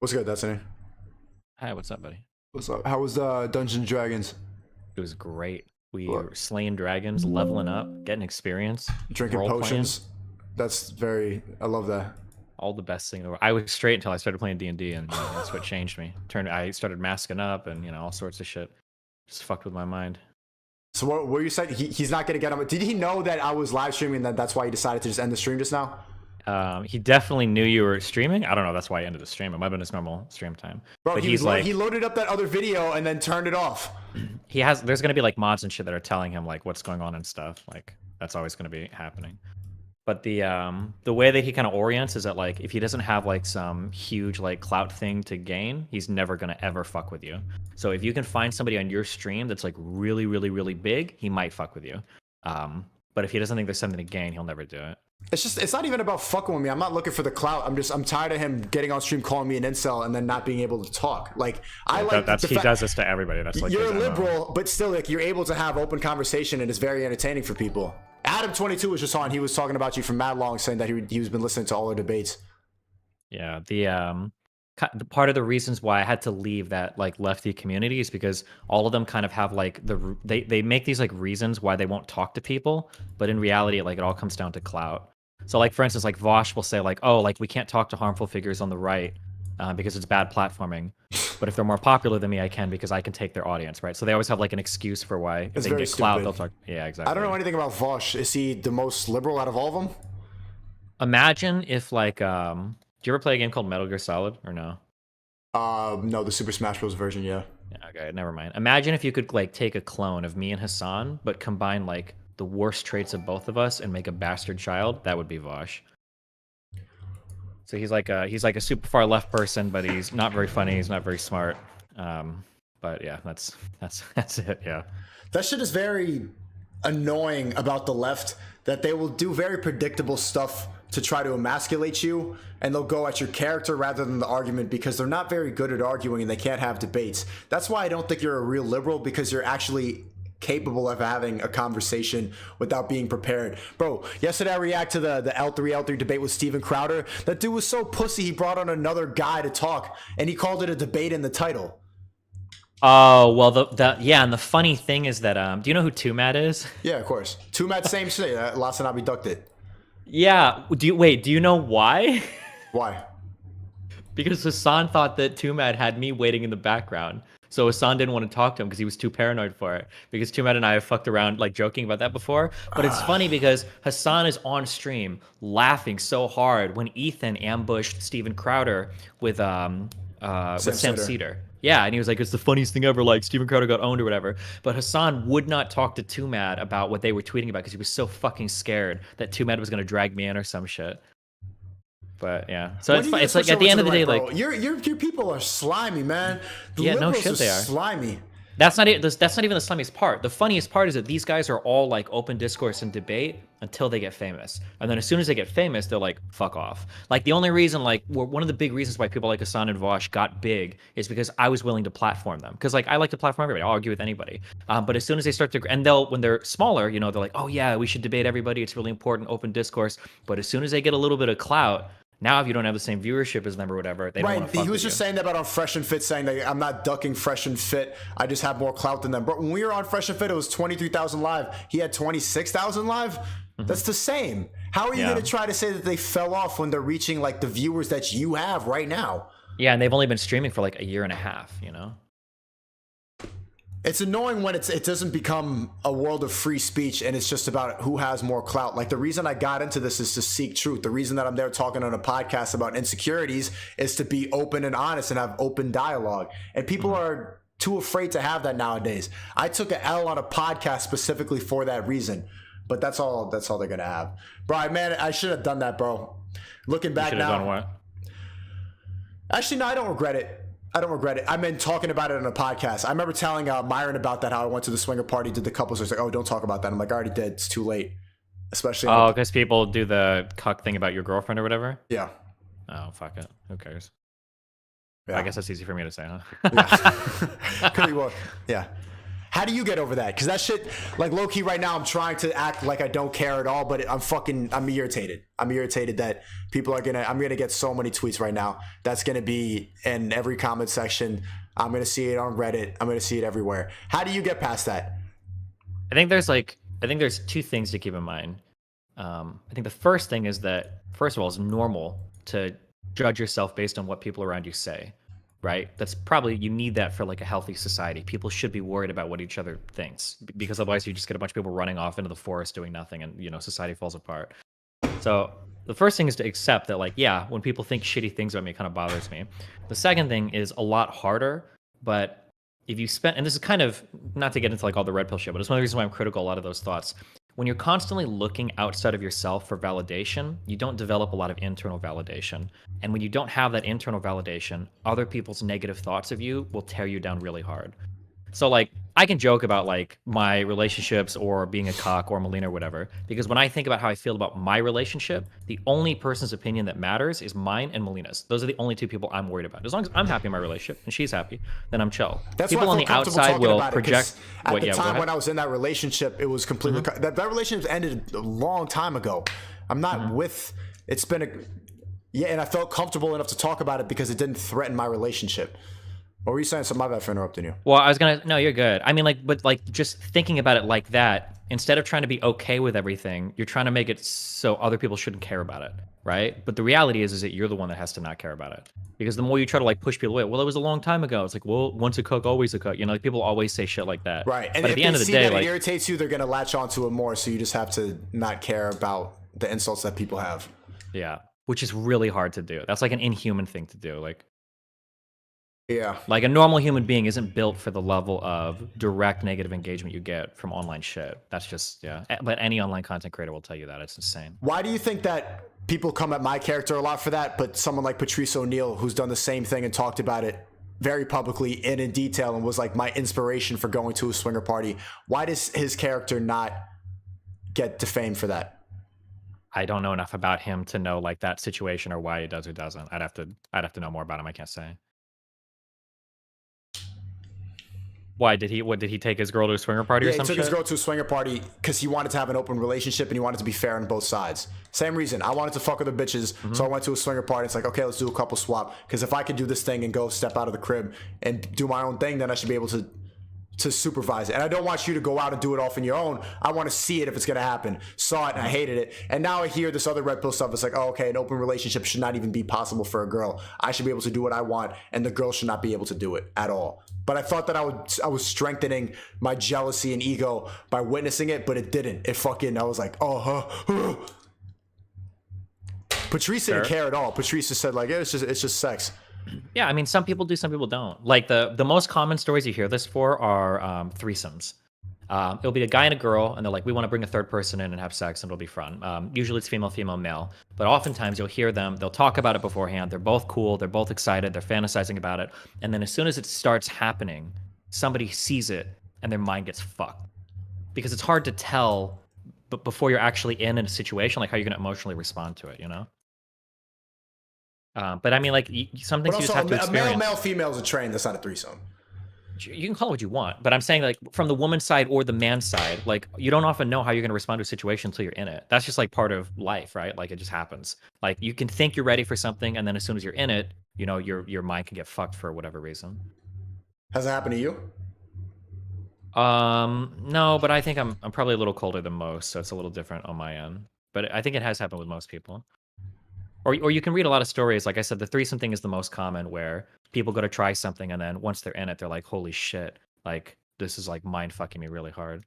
What's good, Destiny? Hi, what's up, buddy? What's up? How was Dungeons and Dragons? It was great. We What? were slaying dragons, leveling up, getting experience, Drinking role playing. potions? That's very. I love that. All the best thing in the world. I was straight until I started playing D&D, and that's what changed me. I started masking up, and all sorts of shit. Just fucked with my mind. So what were you saying? He's not gonna get him. Did he know that I was live streaming and that's why he decided to just end the stream just now? He definitely knew you were streaming. I don't know. That's why I ended the stream. It might have been his normal stream time. Bro, But he loaded up that other video and then turned it off. there's gonna be like mods and shit that are telling him like what's going on and stuff. Like that's always gonna be happening. But the way that he kind of orients is that like if he doesn't have like some huge like clout thing to gain, he's never gonna ever fuck with you. So if you can find somebody on your stream that's like really really really big, he might fuck with you. But if he doesn't think there's something to gain, he'll never do it. It's not even about fucking with me. I'm not looking for the clout. I'm tired of him getting on stream calling me an incel and then not being able to talk. Like He does this to everybody. That's like you're a his MO. liberal, but still like you're able to have open conversation and it's very entertaining for people. Adam22 was just on. He was talking about you for mad long, saying that he's been listening to all our debates. Yeah, the part of the reasons why I had to leave that like lefty community is because all of them kind of have like they make these like reasons why they won't talk to people, but in reality like it all comes down to clout. So like for instance like Vosh will say like, oh, like we can't talk to harmful figures on the right because it's bad platforming, but if they're more popular than me I can because I can take their audience, right? So they always have like an excuse for why if they can get clout they'll talk. Yeah, exactly. I don't know anything about Vosh. Is he the most liberal out of all of them? Imagine if like do you ever play a game called Metal Gear Solid or no? No, the Super Smash Bros. Version, yeah. Yeah, okay, never mind. Imagine if you could like take a clone of me and Hassan, but combine like the worst traits of both of us and make a bastard child. That would be Vosh. So he's like a super far left person, but he's not very funny. He's not very smart. But yeah, that's it. Yeah. That shit is very annoying about the left, that they will do very predictable stuff to try to emasculate you, and they'll go at your character rather than the argument because they're not very good at arguing and they can't have debates. That's why I don't think you're a real liberal, because you're actually capable of having a conversation without being prepared. Bro, yesterday I react to the L3 debate with Steven Crowder. That dude was so pussy, he brought on another guy to talk and he called it a debate in the title. Oh well, yeah, and the funny thing is that do you know who Tumat is? Yeah, of course. Tumat, same shit. Last not abducted. Yeah. Do you know why? Why? Because Hassan thought that Tumat had me waiting in the background. So Hassan didn't want to talk to him because he was too paranoid for it. Because Tumat and I have fucked around like joking about that before. But it's funny because Hassan is on stream laughing so hard when Ethan ambushed Steven Crowder with Sam Cedar. Yeah, and he was like, it's the funniest thing ever, like Steven Crowder got owned or whatever. But Hassan would not talk to Tumat about what they were tweeting about because he was so fucking scared that Tumat was going to drag me in or some shit. But yeah, so it's like at the end of the day, like your people are slimy, man. The yeah, no liberals shit, they are slimy. That's not even the slimiest part. The funniest part is that these guys are all like open discourse and debate until they get famous, and then as soon as they get famous, they're like fuck off. Like the only reason, like one of the big reasons why people like Hassan and Vosh got big is because I was willing to platform them. Because like I like to platform everybody, I'll argue with anybody. But as soon as they start to, and when they're smaller, they're like, oh yeah, we should debate everybody. It's really important, open discourse. But as soon as they get a little bit of clout. Now, if you don't have the same viewership as them or whatever, they don't want to fuck with you. He was just saying that about on Fresh and Fit, saying that I'm not ducking Fresh and Fit. I just have more clout than them. But when we were on Fresh and Fit, it was 23,000 live. He had 26,000 live. Mm-hmm. That's the same. How are you going to try to say that they fell off when they're reaching like the viewers that you have right now? Yeah, and they've only been streaming for like a year and a half, It's annoying when it doesn't become a world of free speech and it's just about who has more clout. Like the reason I got into this is to seek truth. The reason that I'm there talking on a podcast about insecurities is to be open and honest and have open dialogue. And people are too afraid to have that nowadays. I took an L on a podcast specifically for that reason, but that's all they're going to have. Bro, man, I should have done that, bro. Looking back now. Done what? Actually, no, I don't regret it. I meant talking about it on a podcast. I remember telling Myron about that, how I went to the swinger party, did the couples. I was like, oh, don't talk about that. I'm like, I already did. It's too late. Especially. Oh, because people do the cuck thing about your girlfriend or whatever? Yeah. Oh, fuck it. Who cares? Yeah. I guess that's easy for me to say, huh? Yeah. Well, yeah. How do you get over that? Because that shit, like low key right now, I'm trying to act like I don't care at all, but I'm irritated. I'm irritated that I'm gonna get so many tweets right now. That's gonna be in every comment section. I'm gonna see it on Reddit. I'm gonna see it everywhere. How do you get past that? I think there's two things to keep in mind. I think the first thing is that, first of all, it's normal to judge yourself based on what people around you say, right? That's probably, you need that for like a healthy society. People should be worried about what each other thinks, because otherwise you just get a bunch of people running off into the forest doing nothing, and society falls apart. So the first thing is to accept that, like, yeah, when people think shitty things about me, it kind of bothers me. The second thing is a lot harder, but if you spend, and this is kind of, not to get into like all the red pill shit, but it's one of the reasons why I'm critical of a lot of those thoughts. When you're constantly looking outside of yourself for validation, you don't develop a lot of internal validation. And when you don't have that internal validation, other people's negative thoughts of you will tear you down really hard. So like, I can joke about like my relationships or being a cock or Melina or whatever, because when I think about how I feel about my relationship, the only person's opinion that matters is mine and Melina's. Those are the only two people I'm worried about. As long as I'm happy in my relationship and she's happy, then I'm chill. That's people why I on feel the comfortable outside talking will about it, project. 'cause at the go time ahead. when I was in that relationship, it was completely that relationship ended a long time ago. I'm not with. It's been and I felt comfortable enough to talk about it because it didn't threaten my relationship. What were you saying? So my bad for interrupting you. Well, I was gonna. No, you're good. I mean, like, but like, just thinking about it like that, instead of trying to be okay with everything, you're trying to make it so other people shouldn't care about it, right? But the reality is that you're the one that has to not care about it, because the more you try to like push people away, well, it was a long time ago. It's like, well, once a cook, always a cook. Like, people always say shit like that, Right? And but if at the they end of the see day, that like, it irritates you, they're gonna latch onto it more. So you just have to not care about the insults that people have. yeah, which is really hard to do. That's like an inhuman thing to do. Yeah. Like a normal human being isn't built for the level of direct negative engagement you get from online shit. That's just, yeah. But any online content creator will tell you that. It's insane. Why do you think that people come at my character a lot for that, but someone like Patrice O'Neal, who's done the same thing and talked about it very publicly and in detail and was like my inspiration for going to a swinger party, why does his character not get defamed for that? I don't know enough about him to know like that situation or why he does or doesn't. I'd have to know more about him. I can't say. Why did he take his girl to a swinger party or Yeah, he something? took his girl to a swinger party because he wanted to have an open relationship and he wanted to be fair on both sides. Same reason. I wanted to fuck other bitches, so I went to a swinger party. It's like, okay, let's do a couple swap. Because if I could do this thing and go step out of the crib and do my own thing, then I should be able to supervise it. And I don't want you to go out and do it off on your own. I want to see it if it's going to happen. Saw it and I hated it. And now I hear this other red pill stuff. It's like, oh, okay, an open relationship should not even be possible for a girl. I should be able to do what I want and the girl should not be able to do it at all. But I thought that I was strengthening my jealousy and ego by witnessing it, but it didn't. I was like, oh, Patrice didn't care at all. Patrice just said like, yeah, it's just sex. Yeah, I mean, some people do, some people don't. Like the most common stories you hear this for are threesomes. It'll be a guy and a girl, and they're like, we want to bring a third person in and have sex, and it'll be fun. Usually it's female, female, male. But oftentimes you'll hear them, they'll talk about it beforehand. They're both cool, they're both excited, they're fantasizing about it. And then as soon as it starts happening, somebody sees it and their mind gets fucked. Because it's hard to tell but before you're actually in a situation, like how you're going to emotionally respond to it, you know? But I mean, like, some things you just have to experience. A male, female is a train. That's not a threesome. You can call it what you want, but I'm saying, like, from the woman's side or the man's side, like, you don't often know how you're going to respond to a situation until you're in it. That's just like part of life, right? Like, it just happens. Like, you can think you're ready for something, and then as soon as you're in it, you know, your mind can get fucked for whatever reason. Has it happened to you? No, but I think I'm probably a little colder than most, so it's a little different on my end. But I think it has happened with most people. Or you can read a lot of stories. Like I said, the threesome thing is the most common, where people go to try something and then once they're in it, they're like, holy shit, like, this is like mind fucking me really hard.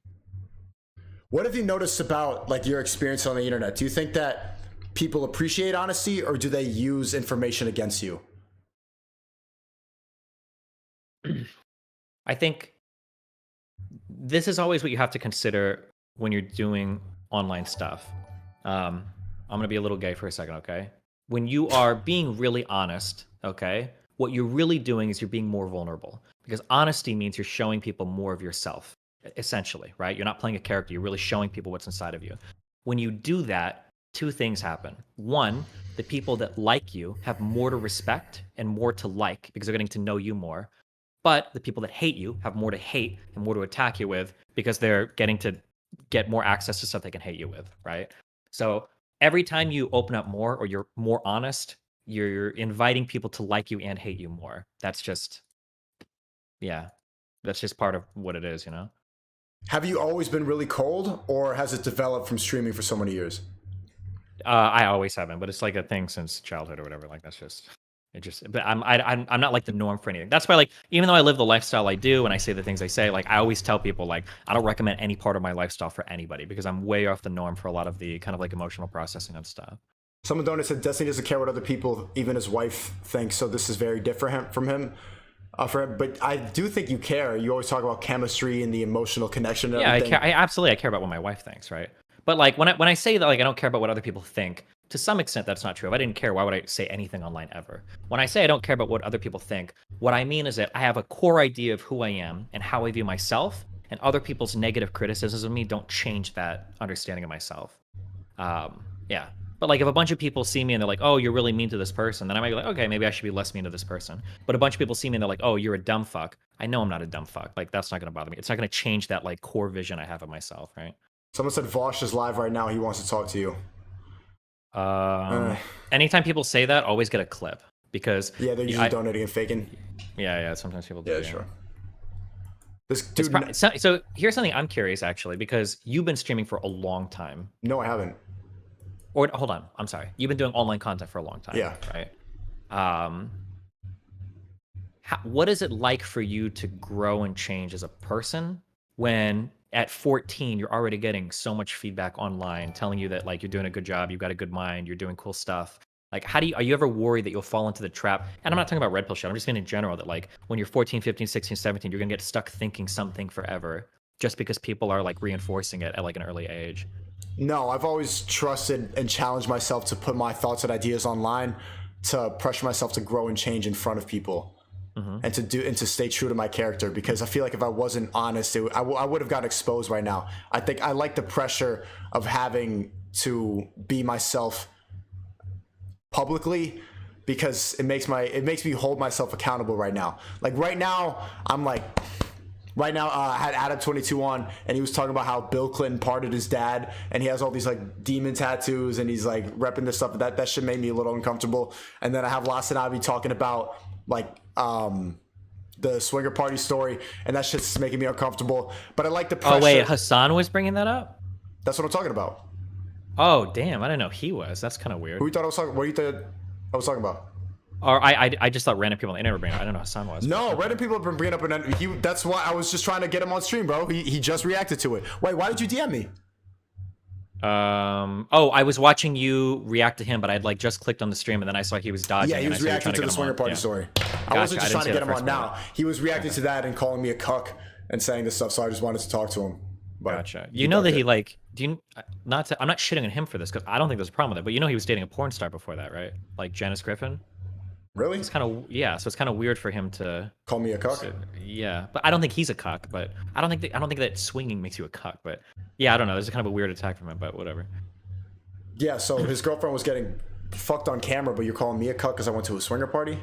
What have you noticed about like your experience on the internet? Do you think that people appreciate honesty or do they use information against you? I think this is always what you have to consider when you're doing online stuff. I'm going to be a little gay for a second, okay? When you are being really honest, okay, what you're really doing is you're being more vulnerable, because honesty means you're showing people more of yourself, essentially, right? You're not playing a character. You're really showing people what's inside of you. When you do that, two things happen. One, the people that like you have more to respect and more to like because they're getting to know you more. But the people that hate you have more to hate and more to attack you with because they're getting to get more access to stuff they can hate you with, right? So every time you open up more or you're more honest, you're inviting people to like you and hate you more. That's just, yeah, that's just part of what it is, you know? Have you always been really cold, or has it developed from streaming for so many years? I always have been, but it's like a thing since childhood or whatever. Like that's just it. Just, but I'm not like the norm for anything. That's why, like, even though I live the lifestyle I do and I say the things I say, like I always tell people, like I don't recommend any part of my lifestyle for anybody because I'm way off the norm for a lot of the kind of like emotional processing of stuff. Someone donated said Destiny doesn't care what other people, even his wife, thinks. So this is very different from him. But I do think you care. You always talk about chemistry and the emotional connection. And everything. I absolutely I care about what my wife thinks, right? But like when I say that, like I don't care about what other people think, to some extent that's not true. If I didn't care, why would I say anything online ever? When I say I don't care about what other people think, what I mean is that I have a core idea of who I am and how I view myself, and other people's negative criticisms of me don't change that understanding of myself. Yeah. But like if a bunch of people see me and they're like, oh, you're really mean to this person, then I might be like, okay, maybe I should be less mean to this person. But a bunch of people see me and they're like, oh, you're a dumb fuck. I know I'm not a dumb fuck. Like that's not gonna bother me. It's not gonna change that like core vision I have of myself, right? Someone said Vosh is live right now. He wants to talk to you. Anytime people say that, always get a clip because yeah, they're usually donating and faking. Yeah. Sometimes people do. Yeah, sure. This dude. So here's something I'm curious actually, because you've been streaming for a long time. No, I haven't. Or hold on, I'm sorry. You've been doing online content for a long time. Yeah. Right. What is it like for you to grow and change as a person when at 14 you're already getting so much feedback online telling you that like you're doing a good job, you've got a good mind, you're doing cool stuff? Like are you ever worried that you'll fall into the trap? And I'm not talking about red pill shit. I'm just saying in general that like when you're 14, 15, 16, 17, you're gonna get stuck thinking something forever just because people are like reinforcing it at like an early age. No, I've always trusted and challenged myself to put my thoughts and ideas online, to pressure myself to grow and change in front of people, and to stay true to my character. Because I feel like if I wasn't honest, I would have gotten exposed right now. I think I like the pressure of having to be myself publicly, because it makes me hold myself accountable right now. Like right now, I'm like. Right now, I had Adam22 on, and he was talking about how Bill Clinton pardoned his dad, and he has all these like demon tattoos, and he's like repping this stuff. That shit made me a little uncomfortable. And then I have Lasanabi talking about like the swinger party story, and that shit's making me uncomfortable. But I like the pressure. Oh wait, Hassan was bringing that up? That's what I'm talking about. Oh damn, I didn't know he was. That's kind of weird. Who you thought I was talking? What do you thought I was talking about? Or I just thought random people on the internet were bringing it up. I don't know who Hassan was. No, random people have been bringing up an. That's why I was just trying to get him on stream, bro. He just reacted to it. Wait, why did you DM me? Oh, I was watching you react to him, but I'd like just clicked on the stream and then I saw he was dodging. Yeah, he was reacting to the swinger party story. I wasn't just trying to get him on now. He was reacting to that and calling me a cuck and saying this stuff, so I just wanted to talk to him. But gotcha. You know that he like, I'm not shitting on him for this because I don't think there's a problem with it, but you know he was dating a porn star before that, right? Like Janice Griffin. Really? It's kind of, yeah, so it's kind of weird for him to call me a cuck. Yeah, but I don't think he's a cuck. But I don't think that swinging makes you a cuck. But yeah, I don't know. There's a kind of a weird attack from him, but whatever. Yeah, so his girlfriend was getting fucked on camera, but you're calling me a cuck because I went to a swinger party.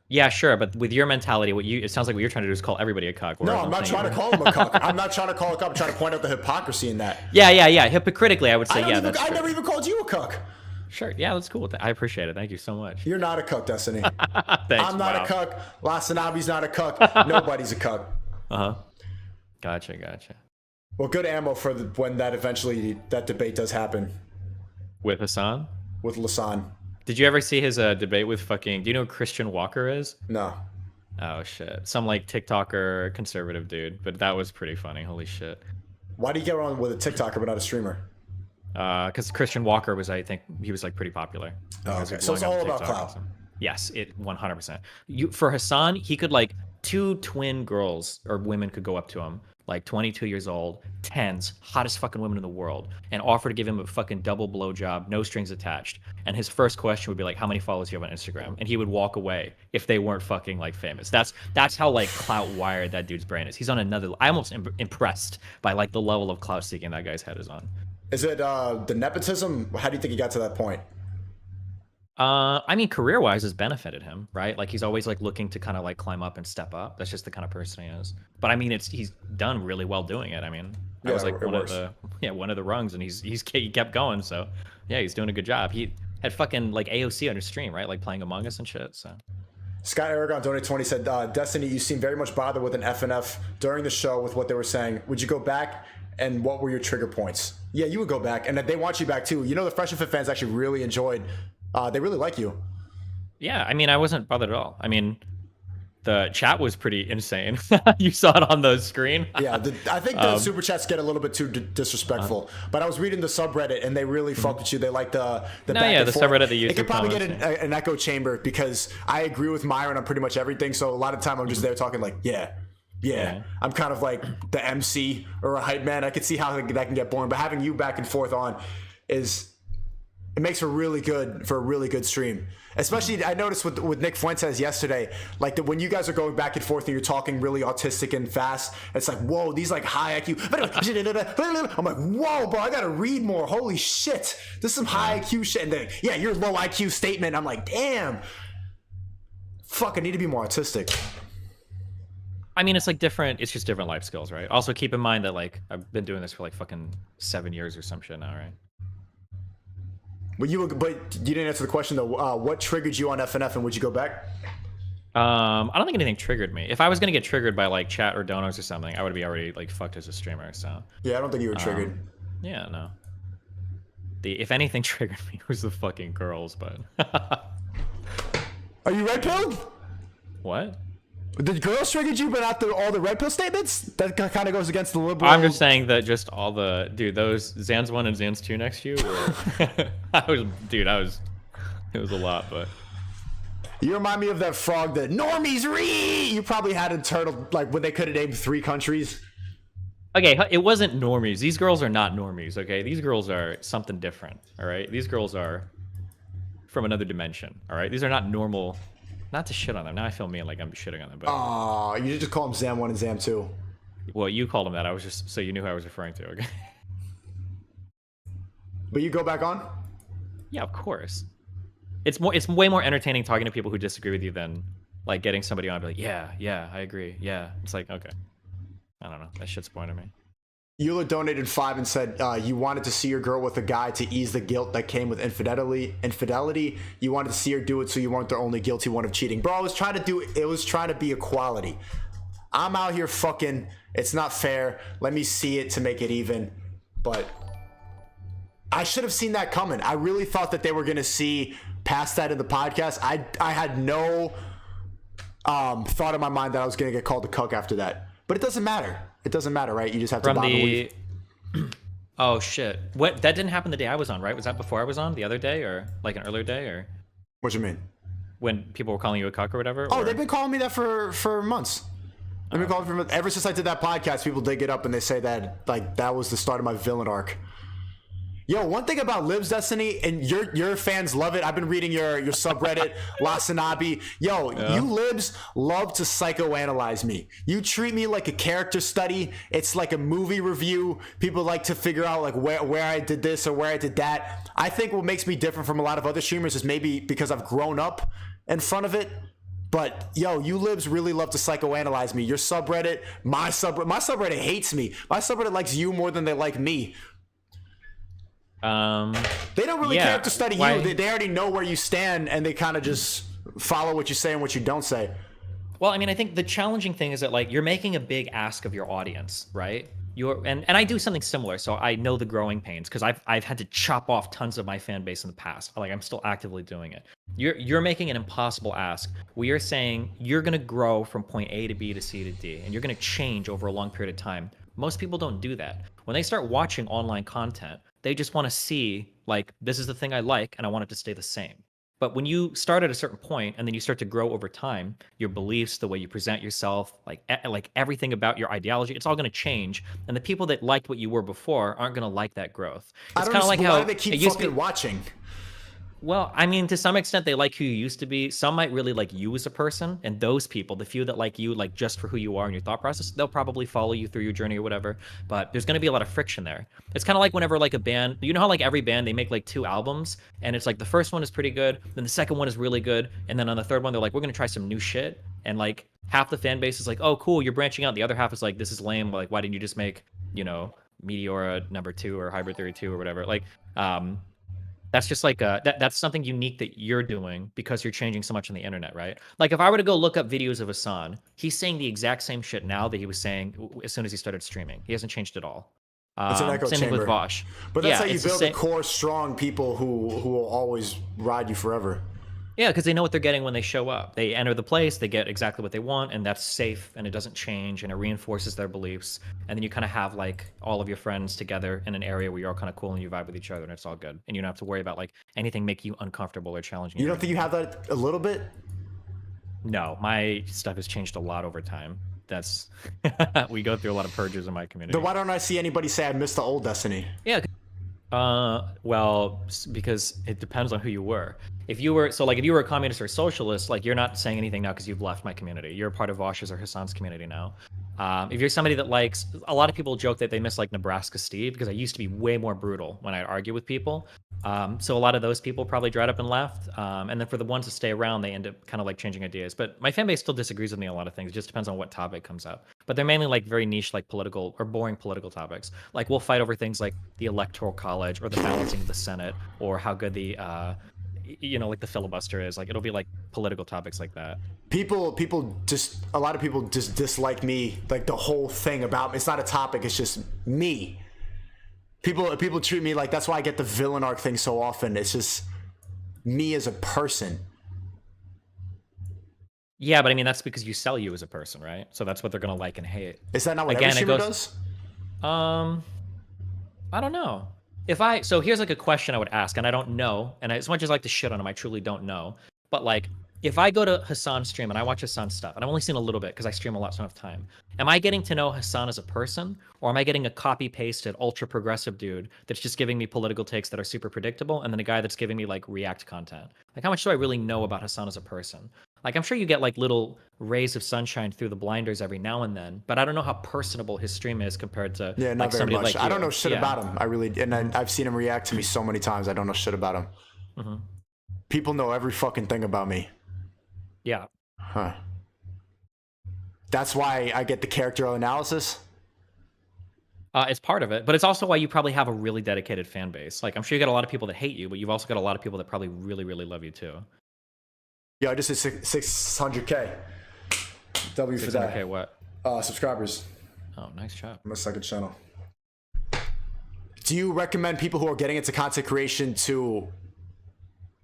Yeah, sure, but with your mentality, it sounds like what you're trying to do is call everybody a cuck. No, I'm not trying to call him a cuck. I'm not trying to call a cuck. I'm trying to point out the hypocrisy in that. Yeah. Hypocritically, I would say, yeah, that's true. I never even called you a cuck. Sure, yeah, that's cool. I appreciate it. Thank you so much. You're not a cuck, Destiny. Thanks, I'm not a cuck. Lasanabi's not a cuck. Nobody's a cuck. Uh-huh. Gotcha. Well, good ammo for when that debate does happen. With Hassan? With Lasan. Did you ever see his debate with fucking... Do you know who Christian Walker is? No. Oh, shit. Some, like, TikToker conservative dude. But that was pretty funny. Holy shit. Why do you get on with a TikToker but not a streamer? Because Christian Walker was, I think, he was, like, pretty popular. Oh, okay. So it's all about clout. Yes, it 100%. For Hassan, he could, like, 2 twin girls or women could go up to him, like 22 years old, 10s, hottest fucking women in the world, and offer to give him a fucking double blowjob, no strings attached. And his first question would be like, how many followers do you have on Instagram? And he would walk away if they weren't fucking like famous. That's how like clout wired that dude's brain is. He's on another. I almost impressed by like the level of clout seeking that guy's head is on. Is it the nepotism? How do you think he got to that point? I mean, career-wise, has benefited him, right? Like he's always like looking to kind of like climb up and step up. That's just the kind of person he is. But I mean, he's done really well doing it. I mean, I was Yeah, like it one of works. one of the rungs, and he kept going. So yeah, he's doing a good job. He had fucking like AOC on his stream, right? Like playing Among Us and shit. So Scott Aragon donate 20 said, Destiny, you seem very much bothered with an FNF during the show with what they were saying. Would you go back? And what were your trigger points? Yeah, you would go back, and they want you back too. You know, the Fresh and Fit fans actually really enjoyed. They really like you. yeah, I mean, I wasn't bothered at all. I mean, the chat was pretty insane. You saw it on the screen. Yeah, I think the super chats get a little bit too disrespectful. But I was reading the subreddit, and they really fucked with you. They like the No, back yeah, and the forth. subreddit, the It could YouTube probably get comments, an echo chamber because I agree with Myron on pretty much everything. So a lot of time I'm just there talking like, yeah. I'm kind of like the MC or a hype man. I could see how that can get boring. But having you back and forth on it makes for a really good stream. Especially, I noticed with Nick Fuentes yesterday, like when you guys are going back and forth and you're talking really autistic and fast, it's like, whoa, these like high IQ. I'm like, whoa, bro, I gotta read more. Holy shit, this is some high IQ shit. And then, yeah, your low IQ statement. I'm like, damn, fuck, I need to be more autistic. I mean, it's like different. It's just different life skills, right? Also, keep in mind that like I've been doing this for like fucking 7 years or some shit now, right? But you didn't answer the question though. What triggered you on FNF, and would you go back? I don't think anything triggered me. If I was gonna get triggered by like chat or donors or something, I would be already like fucked as a streamer. So Yeah, I don't think you were triggered. yeah, no. If anything triggered me, it was the fucking girls. But Are you red pilled? what? The girls triggered you, but not all the red pill statements? That kind of goes against the liberal. I'm just saying that just all the those Zans 1 and Zans 2 next to you were it was a lot, but You remind me of that frog that normies read. You probably had a turtle like when they could have named 3 countries. okay, it wasn't normies. These girls are not normies, okay? These girls are something different, all right? These girls are from another dimension, all right? These are not normal. Not to shit on them. Now I feel mean like I'm shitting on them. But You just call them Zam 1 and Zam 2. well, you called them that. I was just so you knew who I was referring to, okay? But you go back on? Yeah, of course. It's way more entertaining talking to people who disagree with you than like getting somebody on and be like, yeah, I agree. Yeah. It's like, okay. I don't know. That shit's boring to me. Eula donated 5 and said you wanted to see your girl with a guy to ease the guilt that came with infidelity. You wanted to see her do it so you weren't the only guilty one of cheating. Bro, I was trying to be equality. I'm out here fucking. It's not fair. Let me see it to make it even. But I should have seen that coming. I really thought that they were going to see past that in the podcast. I had no thought in my mind that I was going to get called a cuck after that. But it doesn't matter. It doesn't matter, right? You just have to bob and weave. Oh shit! What? That didn't happen the day I was on, right? Was that before I was on? The other day, or like an earlier day, or What you mean? when people were calling you a cuck or whatever? Oh, or... they've been calling me that for months. They've been calling for ever since I did that podcast. People dig it up and they say that like that was the start of my villain arc. Yo, one thing about Libs Destiny, and your fans love it. I've been reading your subreddit, La Sanabi. Yo, You Libs love to psychoanalyze me. You treat me like a character study. It's like a movie review. People like to figure out like where I did this or where I did that. I think what makes me different from a lot of other streamers is maybe because I've grown up in front of it. But yo, you Libs really love to psychoanalyze me. Your subreddit, my subreddit hates me. My subreddit likes you more than they like me. They don't really character study you. They already know where you stand, and they kind of just follow what you say and what you don't say. Well, I mean, I think the challenging thing is that like you're making a big ask of your audience, right? And I do something similar, so I know the growing pains because I've had to chop off tons of my fan base in the past. Like I'm still actively doing it. You're making an impossible ask. We are saying you're gonna grow from point A to B to C to D, and you're gonna change over a long period of time. Most people don't do that. When they start watching online content, they just want to see like this is the thing I like, and I want it to stay the same. But when you start at a certain point and then you start to grow over time, your beliefs, the way you present yourself, like everything about your ideology, it's all going to change. And the people that liked what you were before aren't going to like that growth. It's kind of like how why do they keep fucking watching? Well, I mean, to some extent, they like who you used to be. Some might really like you as a person, and those people, the few that like you, like just for who you are and your thought process, they'll probably follow you through your journey or whatever. But there's going to be a lot of friction there. It's kind of like whenever like a band, you know how like every band they make like 2 albums, and it's like the first one is pretty good, then the second one is really good, and then on the third one they're like, we're going to try some new shit, and like half the fan base is like, oh cool, you're branching out. The other half is like, this is lame. Like, why didn't you just make, you know, Meteora #2 or Hybrid Theory 2 or whatever? Like, that's just like that's something unique that you're doing because you're changing so much on the internet, right? Like if I were to go look up videos of Hassan, he's saying the exact same shit now that he was saying as soon as he started streaming. He hasn't changed at all. It's an echo Same chamber. thing with Vosh. But that's Yeah, how you it's the build a same. core, strong people who will always ride you forever. Yeah, because they know what they're getting when they show up. They enter the place, they get exactly what they want, and that's safe, and it doesn't change, and it reinforces their beliefs. And then you kind of have like all of your friends together in an area where you're all kind of cool and you vibe with each other, and it's all good. And you don't have to worry about like anything making you uncomfortable or challenging. You don't think you have that a little bit? No, my stuff has changed a lot over time. That's we go through a lot of purges in my community. Then why don't I see anybody say I missed the old Destiny? Yeah. Well, because it depends on who you were. If you were, so like if you were a communist or a socialist, like you're not saying anything now because you've left my community. You're a part of Vosh's or Hassan's community now. If you're somebody that likes, a lot of people joke that they miss like Nebraska Steve because I used to be way more brutal when I argue with people. So a lot of those people probably dried up and left. And then for the ones that stay around, they end up kind of like changing ideas. But my fan base still disagrees with me on a lot of things. It just depends on what topic comes up. But they're mainly like very niche, like political or boring political topics. Like we'll fight over things like the Electoral College or the balancing of the Senate or how good the, you know, like the filibuster is. Like it'll be like political topics like that. A lot of people just dislike me, like the whole thing about me. It's not a topic, it's just me. People treat me like, that's why I get the villain arc thing so often. It's just me as a person. Yeah, but I mean that's because you sell you as a person, right? So that's what they're gonna like and hate. Is that not what Again, every streamer does? I don't know. So here's like a question I would ask, and I don't know, and as much as I like to shit on him, I truly don't know. But like, if I go to Hassan's stream and I watch Hassan's stuff, and I've only seen a little bit because I stream a lot, so I don't have time. Am I getting to know Hassan as a person, or am I getting a copy-pasted, ultra-progressive dude that's just giving me political takes that are super predictable, and then a guy that's giving me like React content? Like, how much do I really know about Hassan as a person? Like, I'm sure you get like little rays of sunshine through the blinders every now and then, but I don't know how personable his stream is compared to Yeah, not like very somebody much. like you. I don't know shit Yeah. about him. I really, and I've seen him react to me so many times. I don't know shit about him. Mm-hmm. People know every fucking thing about me. Yeah. Huh. That's why I get the character analysis. It's part of it, but it's also why you probably have a really dedicated fan base. Like, I'm sure you got a lot of people that hate you, but you've also got a lot of people that probably really, really love you too. Yeah, I just did 600K. W for that. Okay, what? Subscribers. Oh, nice job. My second channel. Do you recommend people who are getting into content creation to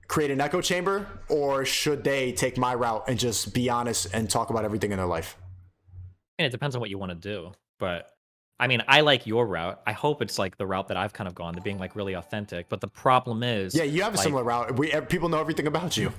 create an echo chamber, or should they take my route and just be honest and talk about everything in their life? And it depends on what you want to do, but I mean, I like your route. I hope it's like the route that I've kind of gone to being like really authentic. But the problem is, Yeah, you have a like, similar route. People know everything about you.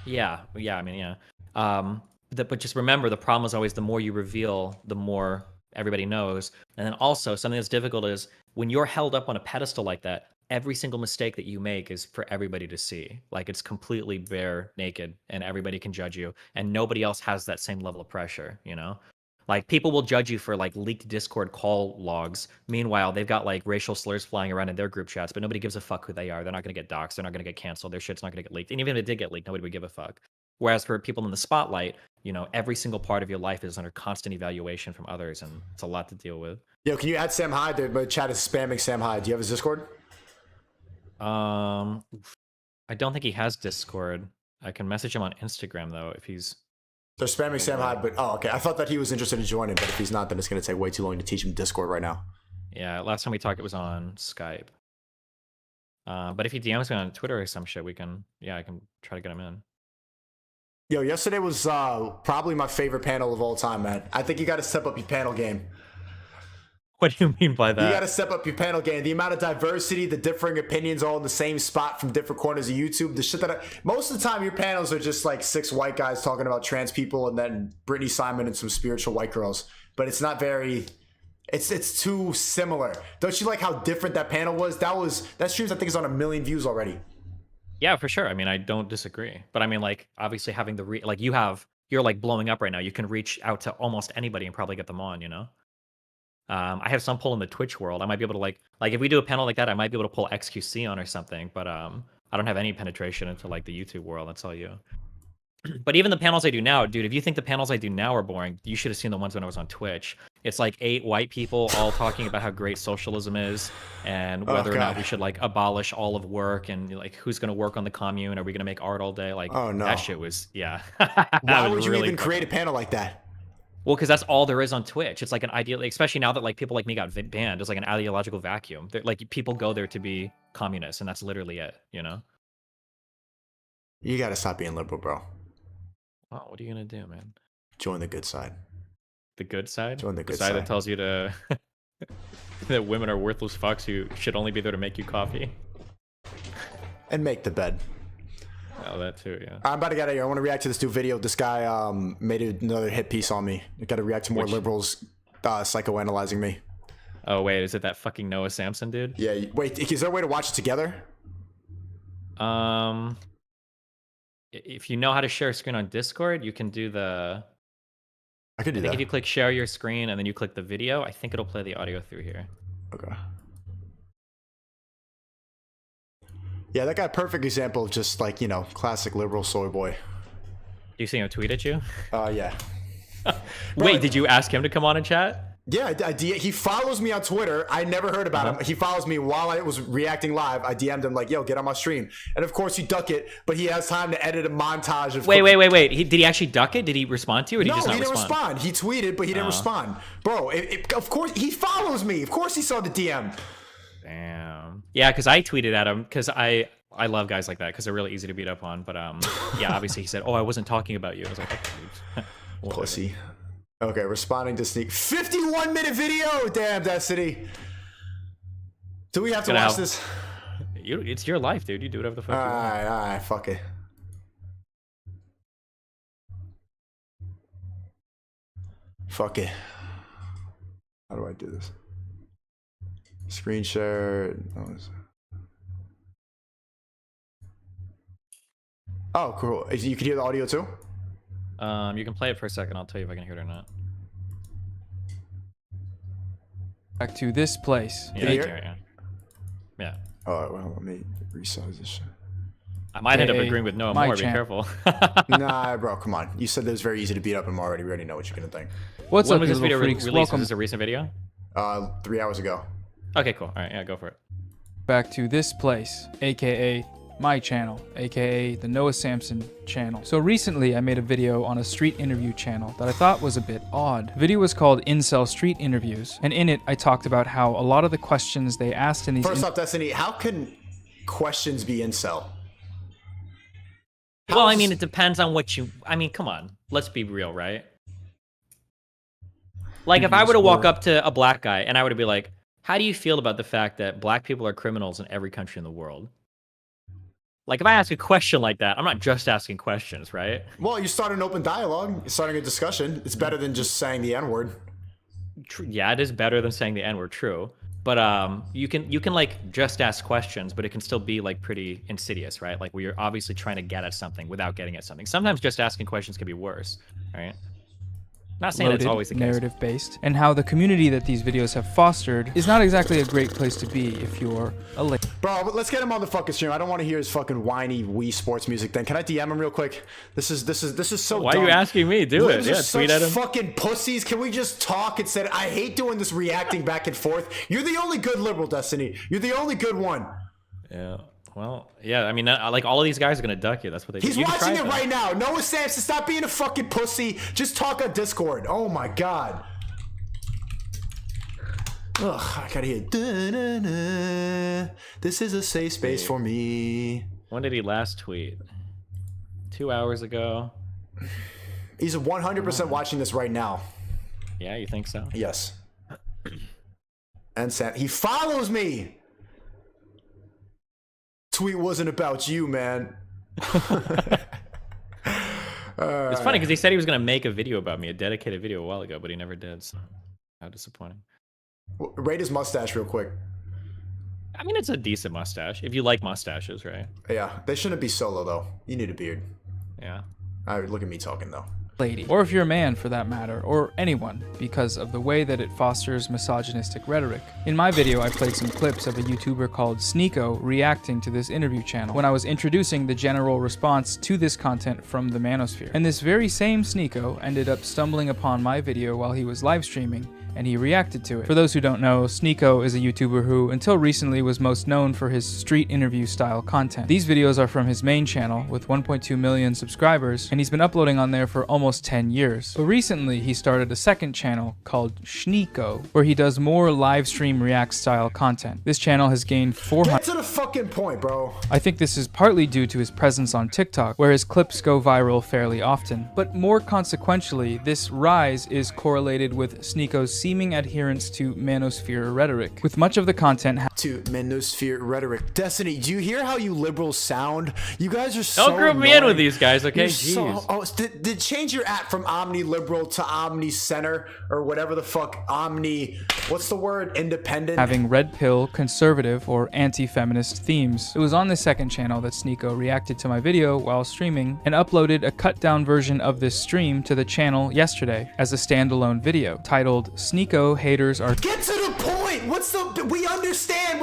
Yeah. I mean, yeah. But just remember, the problem is always the more you reveal, the more everybody knows. And then also something that's difficult is when you're held up on a pedestal like that, every single mistake that you make is for everybody to see. Like it's completely bare naked and everybody can judge you and nobody else has that same level of pressure, you know? Like people will judge you for like leaked Discord call logs. Meanwhile, they've got like racial slurs flying around in their group chats, but nobody gives a fuck who they are. They're not going to get doxxed. They're not going to get canceled. Their shit's not going to get leaked. And even if it did get leaked, nobody would give a fuck. Whereas for people in the spotlight, you know, every single part of your life is under constant evaluation from others, and it's a lot to deal with. Yo, can you add Sam Hyde? The chat is spamming Sam Hyde. Do you have his Discord? I don't think he has Discord. I can message him on Instagram though if he's. They're spamming Sam Hyde, but okay. I thought that he was interested in joining, but if he's not, then it's going to take way too long to teach him Discord right now. Yeah, last time we talked, it was on Skype. But if he DMs me on Twitter or some shit, I can try to get him in. Yo, yesterday was probably my favorite panel of all time, man. I think you got to step up your panel game. What do you mean by that? You got to step up your panel game. The amount of diversity, the differing opinions all in the same spot from different corners of YouTube. The shit that most of the time your panels are just like 6 white guys talking about trans people and then Brittany Simon and some spiritual white girls. But it's not very... It's too similar. Don't you like how different that panel was? That streams I think is on 1 million views already. Yeah, for sure. I mean, I don't disagree. But I mean, like, obviously having the like you're like blowing up right now. You can reach out to almost anybody and probably get them on, you know? I have some pull in the Twitch world. I might be able to like if we do a panel like that, I might be able to pull XQC on or something, but I don't have any penetration into like the YouTube world, that's all you. But even the panels I do now, dude, if you think the panels I do now are boring, you should have seen the ones when I was on Twitch. It's like 8 white people all talking about how great socialism is and whether or not we should like abolish all of work and like who's going to work on the commune. Are we going to make art all day? Like, Oh no, that shit was, yeah. Why would you really even create a panel like that? Well, because that's all there is on Twitch. It's like an ideal, especially now that like people like me got banned. It's like an ideological vacuum. Like people go there to be communists, and that's literally it. You know. You gotta stop being liberal, bro. Oh, what are you gonna do, man? Join the good side. The good side? Join the good side side that tells you to that women are worthless fucks who should only be there to make you coffee. And make the bed. Oh, that too, yeah. I'm about to get out of here. I want to react to this new video. This guy made another hit piece on me. I got to react to more liberals psychoanalyzing me. Oh, wait, is it that fucking Noah Samson dude? Yeah, wait, is there a way to watch it together? If you know how to share a screen on Discord, you can do the... I could do I that. think if you click share your screen and then you click the video, I think it'll play the audio through here. Okay. Yeah, that got a perfect example of just like, you know, classic liberal soy boy. Do you see him tweet at you? Yeah. Wait, did you ask him to come on and chat? Yeah, he follows me on Twitter. I never heard about him. He follows me while I was reacting live. I DM'd him like, yo, get on my stream. And of course, he duck it, but he has time to edit a montage of... Wait. Did he actually duck it? Did he respond to you, or did he just not respond? No, he didn't respond. He tweeted, but he didn't respond. Bro, of course, he follows me. Of course he saw the DM. Damn. Yeah, because I tweeted at him, because I love guys like that, because they're really easy to beat up on. But yeah, obviously he said, oh, I wasn't talking about you. I was like, okay. Pussy. Okay, responding to Sneak. 51-minute video! Damn, Destiny. Do we have to watch this? It's your life, dude. You do whatever the fuck you want. Alright, fuck it. Fuck it. How do I do this? Screen share. Oh, cool. You can hear the audio too? You can play it for a second. I'll tell you if I can hear it or not. Back to this place. Yeah, yeah. Oh, well, let me resize this shit. I might end up agreeing with Noah more. Be careful. Nah, bro, come on. You said it was very easy to beat up him already. We already know what you're gonna think. What's when up, was this video freaks? released? Welcome. Was this a recent video? 3 hours ago. Okay, cool. All right, yeah, go for it. Back to this place, aka my channel, aka the Noah Samson channel. So recently I made a video on a street interview channel that I thought was a bit odd. The video was called Incel Street Interviews, and in it I talked about how a lot of the questions they asked in these... First off, Destiny, how can questions be incel? Well, I mean, it depends on what you... I mean, come on. Let's be real, right? Like, if I were to walk up to a black guy and I were to be like, how do you feel about the fact that black people are criminals in every country in the world? Like, if I ask a question like that, I'm not just asking questions, right? Well, you start an open dialogue. You're starting a discussion. It's better than just saying the N-word. Yeah, it is better than saying the N-word, true. But you can like just ask questions, but it can still be like pretty insidious, right? Like, where you're obviously trying to get at something without getting at something. Sometimes just asking questions can be worse, right? Not saying that's always the case. Narrative based, and how the community that these videos have fostered is not exactly a great place to be if you're a late. Bro, let's get him on the fucking stream. I don't want to hear his fucking whiny Wii Sports music thing. Can I DM him real quick? This is so Why dumb. are you asking me? Do it. Yeah, tweet at him. Fucking pussies. Can we just talk instead? I hate doing this reacting back and forth. You're the only good liberal, Destiny. You're the only good one. Yeah. Well, yeah, I mean, like, all of these guys are gonna duck you. That's what they do. He's watching it right now. Noah Samson, stop being a fucking pussy. Just talk on Discord. Oh my god. Ugh, I gotta hear. Da-na-na. This is a safe space for me. When did he last tweet? 2 hours ago. He's 100% watching this right now. Yeah, you think so? Yes. And Sam, he follows me. Tweet wasn't about you, man. It's funny because he said he was gonna make a video about me, a dedicated video a while ago, but he never did. So how disappointing. Rate his mustache real quick. I mean, it's a decent mustache if you like mustaches, right? Yeah, they shouldn't be solo though. You need a beard. Yeah. All right, look at me talking though. lady, or if you're a man for that matter, or anyone, because of the way that it fosters misogynistic rhetoric. In my video, I played some clips of a YouTuber called Sneako reacting to this interview channel when I was introducing the general response to this content from the manosphere. And this very same Sneako ended up stumbling upon my video while he was live streaming, and he reacted to it. For those who don't know, Sneako is a YouTuber who, until recently, was most known for his street interview style content. These videos are from his main channel with 1.2 million subscribers, and he's been uploading on there for almost 10 years. But recently, he started a second channel called SHNEAKO, where he does more live stream react style content. This channel has gained 400. Get to the fucking point, bro. I think this is partly due to his presence on TikTok, where his clips go viral fairly often. But more consequentially, this rise is correlated with Sneako's seeming adherence to manosphere rhetoric, with much of the content to manosphere rhetoric. Destiny, do you hear how you liberals sound? You guys are so Don't group me in with these guys, okay? You're Jeez. oh, did change your at from omni-liberal to omni-center or whatever the fuck, what's the word, independent? having red pill, conservative, or anti-feminist themes. It was on the second channel that Sneako reacted to my video while streaming and uploaded a cut-down version of this stream to the channel yesterday as a standalone video titled Sneako Haters Are Get to the point! We understand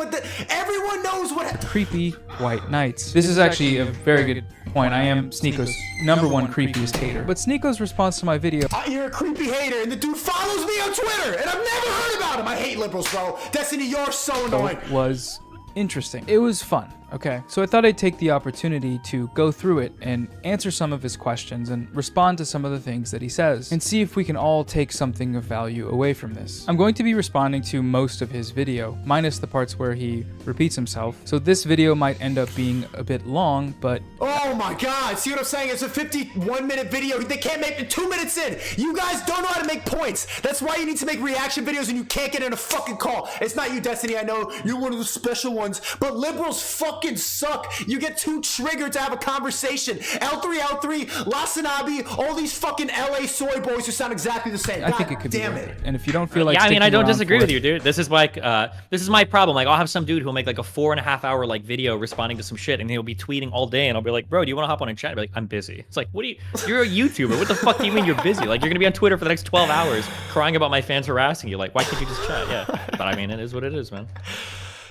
everyone knows what Creepy White Knights. This is actually a very good point. I am Sneako's #1 creepiest hater. But Sneako's response to my video, you're a creepy hater, and the dude follows me on Twitter, and I've never heard about him. I hate liberals, bro. Destiny, you're so annoying. was interesting. It was fun, okay? So I thought I'd take the opportunity to go through it and answer some of his questions and respond to some of the things that he says and see if we can all take something of value away from this. I'm going to be responding to most of his video, minus the parts where he repeats himself. So this video might end up being a bit long, but... Oh my god, see what I'm saying? It's a 51-minute video. They can't make it 2 minutes in. You guys don't know how to make points. That's why you need to make reaction videos and you can't get in a fucking call. It's not you, Destiny. I know you're one of the special ones, but liberals fucking suck. You get too triggered to have a conversation. L3, Lasanabi, all these fucking LA soy boys who sound exactly the same. I think it could be worth it. And if you don't feel like yeah, I mean, I don't disagree with it, you, dude. This is like, this is my problem. Like, I'll have some dude who'll make like a 4.5 hour like video responding to some shit, and he'll be tweeting all day, and I'll be like, bro, do you want to hop on a chat? I'll be like, I'm busy. It's like, what do you? You're a YouTuber. What the fuck do you mean you're busy? Like, you're gonna be on Twitter for the next 12 hours crying about my fans harassing you. Like, why can't you just chat? Yeah, but I mean, it is what it is, man.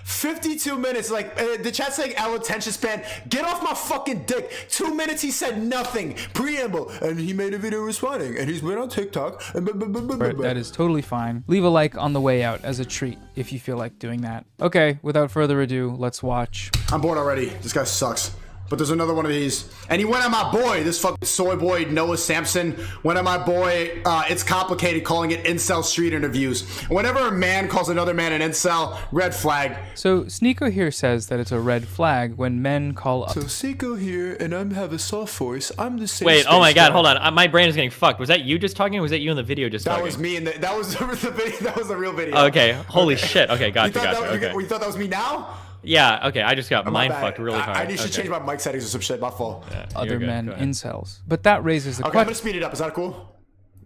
52 minutes, like, the chat's saying L attention span. Get off my fucking dick. 2 minutes, he said nothing. Preamble, and he made a video responding, and he's been on TikTok. that is totally fine. Leave a like on the way out as a treat if you feel like doing that. Okay, without further ado, let's watch. I'm bored already. This guy sucks. But there's another one of these. And he went on my boy, this fucking soy boy, Noah Sampson. Went on my boy, it's complicated, calling it incel street interviews. Whenever a man calls another man an incel, red flag. So Sneako here says that it's a red flag when men call up. So Sneako here, and I have a soft voice. I'm the same. Wait, oh my god, hold on. My brain is getting fucked. Was that you just talking, or was that you in the video just talking? That was me, and that was the video. That was the real video. Okay, holy shit. Okay, gotcha. Okay. You thought that was me now? Yeah, okay, I just got mind fucked really hard. I need to change my mic settings or some shit, my fault. Yeah, other men incels. But that raises the question. I'm gonna speed it up, is that cool?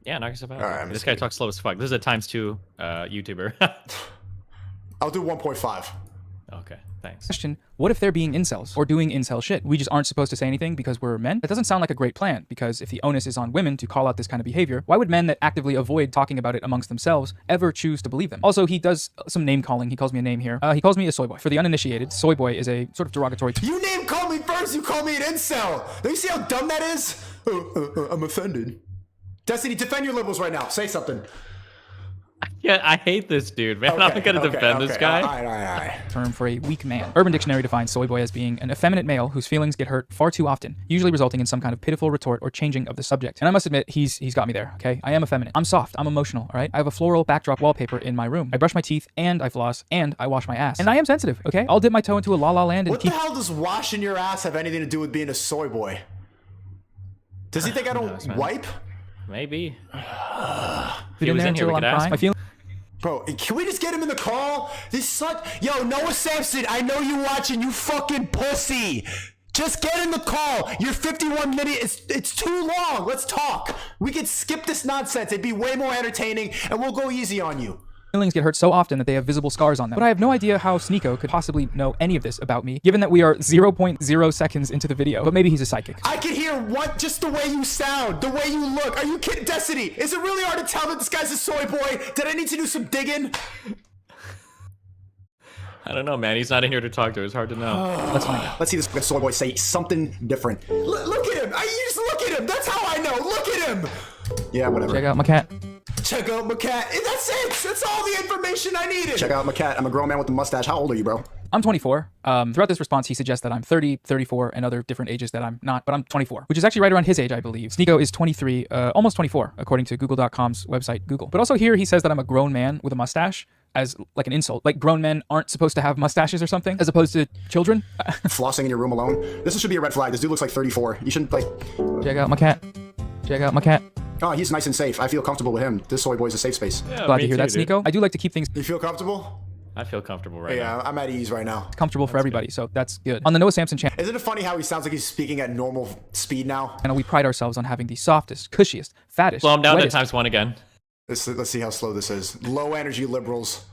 Yeah, knock yourself out. All right, this guy talks slow as fuck. This is a ×2 YouTuber. I'll do 1.5. Okay, thanks. Question, what if they're being incels or doing incel shit? We just aren't supposed to say anything because we're men? That doesn't sound like a great plan, because if the onus is on women to call out this kind of behavior, why would men that actively avoid talking about it amongst themselves ever choose to believe them? Also, he does some name calling. He calls me a name here. He calls me a soy boy. For the uninitiated, soy boy is a sort of derogatory term. You name call me first, you call me an incel. Do you see how dumb that is? I'm offended. Destiny, defend your liberals right now. Say something. Yeah, I hate this dude, man. I'm not gonna defend this guy. All right. Term for a weak man. Urban Dictionary defines soy boy as being an effeminate male whose feelings get hurt far too often, usually resulting in some kind of pitiful retort or changing of the subject. And I must admit, he's got me there, okay? I am effeminate. I'm soft. I'm emotional, all right? I have a floral backdrop wallpaper in my room. I brush my teeth, and I floss, and I wash my ass. And I am sensitive, okay? I'll dip my toe into a la la land and What the hell does washing your ass have anything to do with being a soy boy? Does he think I don't wipe? Maybe. If he was in here, we could ask. My feelings. Bro, can we just get him in the call? This suck. Yo, Noah Sampson, I know you watching, you fucking pussy. Just get in the call. Your 51 minutes, it's too long. Let's talk. We could skip this nonsense. It'd be way more entertaining, and we'll go easy on you. feelings get hurt so often that they have visible scars on them. But I have no idea how Sneako could possibly know any of this about me, given that we are 0.0 seconds into the video. But maybe he's a psychic. I can hear what? Just the way you sound, the way you look. Are you kidding? Destiny, is it really hard to tell that this guy's a soy boy? Did I need to do some digging? I don't know, man. He's not in here to talk to. It's hard to know. Let's find out. Let's see this soy boy say something different. Look at him. You just look at him. That's how I know. Look at him. Yeah, whatever. Check out my cat. Check out my cat. That's it. That's all the information I needed. Check out my cat. I'm a grown man with a mustache. How old are you, bro? I'm 24. Throughout this response, he suggests that I'm 30, 34, and other different ages that I'm not, but I'm 24, which is actually right around his age, I believe. Sneako is 23, almost 24, according to Google.com's website, Google. But also here, he says that I'm a grown man with a mustache as like an insult. Like grown men aren't supposed to have mustaches or something, as opposed to children. Flossing in your room alone. This should be a red flag. This dude looks like 34. You shouldn't, like... Check out my cat. Check out my cat. Oh, he's nice and safe. I feel comfortable with him. This soy boy's a safe space. Yeah, Glad me to hear too, that, dude. Sneako. I do like to keep things You feel comfortable? I feel comfortable right now. Yeah, I'm at ease right now. comfortable for everybody, so that's good. On the Noah Samson channel, Isn't it funny how he sounds like he's speaking at normal speed now? we pride ourselves on having the softest, cushiest, fattest, Slow him down to wettest, ×1 again. Let's see how slow this is. Low energy liberals.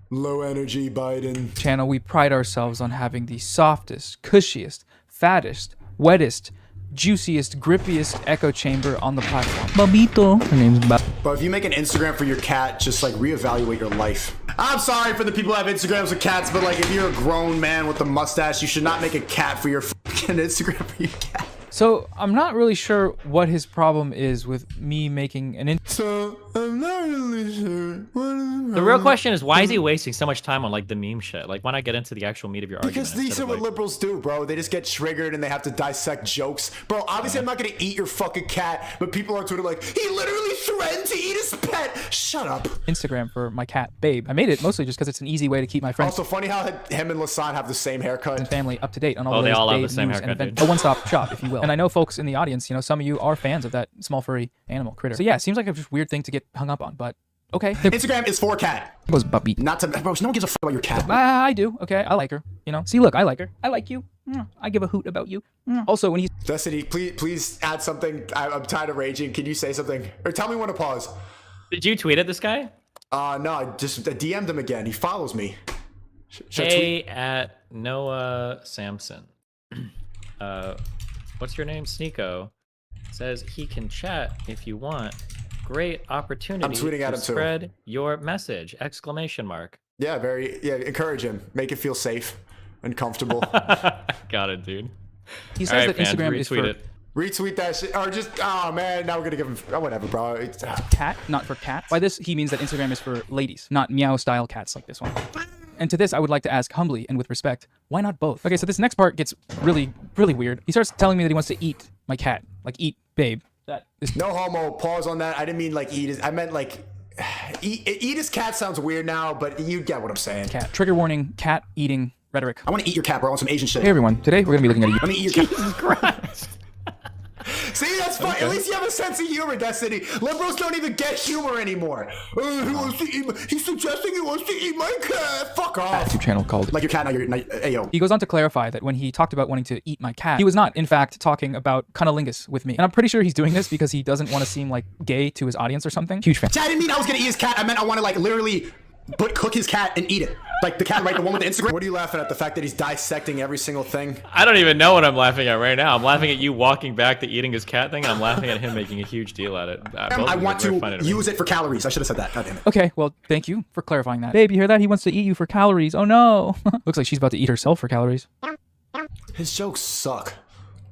Low energy Biden. channel, we pride ourselves on having the softest, cushiest, fattest, wettest, juiciest, grippiest echo chamber on the platform. Babito. Her name's Bab. But if you make an Instagram for your cat, just like reevaluate your life. I'm sorry for the people who have Instagrams with cats, but like if you're a grown man with a mustache, you should not make a cat for your fucking Instagram for your cat. So I'm not really sure what his problem is with me making an So I'm not really sure. The real question is, why is he wasting so much time on like the meme shit? Like, why not get into the actual meat of your argument? Because these instead are of, what like- liberals do, bro. They just get triggered and they have to dissect jokes. Bro, obviously I'm not gonna eat your fucking cat, but people on Twitter like, he literally threatened to eat his pet. Shut up. Instagram for my cat, Babe. I made it mostly just because it's an easy way to keep my friends Also funny how him and Lasan have the same haircut. and family up to date on all Oh, the they latest all have Babe the same news and haircut, event- dude. a one-stop shop, if you will. And I know folks in the audience, you know, some of you are fans of that small furry animal critter. So yeah, it seems like a just weird thing to get hung up on, but okay. Instagram is for cat. It goes puppy. Not to, bro, no one gives a fuck about your cat. I do. Okay, I like her. You know, see, look, I like her. I like you. I give a hoot about you. Also, when he's Destiny, please add something. I'm tired of raging. Can you say something? Or tell me when to pause. Did you tweet at this guy? No, I just DM'd him again. He follows me. Should I Hey, at Noah Samson. What's your name? Sneako. Says he can chat if you want. Great opportunity I'm tweeting at to him too. spread your message! ! Yeah, encourage him. Make it feel safe and comfortable. Got it, dude. he says All right, that fans, Instagram is retweet for it. Retweet that shit. Or just, oh man, now we're gonna give him, oh, whatever, bro. cat, not for cats. By this, he means that Instagram is for ladies, not meow-style cats like this one. And to this, I would like to ask humbly and with respect, why not both? Okay, so this next part gets really, really weird. He starts telling me that he wants to eat my cat, like eat Babe. That is No homo, pause on that. I didn't mean like eat his, I meant like, eat his cat sounds weird now, but you get what I'm saying. cat. Trigger warning, cat eating rhetoric. I wanna eat your cat, bro. I want some Asian shit. Hey everyone, today we're gonna be looking at a Let me eat your cat. Jesus Christ. See, that's fine. At least you have a sense of humor, Destiny. Liberals don't even get humor anymore. He wants to eat he's suggesting he wants to eat my cat. Fuck off. YouTube channel called. Like your cat, now you're, hey yo. He goes on to clarify that when he talked about wanting to eat my cat, he was not, in fact, talking about cunnilingus with me. And I'm pretty sure he's doing this because he doesn't want to seem like gay to his audience or something. Huge fan. I didn't mean I was gonna eat his cat. I meant I want to like literally cook his cat and eat it. Like the cat, right? The one with the Instagram. What are you laughing at? The fact that he's dissecting every single thing? I don't even know what I'm laughing at right now. I'm laughing at you walking back to eating his cat thing, and I'm laughing at him making a huge deal at it. I want to use it for calories. I should have said that. God damn it. Okay, well, thank you for clarifying that. Babe, you hear that? He wants to eat you for calories. Oh no. Looks like she's about to eat herself for calories. His jokes suck.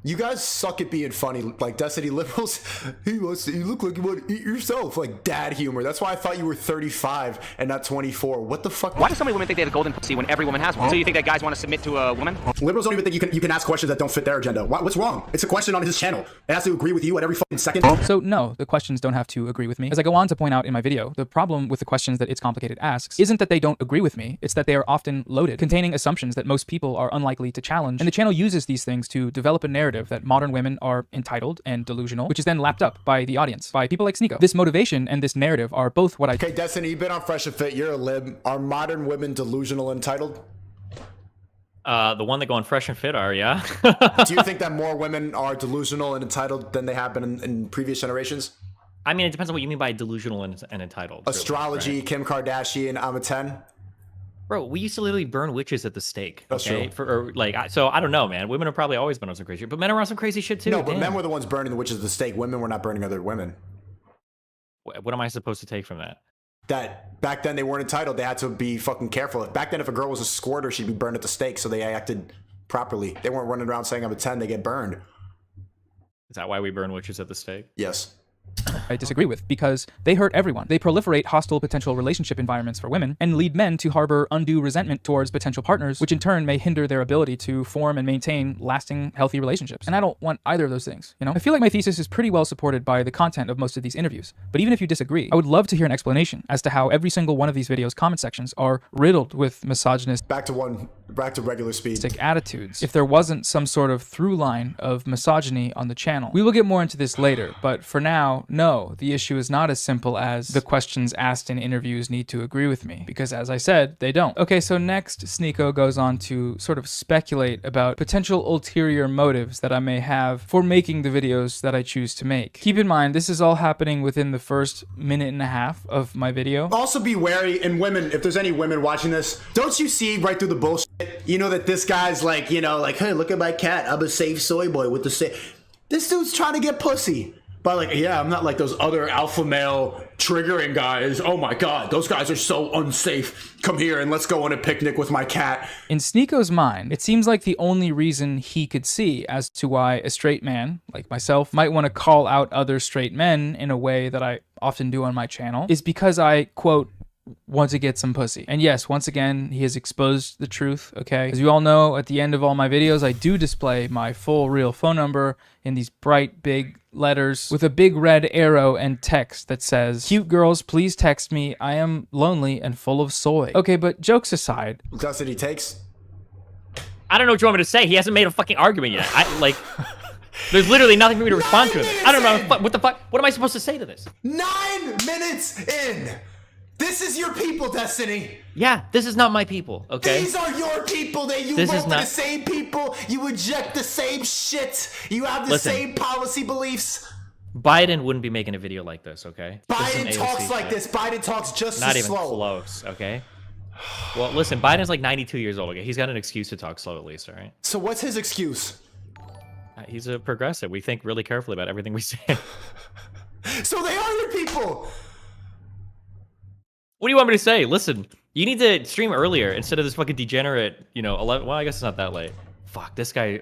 You guys suck at being funny. Like Destiny liberals, you look like you want to eat yourself. Like dad humor. That's why I thought you were 35 and not 24. What the fuck? Why do so many women think they have a golden pussy when every woman has one? So you think that guys want to submit to a woman? Liberals don't even think you can ask questions that don't fit their agenda. What's wrong? It's a question on his channel. It has to agree with you at every fucking second. So no, the questions don't have to agree with me. As I go on to point out in my video, the problem with the questions that It's Complicated asks isn't that they don't agree with me, it's that they are often loaded, containing assumptions that most people are unlikely to challenge. And the channel uses these things to develop a narrative that modern women are entitled and delusional, which is then lapped up by the audience, by people like Sneako. This motivation and this narrative are both what I... Okay, Destiny, you've been on Fresh and Fit. You're a lib. Are modern women delusional entitled? The one that go on Fresh and Fit are, yeah. Do you think that more women are delusional and entitled than they have been in previous generations? I mean, it depends on what you mean by delusional and entitled. Astrology, Right? Kim Kardashian, I'm a 10. Bro, we used to literally burn witches at the stake. That's okay? true. So I don't know, man. Women have probably always been on some crazy shit, but men are on some crazy shit too. No, but Damn. men were the ones burning the witches at the stake. Women were not burning other women. What am I supposed to take from that? That back then they weren't entitled. They had to be fucking careful. Back then, if a girl was a squirter, she'd be burned at the stake. So they acted properly. They weren't running around saying I'm a 10. They get burned. Is that why we burn witches at the stake? Yes. I disagree with, because they hurt everyone. They proliferate hostile potential relationship environments for women and lead men to harbor undue resentment towards potential partners, which in turn may hinder their ability to form and maintain lasting, healthy relationships. And I don't want either of those things, you know? I feel like my thesis is pretty well supported by the content of most of these interviews. But even if you disagree, I would love to hear an explanation as to how every single one of these videos' comment sections are riddled with misogynist Back to regular speed. attitudes. If there wasn't some sort of through line of misogyny on the channel. We will get more into this later, but for now, no, the issue is not as simple as the questions asked in interviews need to agree with me, because as I said, they don't. Okay, so next, Sneako goes on to sort of speculate about potential ulterior motives that I may have for making the videos that I choose to make. Keep in mind, this is all happening within the first minute and a half of my video. Also be wary, and women, if there's any women watching this, don't you see right through the bullshit? You know that this guy's like, you know, like, hey, look at my cat. I'm a safe soy boy with the safe. This dude's trying to get pussy. But like, yeah, I'm not like those other alpha male triggering guys. Oh my God, those guys are so unsafe. Come here and let's go on a picnic with my cat. In Sneako's mind, it seems like the only reason he could see as to why a straight man, like myself, might want to call out other straight men in a way that I often do on my channel is because I, quote, want to get some pussy. And yes, once again, he has exposed the truth, okay? As you all know, at the end of all my videos, I do display my full real phone number in these bright, big letters with a big red arrow and text that says, "Cute girls, please text me. I am lonely and full of soy." Okay, but jokes aside. That's what he takes. I don't know what you want me to say. He hasn't made a fucking argument yet. There's literally nothing for me to respond to. I don't know what the fuck. What am I supposed to say to this? 9 minutes in. This is your people, Destiny. Yeah, this is not my people, okay? These are your people. You This vote is for not- the same people. You inject the same shit. You have the Listen. same policy beliefs. Biden wouldn't be making a video like this, okay? This is some Biden AOC talks like shit. this. Biden talks just Not as even slow. close, okay? Well, listen, Biden's like 92 years old, okay? He's got an excuse to talk slow at least, all right? So what's his excuse? He's a progressive. We think really carefully about everything we say. So they are your people. What do you want me to say? Listen, you need to stream earlier instead of this fucking degenerate, 11. Well, I guess it's not that late. Fuck, this guy.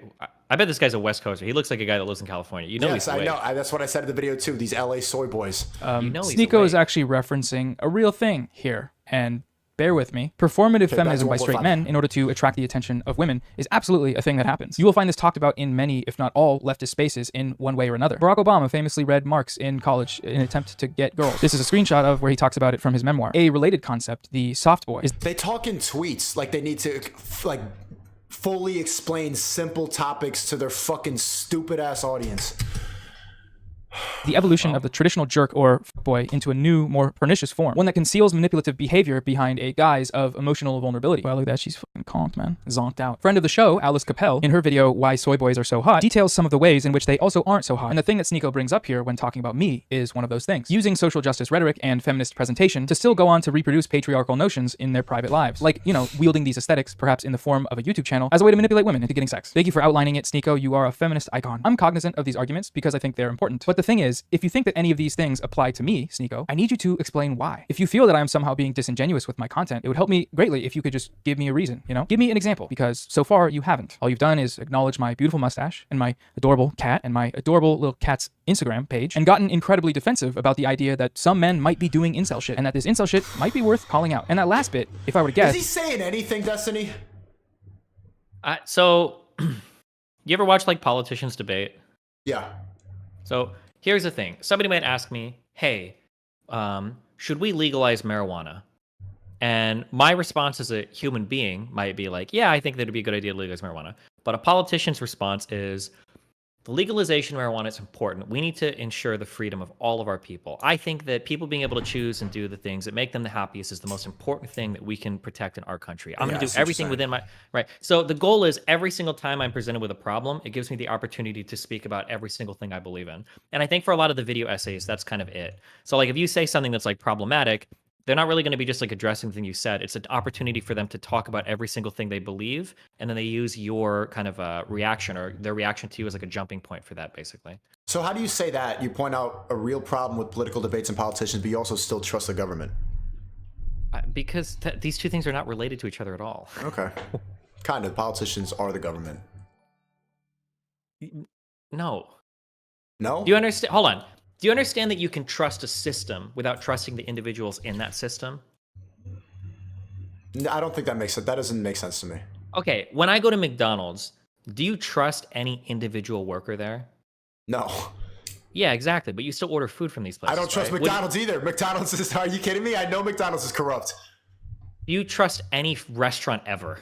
I bet this guy's a West Coaster. He looks like a guy that lives in California. You know Yes, he's I awake. know. That's what I said in the video too. These LA soy boys. You know he's Sneako is awake. actually referencing a real thing here, and bear with me. Performative feminism by straight 145. men in order to attract the attention of women is absolutely a thing that happens. You will find this talked about in many, if not all, leftist spaces in one way or another. Barack Obama famously read Marx in college in an attempt to get girls. This is a screenshot of where he talks about it from his memoir. A related concept, the soft boy, is They talk in tweets like they need to like fully explain simple topics to their fucking stupid ass audience. the evolution of the traditional jerk or boy into a new, more pernicious form. One that conceals manipulative behavior behind a guise of emotional vulnerability. Wow, look at that. She's fucking conked, man. Zonked out. Friend of the show, Alice Capel, in her video, Why Soy Boys Are So Hot, details some of the ways in which they also aren't so hot. And the thing that Sneako brings up here when talking about me is one of those things. Using social justice rhetoric and feminist presentation to still go on to reproduce patriarchal notions in their private lives. Like, wielding these aesthetics, perhaps in the form of a YouTube channel, as a way to manipulate women into getting sex. Thank you for outlining it, Sneako. You are a feminist icon. I'm cognizant of these arguments because I think they're important. But the thing is, if you think that any of these things apply to me, Sneako, I need you to explain why. If you feel that I am somehow being disingenuous with my content, it would help me greatly if you could just give me a reason, Give me an example, because so far you haven't. All you've done is acknowledge my beautiful mustache and my adorable cat and my adorable little cat's Instagram page and gotten incredibly defensive about the idea that some men might be doing incel shit and that this incel shit might be worth calling out. And that last bit, if I were to guess... Is he saying anything, Destiny? So, you ever watch like politicians debate? Yeah. So here's the thing. Somebody might ask me, hey, should we legalize marijuana? And my response as a human being might be like, yeah, I think that it'd be a good idea to legalize marijuana. But a politician's response is, the legalization of marijuana is important. We need to ensure the freedom of all of our people. I think that people being able to choose and do the things that make them the happiest is the most important thing that we can protect in our country. I'm going to do everything within my right. So the goal is every single time I'm presented with a problem, it gives me the opportunity to speak about every single thing I believe in. And I think for a lot of the video essays, that's kind of it. So like if you say something that's like problematic, they're not really going to be just like addressing the thing you said. It's an opportunity for them to talk about every single thing they believe, and then they use your kind of reaction or their reaction to you as like a jumping point for that, basically. So how do you say that? You point out a real problem with political debates and politicians, but you also still trust the government? Because these two things are not related to each other at all. Okay. Kind of. Politicians are the government. No. No? Do you understand? Hold on. Do you understand that you can trust a system without trusting the individuals in that system? I don't think that makes sense. That doesn't make sense to me. Okay, when I go to McDonald's, do you trust any individual worker there? No. Yeah, exactly. But you still order food from these places. I don't trust right? McDonald's either. McDonald's is, are you kidding me? I know McDonald's is corrupt. Do you trust any restaurant ever?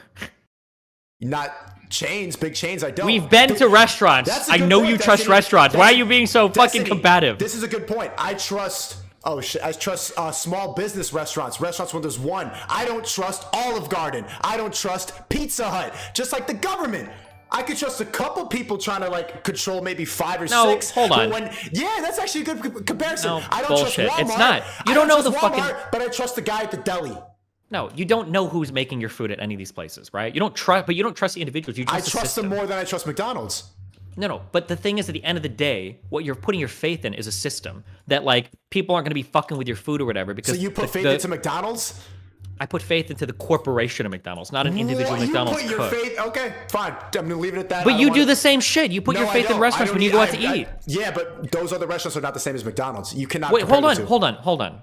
Not chains, big chains, I don't. We've been to restaurants. I know you trust restaurants. Why are you being so fucking combative? This is a good point. I trust, oh shit, I trust small business restaurants when there's one. I don't trust Olive Garden. I don't trust Pizza Hut. Just like the government. I could trust a couple people trying to like control maybe 5 or 6. Hold on. Yeah, that's actually a good comparison. No, I don't bullshit. trust Walmart. It's not. You don't know the fucking. But I trust the guy at the deli. No, you don't know who's making your food at any of these places, right? You don't trust, but you don't trust the individuals. You trust I trust them more than I trust McDonald's. No, but the thing is, at the end of the day, what you're putting your faith in is a system that, like, people aren't going to be fucking with your food or whatever. Because so you put faith into McDonald's? I put faith into the corporation of McDonald's, not an individual McDonald's cook. You put your faith? Okay, fine. I'm going to leave it at that. But you do the same shit. You put your faith in restaurants when you go out to eat. Yeah, but those other restaurants are not the same as McDonald's. You cannot. Wait, hold on,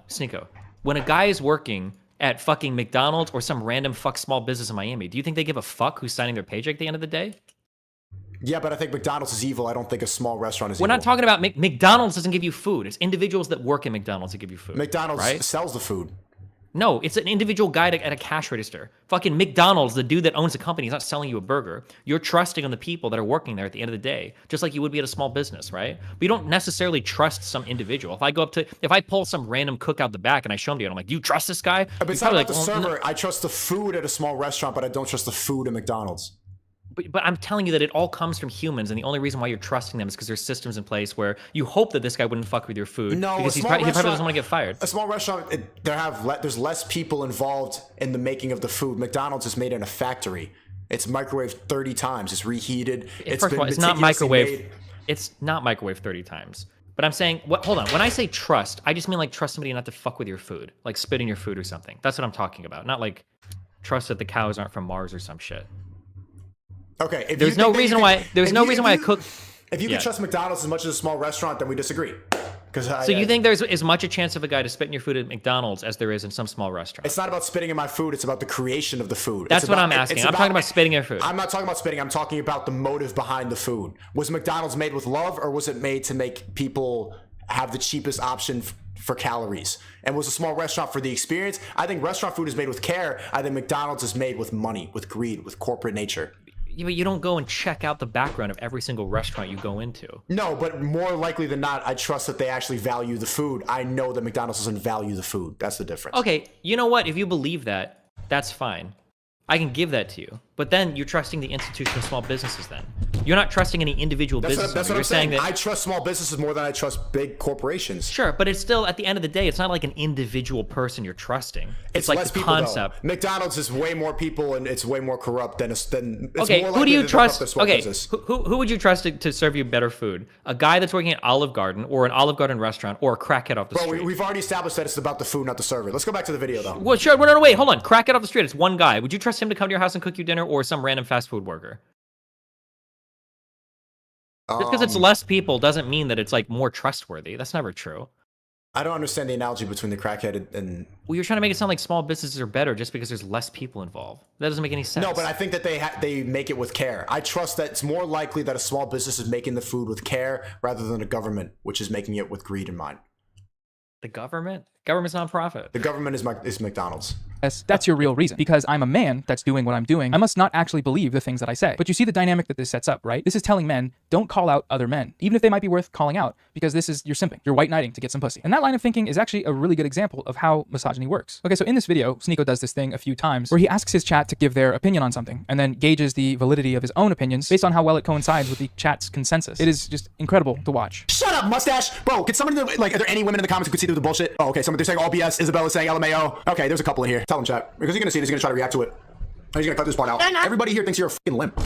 Sneako. When a guy is working at fucking McDonald's or some random small business in Miami, do you think they give a fuck who's signing their paycheck at the end of the day? Yeah, but I think McDonald's is evil. I don't think a small restaurant is evil. We're not talking about McDonald's doesn't give you food. It's individuals that work at McDonald's that give you food. McDonald's sells the food. No, it's an individual guy at a cash register. Fucking McDonald's, the dude that owns the company, is not selling you a burger. You're trusting on the people that are working there at the end of the day, just like you would be at a small business, right? But you don't necessarily trust some individual. If I pull some random cook out the back and I show him to you, and I'm like, do you trust this guy? But it's not about the server. I trust the food at a small restaurant, but I don't trust the food at McDonald's. But I'm telling you that it all comes from humans, and the only reason why you're trusting them is because there's systems in place where you hope that this guy wouldn't fuck with your food. No, because he probably doesn't want to get fired. A small restaurant, there's less people involved in the making of the food. McDonald's is made in a factory. It's microwaved 30 times. It's reheated. First of all, it's not microwave. It's not microwave 30 times. But I'm saying, hold on. When I say trust, I just mean like trust somebody not to fuck with your food, like spit in your food or something. That's what I'm talking about. Not like trust that the cows aren't from Mars or some shit. Okay. There's no reason why I cook. If you can trust McDonald's as much as a small restaurant, then we disagree. So you think there's as much a chance of a guy to spit in your food at McDonald's as there is in some small restaurant? It's not about spitting in my food. It's about the creation of the food. That's what I'm asking. I'm talking about spitting in your food. I'm not talking about spitting. I'm talking about the motive behind the food. Was McDonald's made with love, or was it made to make people have the cheapest option for calories? And was a small restaurant for the experience? I think restaurant food is made with care. I think McDonald's is made with money, with greed, with corporate nature. But you don't go and check out the background of every single restaurant you go into. No, but more likely than not, I trust that they actually value the food. I know that McDonald's doesn't value the food. That's the difference. Okay, you know what? If you believe that, that's fine. I can give that to you. But then you're trusting the institution of small businesses then. You're not trusting any individual business. That's what I'm saying. I trust small businesses more than I trust big corporations. Sure, but it's still, at the end of the day, it's not like an individual person you're trusting. It's like less the people, concept. Though. McDonald's is way more people and it's way more corrupt than it's okay, more who do you trust? Okay, business. who would you trust to serve you better food? A guy that's working at Olive Garden or an Olive Garden restaurant or a crackhead off the street? We've already established that it's about the food, not the server. Let's go back to the video, though. Well, sure. No, wait. Hold on. Crackhead off the street. It's one guy. Would you trust him to come to your house and cook you dinner or some random fast food worker? Just because it's less people doesn't mean that it's like more trustworthy. That's never true. I don't understand the analogy between the crackhead and... Well, you're trying to make it sound like small businesses are better just because there's less people involved. That doesn't make any sense. No, but I think that they make it with care. I trust that it's more likely that a small business is making the food with care rather than a government, which is making it with greed in mind. The government? Government's nonprofit. The government is McDonald's. yes, that's your real reason. Because I'm a man that's doing what I'm doing, I must not actually believe the things that I say. But you see the dynamic that this sets up, right? This is telling men, don't call out other men, even if they might be worth calling out, because this is, you're simping. You're white knighting to get some pussy. And that line of thinking is actually a really good example of how misogyny works. Okay, so in this video, Sneako does this thing a few times where he asks his chat to give their opinion on something and then gauges the validity of his own opinions based on how well it coincides with the chat's consensus. It is just incredible to watch. Shut up, mustache! Bro, can somebody, like, are there any women in the comments who could see through the bullshit? Oh, okay, they're saying all BS, Isabella's saying LMAO. Okay, there's a couple in here. Tell them, chat. Because you're gonna see this, he's gonna try to react to it. He's gonna cut this part out. Everybody here thinks you're a fucking limp.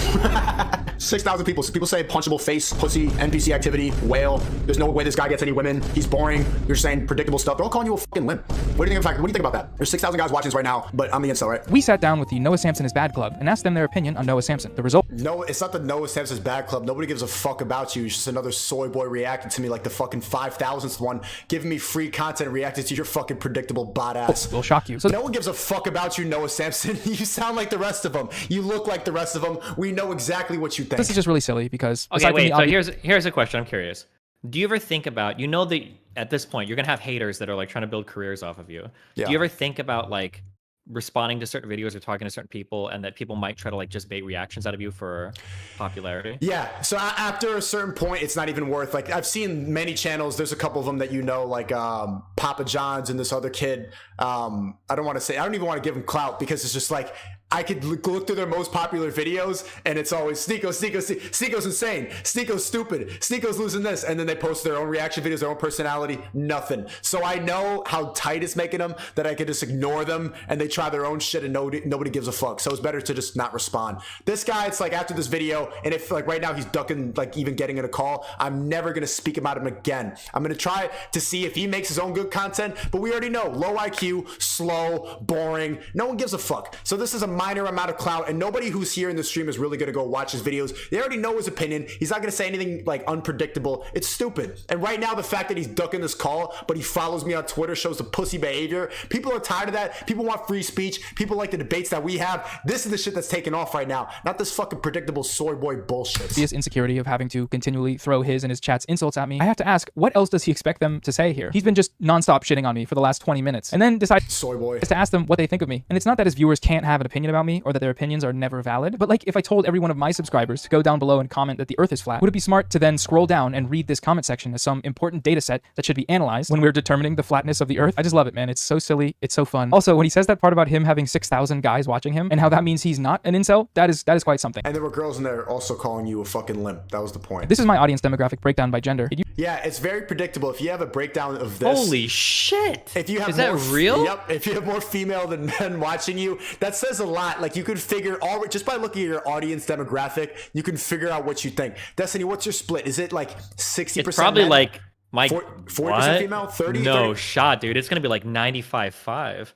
6,000 people. People say punchable face, pussy, NPC activity, whale. There's no way this guy gets any women. He's boring. You're saying predictable stuff. They're all calling you a fucking limp. What do you think about that? There's 6,000 guys watching this right now, but I'm the incel, right? We sat down with the Noah Samson is Bad Club and asked them their opinion on Noah Samson. The result. No, it's not the Noah Samson's Bad Club. Nobody gives a fuck about you. It's just another soy boy reacting to me like the fucking 5,000th one, giving me free content and reacting to your fucking predictable bot ass. Will shock you. So no one gives a fuck about you, Noah Samson. You sound like the rest of them. You look like the rest of them. We know exactly what you think. this is just really silly because Okay, wait. So here's a question. I'm curious. Do you ever think about, you know, that at this point you're gonna have haters that are like trying to build careers off of you? Yeah. Do you ever think about like responding to certain videos or talking to certain people, and that people might try to like just bait reactions out of you for popularity? Yeah. So after a certain point, it's not even worth, like, I've seen many channels. There's a couple of them that, you know, like Papa John's and this other kid. I don't even want to give him clout because it's just like, I could look through their most popular videos and it's always Sneako's insane, Sneako's stupid, Sneako's losing this, and then they post their own reaction videos, their own personality, nothing. So I know how tight it's making them that I could just ignore them and they try their own shit and nobody gives a fuck. So it's better to just not respond. This guy, it's like after this video, and if like right now he's ducking like even getting in a call, I'm never gonna speak about him again. I'm gonna try to see if he makes his own good content, but we already know low IQ, slow, boring, no one gives a fuck. So this is a minor amount of clout, and nobody who's here in the stream is really gonna go watch his videos. They already know his opinion. He's not gonna say anything like unpredictable. It's stupid. And right now, the fact that he's ducking this call, but he follows me on Twitter, shows the pussy behavior. People are tired of that. People want free speech. People like the debates that we have. This is the shit that's taking off right now, not this fucking predictable soy boy bullshit. His insecurity of having to continually throw his and his chat's insults at me. I have to ask, what else does he expect them to say here? He's been just nonstop shitting on me for the last 20 minutes, and then decides soy boy to ask them what they think of me. And it's not that his viewers can't have an opinion about me or that their opinions are never valid, but like if I told every one of my subscribers to go down below and comment that the earth is flat, would it be smart to then scroll down and read this comment section as some important data set that should be analyzed when we're determining the flatness of the earth? I just love it, man. It's so silly. It's so fun. Also, when he says that part about him having 6,000 guys watching him and how that means he's not an incel, that is quite something. And there were girls in there also calling you a fucking limp. That was the point. This is my audience demographic breakdown by gender. Yeah, it's very predictable. If you have a breakdown of this, Holy shit! If you have is that real? Yep. If you have more female than men watching you, that says a lot. Like you could figure just by looking at your audience demographic, you can figure out what you think. Destiny, what's your split? Is it like 60%? It's probably men? like my 40% female, 30. No 30? shot, dude. It's gonna be like 95-5.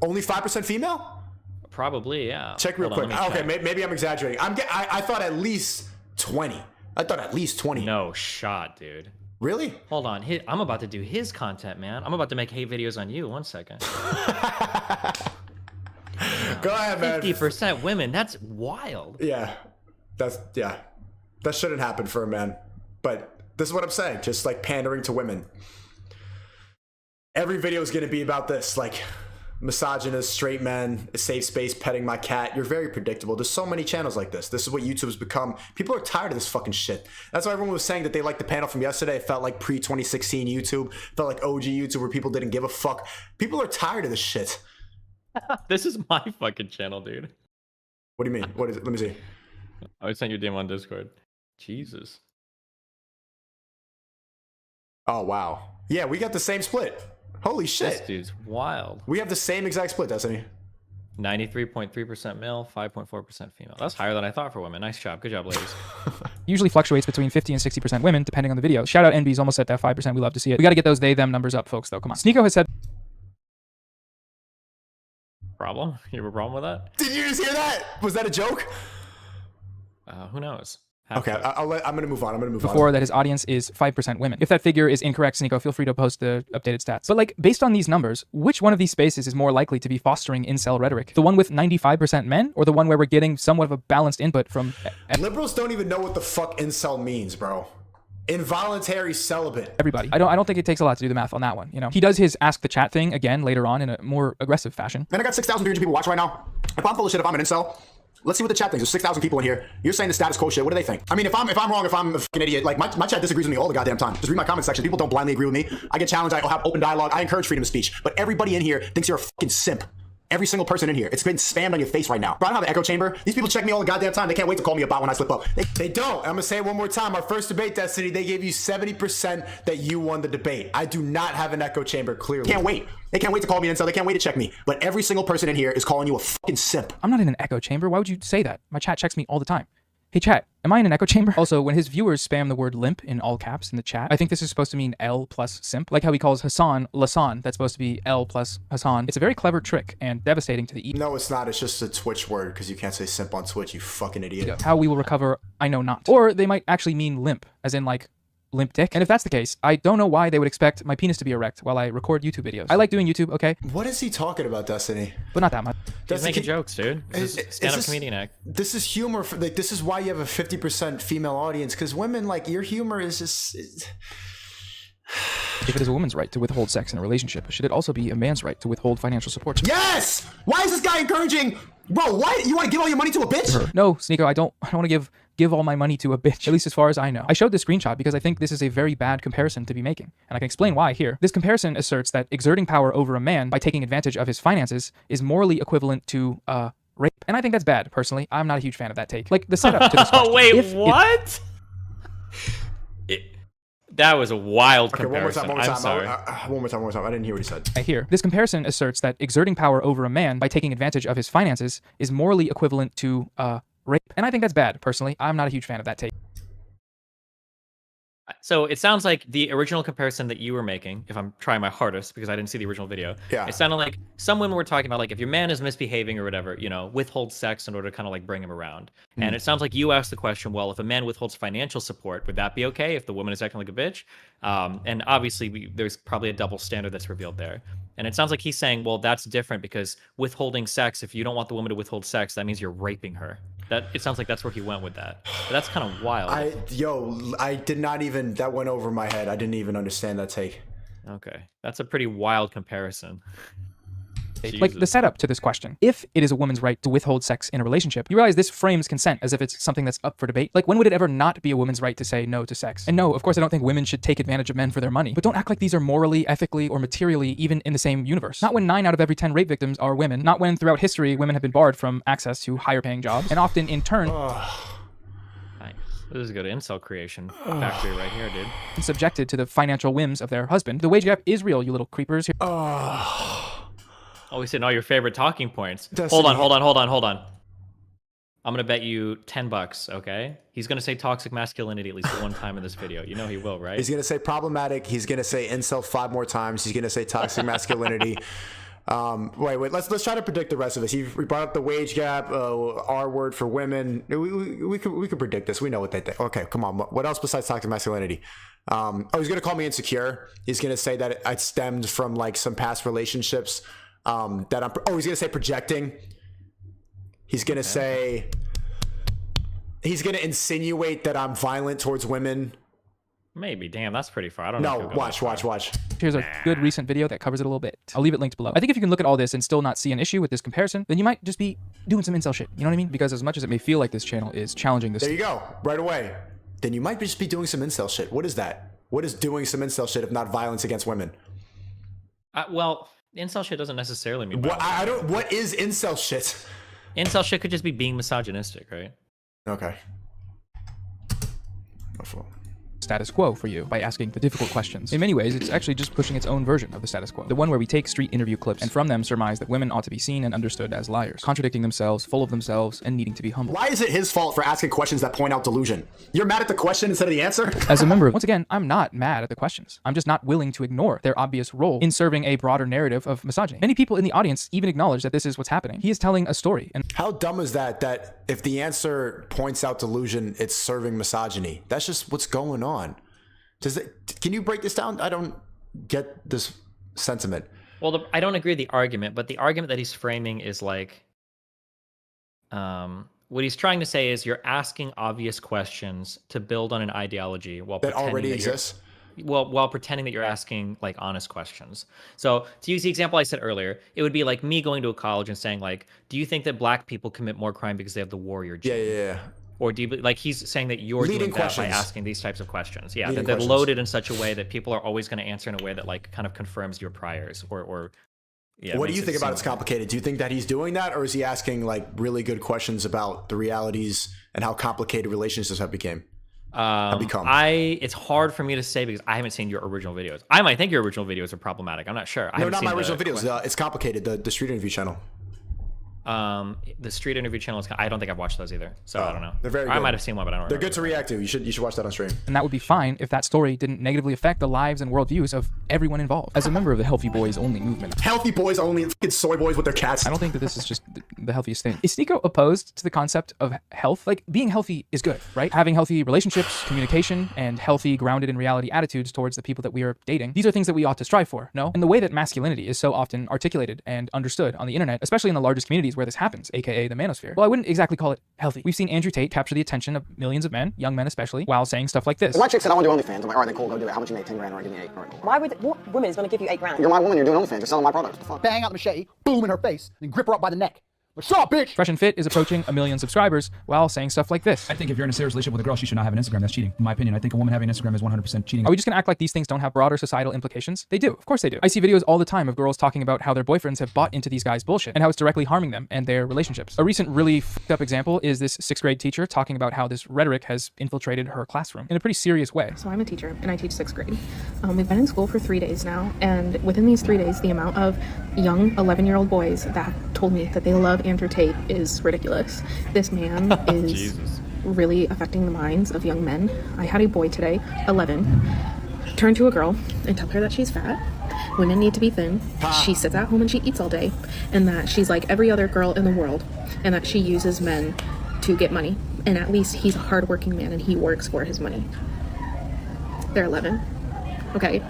Only 5% female? Probably, yeah. Check real quick. Okay, maybe I'm exaggerating. I thought at least 20. I thought at least 20. No shot, dude. Really? Hold on. I'm about to do his content, man. I'm about to make hate videos on you. 1 second. Go ahead, man. 50% women. That's wild. Yeah. That shouldn't happen for a man. But this is what I'm saying. Just like pandering to women. Every video is going to be about this. Like misogynist, straight men, a safe space, petting my cat. You're very predictable. There's so many channels like this. This is what YouTube's become. People are tired of this fucking shit. That's why everyone was saying that they liked the panel from yesterday. It felt like pre-2016 YouTube. It felt like OG YouTube where people didn't give a fuck. People are tired of this shit. This is my fucking channel, dude. What do you mean? What is it? Let me see. I sent you a DM on Discord. Jesus. Oh, wow. Yeah, we got the same split. Holy shit. This dude's wild. We have the same exact split, Destiny. 93.3% male, 5.4% female. That's higher than I thought for women. Nice job. Good job, ladies. Usually fluctuates between 50 and 60% women, depending on the video. Shout out NB's almost at that 5%. We love to see it. We got to get those they, them numbers up, folks, though. Come on. Sneako has said... Problem? You have a problem with that? Did you just hear that? Was that a joke? Who knows? Okay, I'm gonna move on. Before that his audience is 5% women. If that figure is incorrect, Sneako, feel free to post the updated stats. But like, based on these numbers, which one of these spaces is more likely to be fostering incel rhetoric? The one with 95% men, or the one where we're getting somewhat of a balanced input from... Liberals don't even know what the fuck incel means, bro. Involuntary celibate. Everybody. I don't think it takes a lot to do the math on that one. You know, he does his ask the chat thing again later on in a more aggressive fashion. Man, I got 6,300 people watching right now. If I'm full of shit, if I'm an incel, let's see what the chat thinks. There's 6,000 people in here. You're saying the status quo shit. What do they think? I mean, if I'm wrong, if I'm a fucking idiot, like my chat disagrees with me all the goddamn time. Just read my comment section. People don't blindly agree with me. I get challenged. I have open dialogue. I encourage freedom of speech. But everybody in here thinks you're a fucking simp. Every single person in here. It's been spammed on your face right now. Bro, I don't have an echo chamber. These people check me all the goddamn time. They can't wait to call me a bot when I slip up. They don't. I'm gonna say it one more time. Our first debate, Destiny, they gave you 70% that you won the debate. I do not have an echo chamber, clearly. Can't wait. They can't wait to call me an incel. They can't wait to check me. But every single person in here is calling you a fucking simp. I'm not in an echo chamber. Why would you say that? My chat checks me all the time. Hey chat, am I in an echo chamber? Also, when his viewers spam the word limp in all caps in the chat, I think this is supposed to mean L plus simp. Like how he calls Hassan Lasan, that's supposed to be L plus Hassan. It's a very clever trick and devastating to the No, it's not. It's just a Twitch word because you can't say simp on Twitch, you fucking idiot. How we will recover, I know not. Or they might actually mean limp, as in like limp dick. And if that's the case, I don't know why they would expect my penis to be erect while I record YouTube videos. I like doing YouTube, okay? What is he talking about, Destiny? But not that much. He's making jokes, dude. This is stand-up comedian act. This is humor. Like, this is why you have a 50% female audience, because women, like, your humor is just... If it is a woman's right to withhold sex in a relationship, should it also be a man's right to withhold financial support? Yes! Why is this guy encouraging... Bro, what? You want to give all your money to a bitch? No, Sneako, I don't want to give all my money to a bitch, at least as far as I know. I showed this screenshot because I think this is a very bad comparison to be making, and I can explain why here. This comparison asserts that exerting power over a man by taking advantage of his finances is morally equivalent to rape, and I think that's bad, personally. I'm not a huge fan of that take. Like, the setup to this question. Oh, wait, what? That was a wild comparison. One more time. I'm sorry. One more time. I didn't hear what he said. Here, this comparison asserts that exerting power over a man by taking advantage of his finances is morally equivalent to rape, and I think that's bad, personally. I'm not a huge fan of that take. So it sounds like the original comparison that you were making, if I'm trying my hardest because I didn't see the original video, it sounded like some women were talking about, like, if your man is misbehaving or whatever, you know, withhold sex in order to kind of like bring him around. And it sounds like you asked the question, well, if a man withholds financial support, would that be okay if the woman is acting like a bitch? And obviously there's probably a double standard that's revealed there. And it sounds like he's saying, well, that's different because withholding sex, if you don't want the woman to withhold sex, that means you're raping her. It sounds like that's where he went with that. But that's kind of wild. I did not even, that went over my head. I didn't even understand that take. Okay. That's a pretty wild comparison. Like, the setup to this question. If it is a woman's right to withhold sex in a relationship, you realize this frames consent as if it's something that's up for debate. Like, when would it ever not be a woman's right to say no to sex? And no, of course, I don't think women should take advantage of men for their money, but don't act like these are morally, ethically, or materially even in the same universe. Not when 9 out of every 10 rape victims are women. Not when throughout history, women have been barred from access to higher paying jobs, and often in turn... Nice. This is a good incel creation factory right here, dude. ...subjected to the financial whims of their husband. The wage gap is real, you little creepers. Always hitting all your favorite talking points. Destiny. Hold on. I'm gonna bet you $10, okay? He's gonna say toxic masculinity at least one time in this video. You know he will, right? He's gonna say problematic. He's gonna say incel 5 more times. He's gonna say toxic masculinity. Wait. Let's try to predict the rest of this. We brought up the wage gap. R word for women. We could predict this. We know what they think. Okay, come on. What else besides toxic masculinity? He's gonna call me insecure. He's gonna say that it stemmed from like some past relationships. He's gonna say projecting. He's gonna say. He's gonna insinuate that I'm violent towards women. Maybe. Damn, that's pretty far. I don't know. No, watch. Here's a good recent video that covers it a little bit. I'll leave it linked below. I think if you can look at all this and still not see an issue with this comparison, then you might just be doing some incel shit. You know what I mean? Because as much as it may feel like this channel is challenging this... There you go. Right away. Then you might just be doing some incel shit. What is that? What is doing some incel shit if not violence against women? Well, incel shit doesn't necessarily mean violence. What is incel shit? Incel shit could just be being misogynistic, right? Okay. Status quo for you by asking the difficult questions. In many ways, it's actually just pushing its own version of the status quo. The one where we take street interview clips and from them surmise that women ought to be seen and understood as liars, contradicting themselves, full of themselves, and needing to be humble. Why is it his fault for asking questions that point out delusion? You're mad at the question instead of the answer? As a member, once again, I'm not mad at the questions. I'm just not willing to ignore their obvious role in serving a broader narrative of misogyny. Many people in the audience even acknowledge that this is what's happening. He is telling a story. And how dumb is that if the answer points out delusion, it's serving misogyny? That's just what's going on. Can you break this down? I don't get this sentiment. Well, I don't agree with the argument, but the argument that he's framing is like, what he's trying to say is you're asking obvious questions to build on an ideology while That pretending already that you're- exists. while pretending that you're asking like honest questions. So to use the example I said earlier, it would be like me going to a college and saying like, do you think that black people commit more crime because they have the warrior gene? Yeah. Or do you like he's saying that you're Leading doing that questions. by asking these types of questions? Yeah, Leading that they're questions. loaded in such a way that people are always going to answer in a way that like kind of confirms your priors or yeah. What do makes you it think about seem it's like- complicated? Do you think that he's doing that, or is he asking like really good questions about the realities and how complicated relationships have become? It's hard for me to say because I haven't seen your original videos. I might think your original videos are problematic. I'm not sure. No, not my original videos. It's complicated. The street interview channel. The street interview channel is. I don't think I've watched those either, so I don't know. They're very Or I good. might have seen one, but I don't. They're remember. good to react to. You should watch that on stream. And that would be fine if that story didn't negatively affect the lives and worldviews of everyone involved. As a member of the Healthy Boys Only movement, Healthy boys only. Fucking soy boys with their cats. I don't think that this is just the healthiest thing. Is Sneako opposed to the concept of health? Like, being healthy is good, right? Having healthy relationships, communication, and healthy, grounded in reality attitudes towards the people that we are dating. These are things that we ought to strive for, no? And the way that masculinity is so often articulated and understood on the internet, especially in the largest communities where this happens, aka the manosphere, well, I wouldn't exactly call it healthy. We've seen Andrew Tate capture the attention of millions of men, young men especially, while saying stuff like this. My chick said, I want to do OnlyFans. I'm like, all right, then cool, go do it. How much you make? 10 grand or give me 8. All right, cool. Why would what woman is going to give you 8 grand? You're my woman, you're doing OnlyFans. You're selling my products. What the fuck? Bang out the machete, boom in her face, and grip her up by the neck. Like, shut up, bitch! Fresh and Fit is approaching 1 million subscribers while saying stuff like this. I think if you're in a serious relationship with a girl, she should not have an Instagram. That's cheating. In my opinion, I think a woman having an Instagram is 100% cheating. Are we just gonna act like these things don't have broader societal implications? They do. Of course they do. I see videos all the time of girls talking about how their boyfriends have bought into these guys' bullshit and how it's directly harming them and their relationships. A recent really fucked up example is this 6th grade teacher talking about how this rhetoric has infiltrated her classroom in a pretty serious way. So I'm a teacher and I teach 6th grade. We've been in school for 3 days now, and within these 3 days, the amount of young 11-year-old boys that have told me that they love Andrew Tate is ridiculous. This man is Jesus. really affecting the minds of young men. I had a boy today, 11, turn to a girl and tell her that she's fat. Women need to be thin. She sits at home and she eats all day, and that she's like every other girl in the world, and that she uses men to get money. And at least he's a hardworking man and he works for his money. They're 11. Okay,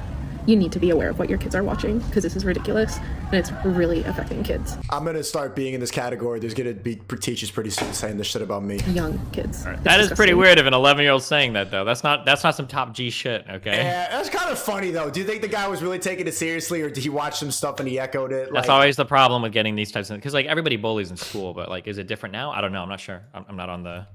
you need to be aware of what your kids are watching, because this is ridiculous and it's really affecting kids. I'm gonna start being in this category. There's gonna be teachers pretty soon saying this shit about me. Young kids. It's That is pretty disgusting. weird if an 11-year-old saying that though. That's not some top G shit. Okay. Yeah, that's kind of funny though. Do you think the guy was really taking it seriously, or did he watch some stuff and he echoed it? That's Like, always the problem with getting these types of, because like everybody bullies in school, but like is it different now? I don't know. I'm not sure. I'm not on the.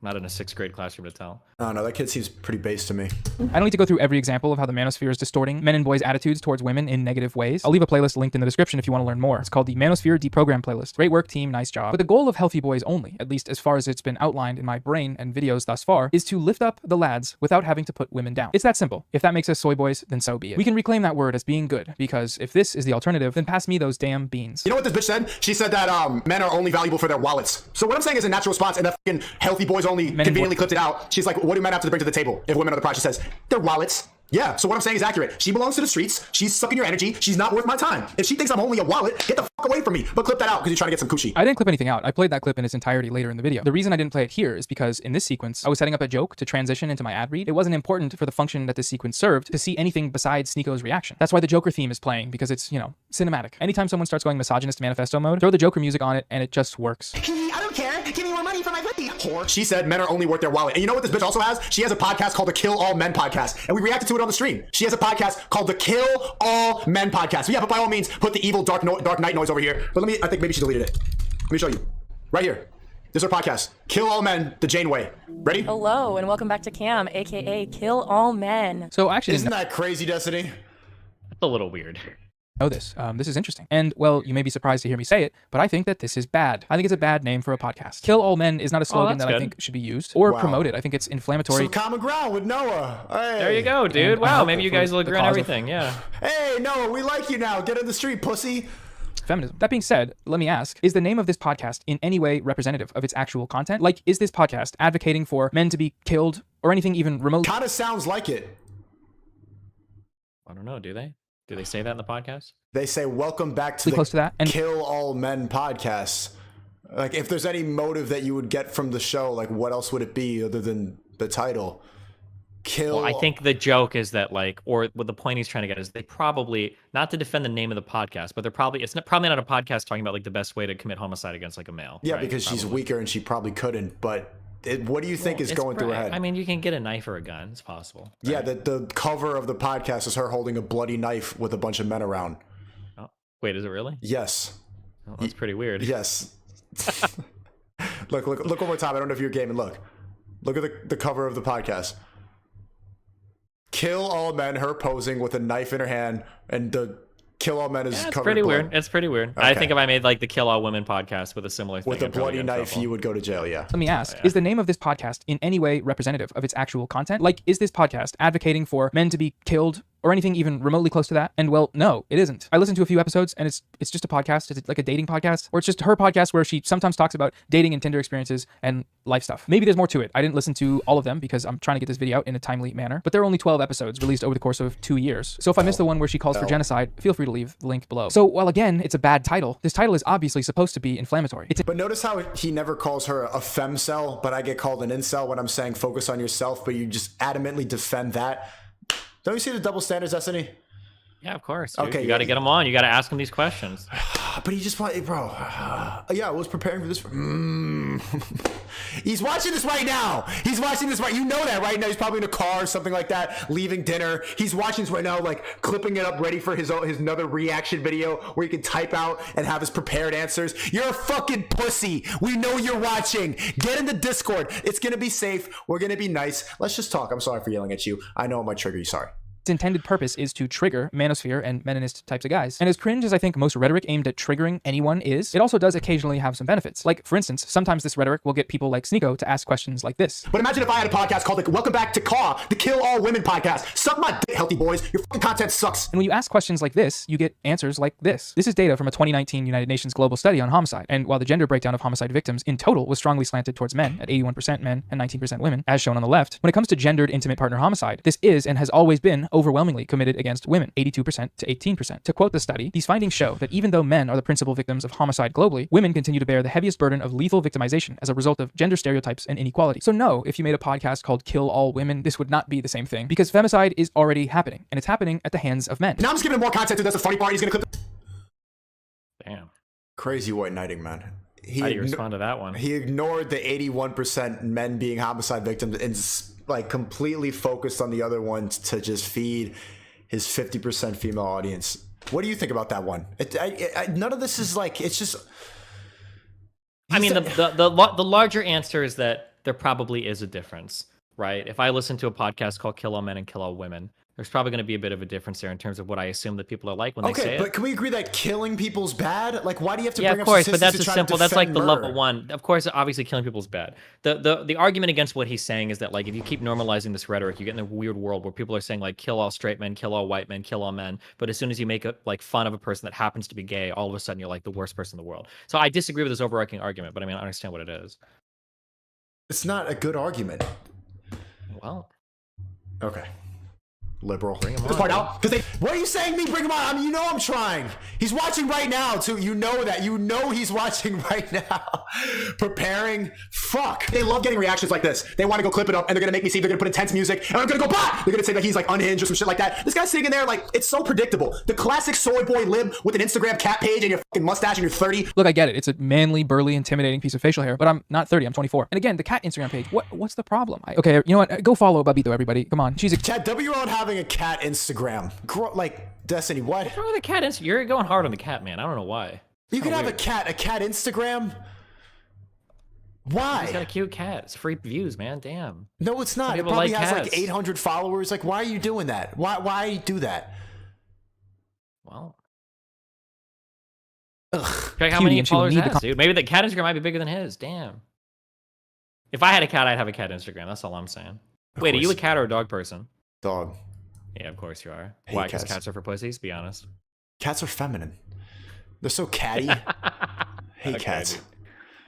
Not in a 6th grade classroom to tell. I don't know. That kid seems pretty base to me. I don't need to go through every example of how the manosphere is distorting men and boys' attitudes towards women in negative ways. I'll leave a playlist linked in the description if you want to learn more. It's called the Manosphere Deprogram Playlist. Great work, team. Nice job. But the goal of Healthy Boys Only, at least as far as it's been outlined in my brain and videos thus far, is to lift up the lads without having to put women down. It's that simple. If that makes us soy boys, then so be it. We can reclaim that word as being good, because if this is the alternative, then pass me those damn beans. You know what this bitch said? She said that men are only valuable for their wallets. So what I'm saying is a natural response, and that fucking Healthy Boys Only Men and conveniently boys. clipped it out. She's like, what do men have to bring to the table if women are the prize? She says, their wallets. Yeah, so what I'm saying is accurate. She belongs to the streets. She's sucking your energy. She's not worth my time. If she thinks I'm only a wallet, get the fuck away from me. But clip that out because you're trying to get some coochie. I didn't clip anything out. I played that clip in its entirety later in the video. The reason I didn't play it here is because in this sequence, I was setting up a joke to transition into my ad read. It wasn't important for the function that this sequence served to see anything besides Sneako's reaction. That's why the Joker theme is playing, because it's, you know, cinematic. Anytime someone starts going misogynist manifesto mode, throw the Joker music on it and it just works. I don't care. Give me more money for my pussy. Whore. She said men are only worth their wallet. And you know what this bitch also has? She has a podcast called the Kill All Men Podcast. And we reacted to it on the stream. She has a podcast called the Kill All Men Podcast. So yeah, but by all means, put the evil dark night noise over here. But I think maybe she deleted it. Let me show you. Right here. This is her podcast. Kill All Men, the Janeway. Ready? Hello, and welcome back to Cam, aka Kill All Men. So I actually Isn't didn't that crazy, Destiny? That's a little weird. know this. This is interesting. And, well, you may be surprised to hear me say it, but I think that this is bad. I think it's a bad name for a podcast. Kill All Men is not a slogan that's that I good. think should be used or Wow. promoted. I think it's inflammatory. Some common ground with Noah. Hey. There you go, dude. And Wow, for maybe you guys will the agree on cause of- everything. Yeah. Hey, Noah, we like you now. Get in the street, pussy. Feminism. That being said, let me ask, is the name of this podcast in any way representative of its actual content? Like, is this podcast advocating for men to be killed or anything even remotely? Kind of sounds like it. I don't know. Do they? Do they say that in the podcast? They say, welcome back to the Close to that. And Kill All Men podcast. Like, if there's any motive that you would get from the show, like, what else would it be other than the title? kill. Well, I think the joke is that like, or what the point he's trying to get is they probably, not to defend the name of the podcast, but they're probably, probably not a podcast talking about like the best way to commit homicide against like a male. Yeah, right? because she's Probably. weaker and she probably couldn't. But what do you think is It's going through her head? I mean, you can get a knife or a gun. It's possible. Right? Yeah, the cover of the podcast is her holding a bloody knife with a bunch of men around. Oh, wait, is it really? Yes. Oh, that's pretty weird. Yes. Look one more time. I don't know if you're gaming. Look at the cover of the podcast. Kill all men, her posing with a knife in her hand, and the kill all men is Yeah, it's covered pretty in blood. weird. It's pretty weird. Okay. I think if I made like the Kill All Women podcast with a similar thing, With a I'd probably bloody get in knife, trouble. you would go to jail, yeah. Let me ask, is the name of this podcast in any way representative of its actual content? Like, is this podcast advocating for men to be killed or anything even remotely close to that? And well, no, it isn't. I listened to a few episodes and it's just a podcast. It's like a dating podcast, or it's just her podcast where she sometimes talks about dating and Tinder experiences and life stuff. Maybe there's more to it. I didn't listen to all of them because I'm trying to get this video out in a timely manner, but there are only 12 episodes released over the course of 2 years. So if I missed the one where she calls for genocide, feel free to leave the link below. So while again, it's a bad title, this title is obviously supposed to be inflammatory. But notice how he never calls her a femcel, but I get called an incel when I'm saying focus on yourself, but you just adamantly defend that. Don't you see the double standards, Destiny? Yeah, of course. Dude. Okay, You got to get them on. You got to ask them these questions. But he just, bro, yeah, I was preparing for this. He's watching this right now. He's watching this right. You know that right now. He's probably in a car or something like that, leaving dinner. He's watching this right now, like clipping it up, ready for his another reaction video where he can type out and have his prepared answers. You're a fucking pussy. We know you're watching. Get in the Discord. It's gonna be safe. We're gonna be nice. Let's just talk. I'm sorry for yelling at you. I know it might trigger you. Sorry. Its intended purpose is to trigger manosphere and meninist types of guys. And as cringe as I think most rhetoric aimed at triggering anyone is, it also does occasionally have some benefits. Like, for instance, sometimes this rhetoric will get people like Sneako to ask questions like this. But imagine if I had a podcast called Welcome Back to Caw, the Kill All Women podcast. Suck my dick, healthy boys. Your fucking content sucks. And when you ask questions like this, you get answers like this. This is data from a 2019 United Nations global study on homicide. And while the gender breakdown of homicide victims in total was strongly slanted towards men, at 81% men and 19% women, as shown on the left, when it comes to gendered intimate partner homicide, this is and has always been overwhelmingly committed against women, 82% to 18%. To quote the study, these findings show that even though men are the principal victims of homicide globally, women continue to bear the heaviest burden of lethal victimization as a result of gender stereotypes and inequality. So no, if you made a podcast called Kill All Women, this would not be the same thing, because femicide is already happening, and it's happening at the hands of men. Now I'm just giving him more content, dude. That's the funny part. He's gonna clip. Damn. Crazy white knighting, man. How do you respond to that one? He ignored the 81% men being homicide victims and like completely focused on the other ones to just feed his 50% female audience. What do you think about that one? None of this is like, it's just. I mean, the larger answer is that there probably is a difference, right? If I listen to a podcast called Kill All Men and Kill All Women, there's probably going to be a bit of a difference there in terms of what I assume that people are like when they say it. Okay, but can we agree that killing people's bad? Like, why do you have to Yeah, bring of up course, but statistics that's to a try simple. to That's like the defend level murder? one. Of course, obviously, killing people's bad. The argument against what he's saying is that like if you keep normalizing this rhetoric, you get in a weird world where people are saying like kill all straight men, kill all white men, kill all men. But as soon as you make like fun of a person that happens to be gay, all of a sudden you're like the worst person in the world. So I disagree with this overarching argument, but I mean I understand what it is. It's not a good argument. Well, okay. Liberal. bring him This on. part out because they. What are you saying me? Bring him on. I mean, you know I'm trying. He's watching right now, too. You know that. You know he's watching right now. Preparing. Fuck. They love getting reactions like this. They want to go clip it up, and they're gonna make me see. They're gonna put intense music, and I'm gonna go bah! They're gonna say that he's like unhinged or some shit like that. This guy's sitting in there like it's so predictable. The classic soy boy lib with an Instagram cat page and your fucking mustache and you're 30. Look, I get it. It's a manly, burly, intimidating piece of facial hair, but I'm not 30, I'm 24. And again, the cat Instagram page, what's the problem? Okay, you know what? Go follow Babito, everybody. Come on. She's a Chad, W on having a cat Instagram. Like, Destiny, what? What's wrong with the cat? You're going hard on the cat, man. I don't know why. You can have a cat Instagram? Why? He's got a cute cat. It's free views, man. Damn. No, it's not. It people probably like has like cats. 800 followers. Like, why are you doing that? Why do that? Well, Ugh. check how Cutie, many and she would followers need it to has, dude. Maybe the cat Instagram might be bigger than his. Damn. If I had a cat, I'd have a cat Instagram. That's all I'm saying. Wait, are you a course. cat or a dog person? Dog. Yeah, of course you are. Hate Why? Because cats. cats are for pussies? Be honest. Cats are feminine. They're so catty. Hate Okay, cats. dude.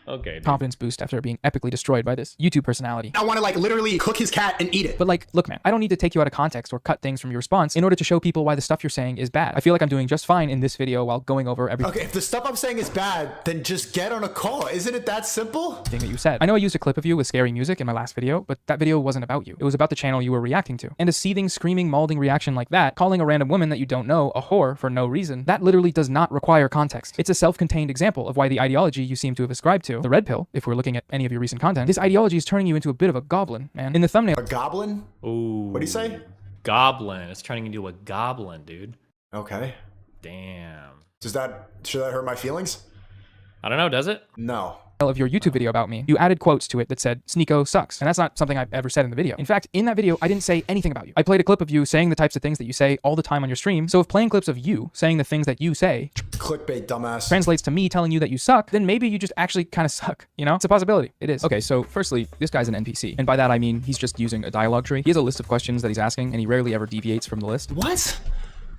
Okay. Dude. confidence boost after being epically destroyed by this YouTube personality. I want to like literally cook his cat and eat it. But like, look, man, I don't need to take you out of context or cut things from your response in order to show people why the stuff you're saying is bad. I feel like I'm doing just fine in this video while going over everything Okay, if the stuff I'm saying is bad, then just get on a call. Isn't it that simple? that you said. I know I used a clip of you with scary music in my last video, but that video wasn't about you. It was about the channel you were reacting to. And a seething, screaming, mauling reaction like that, calling a random woman that you don't know a whore for no reason, that literally does not require context. It's a self-contained example of why the ideology you seem to have ascribed to, the red pill, if we're looking at any of your recent content, this ideology is turning you into a bit of a goblin, man. In the thumbnail. A goblin? Ooh. What do you say? Goblin. It's turning into a goblin, dude. Okay. Damn. Should that hurt my feelings? I don't know, does it? No. Of your YouTube video about me, you added quotes to it that said, Sneako sucks. And that's not something I've ever said in the video. In fact, in that video, I didn't say anything about you. I played a clip of you saying the types of things that you say all the time on your stream. So if playing clips of you saying the things that you say Clickbait, dumbass. translates to me telling you that you suck, then maybe you just actually kind of suck, you know? It's a possibility. It is. Okay, so firstly, this guy's an NPC. And by that, I mean, he's just using a dialogue tree. He has a list of questions that he's asking, and he rarely ever deviates from the list. What?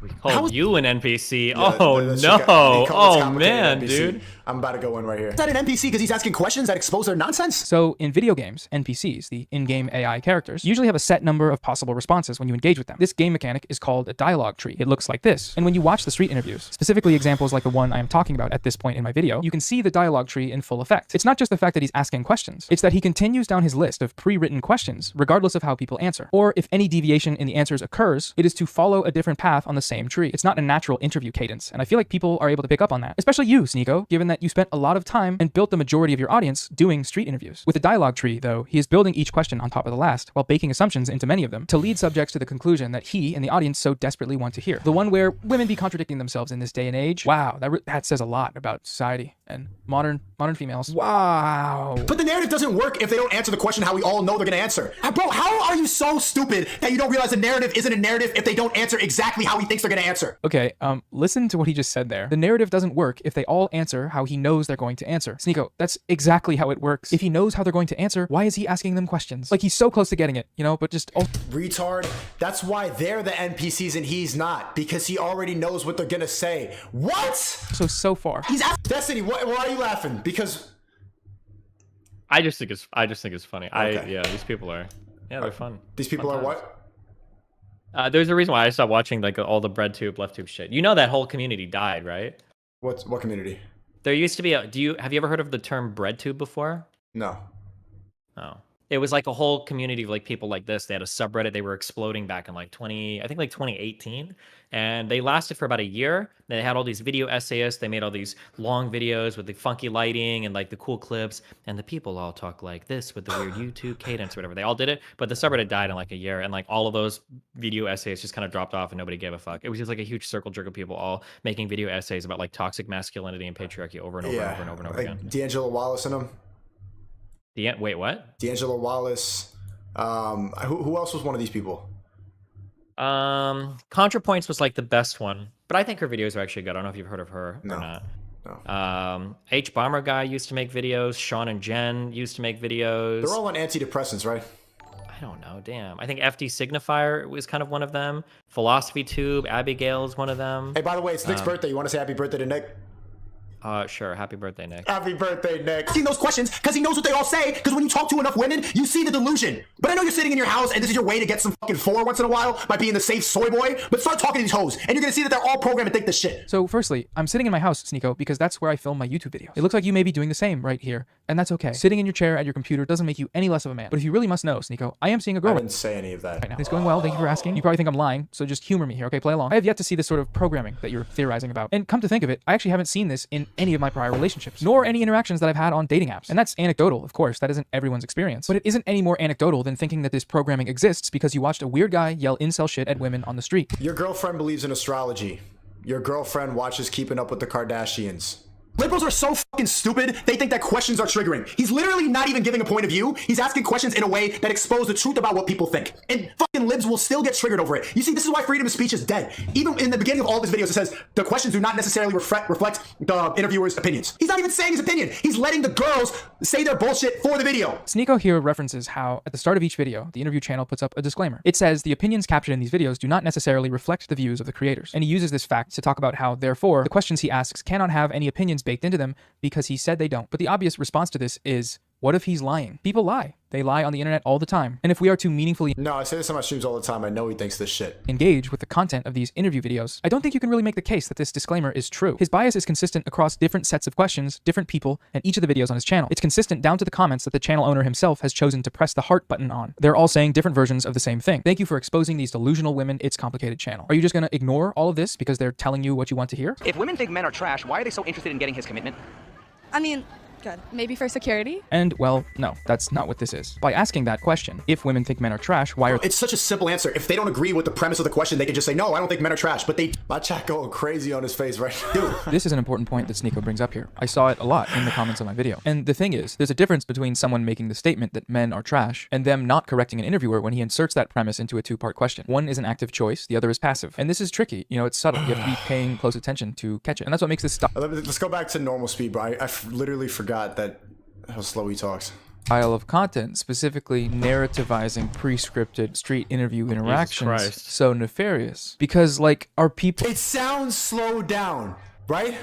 We called you an NPC. Yeah, oh that's no. okay. They call it Oh complicated man, NPC. dude. I'm about to go in right here. Is that an NPC because he's asking questions that expose their nonsense? So in video games, NPCs, the in-game AI characters, usually have a set number of possible responses when you engage with them. This game mechanic is called a dialogue tree. It looks like this. And when you watch the street interviews, specifically examples like the one I am talking about at this point in my video, you can see the dialogue tree in full effect. It's not just the fact that he's asking questions. It's that he continues down his list of pre-written questions, regardless of how people answer. Or if any deviation in the answers occurs, it is to follow a different path on the same tree. It's not a natural interview cadence. And I feel like people are able to pick up on that. Especially you, Sneako, given that you spent a lot of time and built the majority of your audience doing street interviews. With the dialogue tree, though, he is building each question on top of the last, while baking assumptions into many of them, to lead subjects to the conclusion that he and the audience so desperately want to hear. The one where women be contradicting themselves in this day and age. Wow, that says a lot about society and modern females. Wow. But the narrative doesn't work if they don't answer the question how we all know they're gonna answer. Bro, how are you so stupid that you don't realize the narrative isn't a narrative if they don't answer exactly how he thinks they're gonna answer? Okay, listen to what he just said there. The narrative doesn't work if they all answer how he knows they're going to answer. Sneako, that's exactly how it works. If he knows how they're going to answer, why is he asking them questions? Like, he's so close to getting it, you know, but just... Retard. That's why they're the NPCs and he's not, because he already knows what they're gonna say. What? So far. He's asking. Destiny, why are you laughing? Because I just think it's funny. Okay. Yeah, these people are. Yeah, they're fun. these people Fun are times. what? There's a reason why I stopped watching like all the bread tube, left tube shit. You know that whole community died, right? What community? There used to be a. Have you ever heard of the term bread tube before? No. Oh. It was like a whole community of like people like this. They had a subreddit. They were exploding back in like 2018. And they lasted for about a year. They had all these video essayists. They made all these long videos with the funky lighting and like the cool clips. And the people all talk like this with the weird YouTube cadence or whatever. They all did it. But the subreddit died in like a year. And like all of those video essays just kind of dropped off and nobody gave a fuck. It was just like a huge circle jerk of people all making video essays about like toxic masculinity and patriarchy over and over and over and over and over like again. D'Angelo Wallace and them. Wait, what? D'Angelo Wallace. Who else was one of these people? ContraPoints was like the best one, but I think her videos are actually good. I don't know if you've heard of her No. or not. No. H Bomber guy used to make videos. Sean and Jen used to make videos. They're all on antidepressants, right? I don't know. Damn. I think FD Signifier was kind of one of them. Philosophy Tube. Abigail is one of them. Hey, by the way, it's Nick's birthday. You want to say happy birthday to Nick? Sure. Happy birthday, Nick. Happy birthday, Nick. Asking those questions because he knows what they all say, because when you talk to enough women, you see the delusion. But I know you're sitting in your house and this is your way to get some fucking four once in a while by being the safe soy boy, but start talking to these hoes and you're gonna see that they're all programmed to think this shit. So firstly, I'm sitting in my house, Sneako, because that's where I film my YouTube videos. It looks like you may be doing the same right here, and that's okay. Sitting in your chair at your computer doesn't make you any less of a man. But if you really must know, Sneako, I am seeing a girl I didn't say any of that. right now. It's going well, thank you for asking. You probably think I'm lying, so just humor me here, okay? Play along. I have yet to see this sort of programming that you're theorizing about. And come to think of it, I actually haven't seen this in any of my prior relationships, nor any interactions that I've had on dating apps. And that's anecdotal, of course, that isn't everyone's experience. But it isn't any more anecdotal than thinking that this programming exists because you watched a weird guy yell incel shit at women on the street. Your girlfriend believes in astrology. Your girlfriend watches Keeping Up with the Kardashians. Liberals are so fucking stupid, they think that questions are triggering. He's literally not even giving a point of view. He's asking questions in a way that expose the truth about what people think. And fucking libs will still get triggered over it. You see, this is why freedom of speech is dead. Even in the beginning of all of his videos, it says, the questions do not necessarily reflect the interviewer's opinions. He's not even saying his opinion. He's letting the girls say their bullshit for the video. Sneako here references how, at the start of each video, the interview channel puts up a disclaimer. It says the opinions captured in these videos do not necessarily reflect the views of the creators. And he uses this fact to talk about how, therefore, the questions he asks cannot have any opinions baked into them because he said they don't. But the obvious response to this is, what if he's lying? People lie. They lie on the internet all the time. And if we are to meaningfully No, I say this on my streams all the time. I know he thinks this shit. engage with the content of these interview videos, I don't think you can really make the case that this disclaimer is true. His bias is consistent across different sets of questions, different people, and each of the videos on his channel. It's consistent down to the comments that the channel owner himself has chosen to press the heart button on. They're all saying different versions of the same thing. Thank you for exposing these delusional women, It's Complicated channel. Are you just gonna ignore all of this because they're telling you what you want to hear? If women think men are trash, why are they so interested in getting his commitment? I mean, good. Maybe for security? And, well, no, that's not what this is. By asking that question, if women think men are trash, why are... It's such a simple answer. If they don't agree with the premise of the question, they can just say, no, I don't think men are trash. But they... My chat going crazy on his face right now. Dude. This is an important point that Sneako brings up here. I saw it a lot in the comments on my video. And the thing is, there's a difference between someone making the statement that men are trash and them not correcting an interviewer when he inserts that premise into a two-part question. One is an active choice, the other is passive. And this is tricky. You know, it's subtle. You have to be paying close attention to catch it. And that's what makes this Let's go back to normal speed, bro. I literally forgot that how slow he talks. style of content, specifically narrativizing pre-scripted street interview interactions, so nefarious. Because, like, are people... It sounds slowed down, right?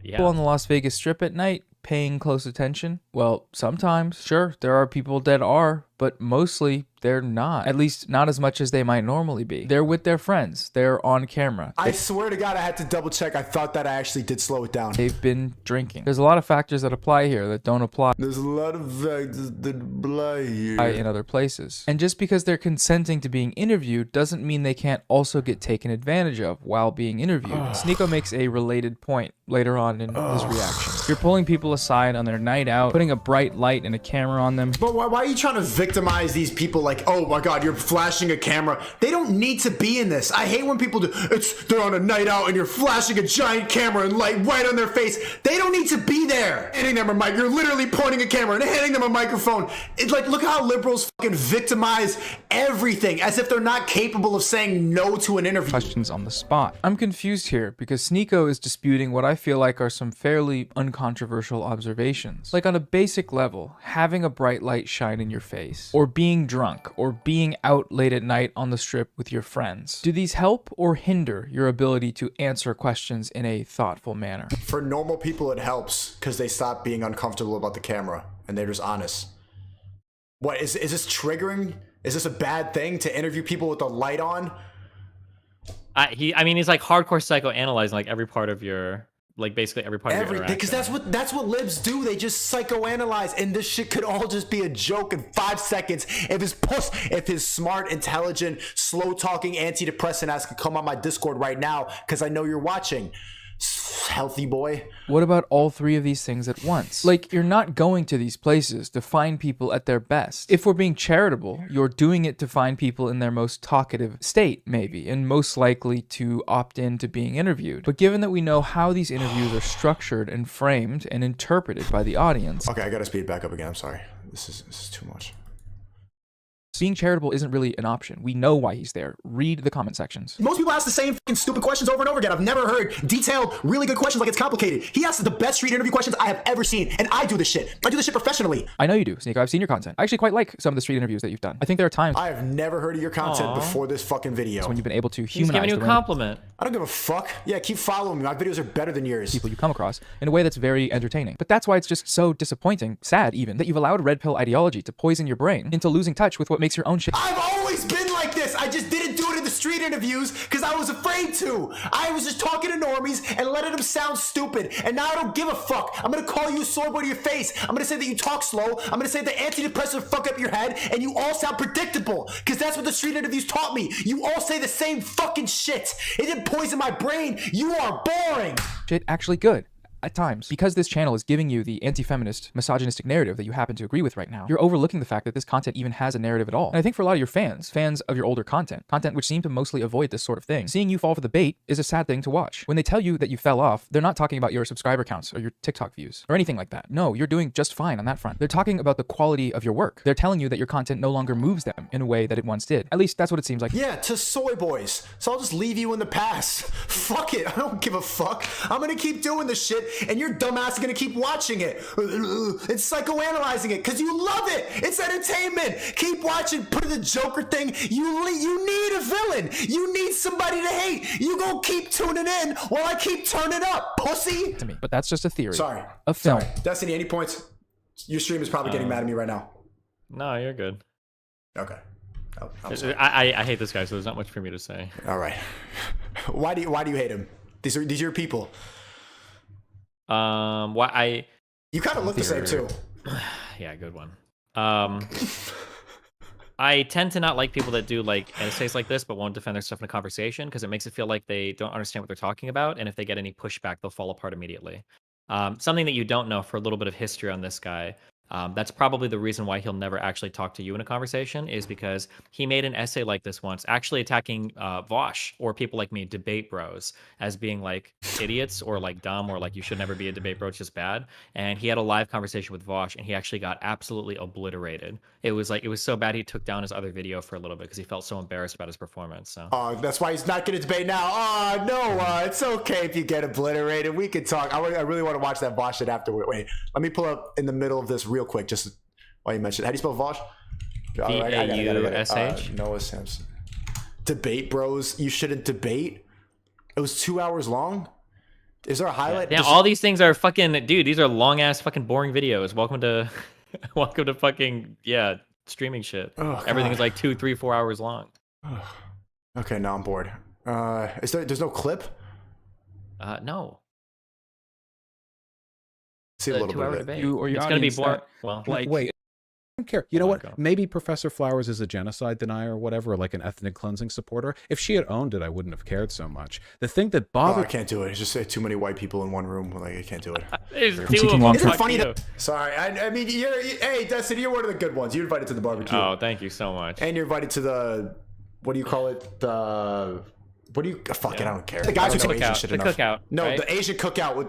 People on the Las Vegas Strip at night paying close attention? Well, sometimes, sure, there are people that are, but mostly they're not. At least not as much as they might normally be. They're with their friends. They're on camera. I swear to God, I had to double check. I thought that I actually did slow it down. They've been drinking. There's a lot of factors that apply here that don't apply. There's a lot of factors that apply here. In other places. And just because they're consenting to being interviewed doesn't mean they can't also get taken advantage of while being interviewed. Sneako makes a related point later on in his reaction. You're pulling people aside on their night out, putting a bright light and a camera on them. But why are you trying to victimize these people like, oh my God, you're flashing a camera? They don't need to be in this. I hate when people do, they're on a night out and you're flashing a giant camera and light right on their face. They don't need to be there. Handing them a mic, you're literally pointing a camera and handing them a microphone. It's like, look how liberals fucking victimize everything as if they're not capable of saying no to an interview. Questions on the spot. I'm confused here because Sneako is disputing what I feel like are some fairly uncontroversial observations. Like on a basic level, having a bright light shine in your face, or being drunk, or being out late at night on the strip with your friends. Do these help or hinder your ability to answer questions in a thoughtful manner? For normal people, it helps because they stop being uncomfortable about the camera and they're just honest. What, is this triggering? Is this a bad thing to interview people with the light on? I mean, he's like hardcore psychoanalyzing like every part of your, like basically every part of your interaction. Because that's what libs do. They just psychoanalyze, and this shit could all just be a joke in 5 seconds. If his smart, intelligent, slow-talking antidepressant ass could come on my Discord right now, because I know you're watching. Healthy boy. What about all three of these things at once? Like, you're not going to these places to find people at their best. If we're being charitable, you're doing it to find people in their most talkative state, maybe, and most likely to opt into being interviewed. But given that we know how these interviews are structured and framed and interpreted by the audience... Okay, I gotta speed it back up again. I'm sorry. This is too much. Being charitable isn't really an option. We know why he's there. Read the comment sections. Most people ask the same fucking stupid questions over and over again. I've never heard detailed, really good questions like It's Complicated. He asks the best street interview questions I have ever seen, and I do this shit. I do this shit professionally. I know you do, Sneako. I've seen your content. I actually quite like some of the street interviews that you've done. I think there are times... I have never heard of your content before this fucking video. When you've been able to He's humanize giving you a compliment. I don't give a fuck. Yeah, keep following me. My videos are better than yours. People you come across in a way that's very entertaining. But that's why it's just so disappointing, sad even, that you've allowed red pill ideology to poison your brain into losing touch with what makes your own shit. I've always been like this. I just didn't do it in the street interviews because I was afraid to. I was just talking to normies and letting them sound stupid. And now I don't give a fuck. I'm gonna call you a soy boy to your face. I'm gonna say that you talk slow. I'm gonna say that antidepressants fuck up your head and you all sound predictable. Because that's what the street interviews taught me. You all say the same fucking shit. It didn't poison my brain. You are boring. Shit actually good. At times, because this channel is giving you the anti-feminist, misogynistic narrative that you happen to agree with right now, you're overlooking the fact that this content even has a narrative at all. And I think for a lot of your fans of your older content which seem to mostly avoid this sort of thing, seeing you fall for the bait is a sad thing to watch. When they tell you that you fell off, they're not talking about your subscriber counts or your TikTok views or anything like that. No, you're doing just fine on that front. They're talking about the quality of your work. They're telling you that your content no longer moves them in a way that it once did. At least that's what it seems like. Yeah, to soy boys. So I'll just leave you in the past. Fuck it. I don't give a fuck. I'm gonna keep doing this shit and your dumbass is gonna keep watching it and psychoanalyzing it because you love it. It's entertainment. Keep watching. Put in the Joker thing. You need a villain. You need somebody to hate. You gonna keep tuning in while I keep turning up, pussy. To me, but that's just a theory. Sorry. A film. Sorry. Destiny, any points? Your stream is probably getting mad at me right now. No, you're good. Okay. Oh, I'm sorry. I hate this guy, so there's not much for me to say. All right. Why do you hate him? These are your people. Why You kind of look the same too. Yeah, good one. I tend to not like people that do like essays like this, but won't defend their stuff in a conversation because it makes it feel like they don't understand what they're talking about, and if they get any pushback, they'll fall apart immediately. Something that you don't know for a little bit of history on this guy. That's probably the reason why he'll never actually talk to you in a conversation, is because he made an essay like this once, actually attacking Vosh or people like me, debate bros, as being like idiots or like dumb or like you should never be a debate bro, it's just bad. And he had a live conversation with Vosh, and he actually got absolutely obliterated. It was so bad he took down his other video for a little bit because he felt so embarrassed about his performance. So that's why he's not going to debate now. Oh no, it's okay if you get obliterated. We could talk. I really want to watch that Vosh shit afterward. Wait, let me pull up in the middle of this real quick, just while you mentioned. How do you spell Vosh? V-A-U-S-H? Noah Sampson. Debate bros. You shouldn't debate. It was 2 hours long. Is there a highlight? Yeah, all these things are fucking, dude. These are long ass fucking boring videos. Welcome to fucking streaming shit. Oh, everything is like 2, 3, 4 hours long. Okay, now I'm bored. There's no clip? No. See a little bit of it. debate. You or your it's gonna be audience boring. that- Well, Like, wait, I don't care. You know what? go. Maybe Professor Flowers is a genocide denier or whatever, or like an ethnic cleansing supporter. If she had owned it, I wouldn't have cared so much. The thing that I bothered can't do it. It's just too many white people in one room. Like, I can't do it. There's two seeking of them. long-term- Isn't it Fuck funny you. that? Sorry, I mean, hey, Destiny, you're one of the good ones. You're invited to the barbecue. Oh, thank you so much. And you're invited to the, what do you call it? What do you? Fuck it, I don't care. The guys who The take Asian cookout. shit The enough. cookout, No, right? the Asian cookout with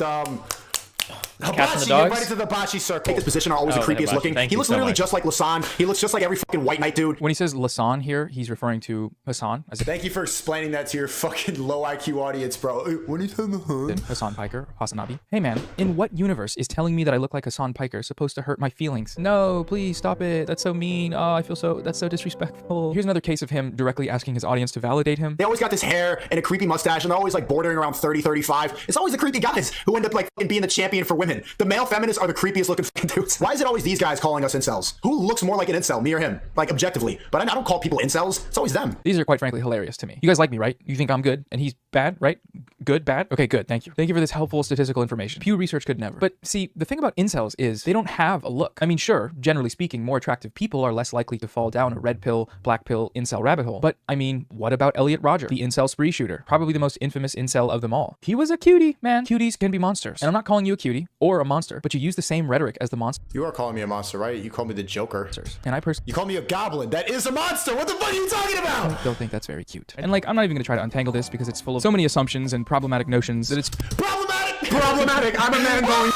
Cats and the Hibachi. dogs? Invited to the hibachi circle. Take his position are always Oh, the the creepiest hibachi. looking. Thank He you looks so literally much. just like Lasan. He looks just like every fucking white knight dude. When he says Lasan here, he's referring to Hassan, as if Thank you for explaining that to your fucking low IQ audience, bro. What are you talking about? Hassan Piker, Hasanabi. Hey man, in what universe is telling me that I look like Hassan Piker supposed to hurt my feelings? No, please stop it. That's so mean. Oh, I feel that's so disrespectful. Here's another case of him directly asking his audience to validate him. They always got this hair and a creepy mustache, and they're always like bordering around 30, 35. It's always the creepy guys who end up like being the champion for women. The male feminists are the creepiest looking fucking dudes. Why is it always these guys calling us incels? Who looks more like an incel, me or him? Like objectively. But I don't call people incels. It's always them. These are quite frankly hilarious to me. You guys like me, right? You think I'm good and he's bad, right? Good, bad? Okay, good. Thank you. Thank you for this helpful statistical information. Pew Research could never. But see, the thing about incels is they don't have a look. I mean, sure, generally speaking, more attractive people are less likely to fall down a red pill, black pill, incel rabbit hole. But I mean, what about Elliot Rodger, the incel spree shooter? Probably the most infamous incel of them all. He was a cutie, man. Cuties can be monsters. And I'm not calling you a cutie or a monster, but you use the same rhetoric as the monster. You are calling me a monster, right? You call me the Joker. And I personally You call me a goblin. That is a monster. What the fuck are you talking about? don't think that's very cute. And like, I'm not even gonna try to untangle this because it's full of so many assumptions and problematic notions that it's Problematic. Problematic. I'm a man going.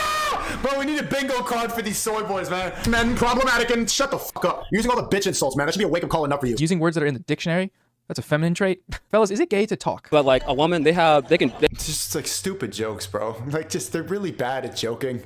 Bro, we need a bingo card for these soy boys, man. Men, problematic, and shut the fuck up. You're using all the bitch insults, man. That should be a wake-up call enough for you. using words that are in the dictionary. That's a feminine trait. Fellas, is it gay to talk? But like a woman, they can It's just like stupid jokes, bro. Like, they're really bad at joking.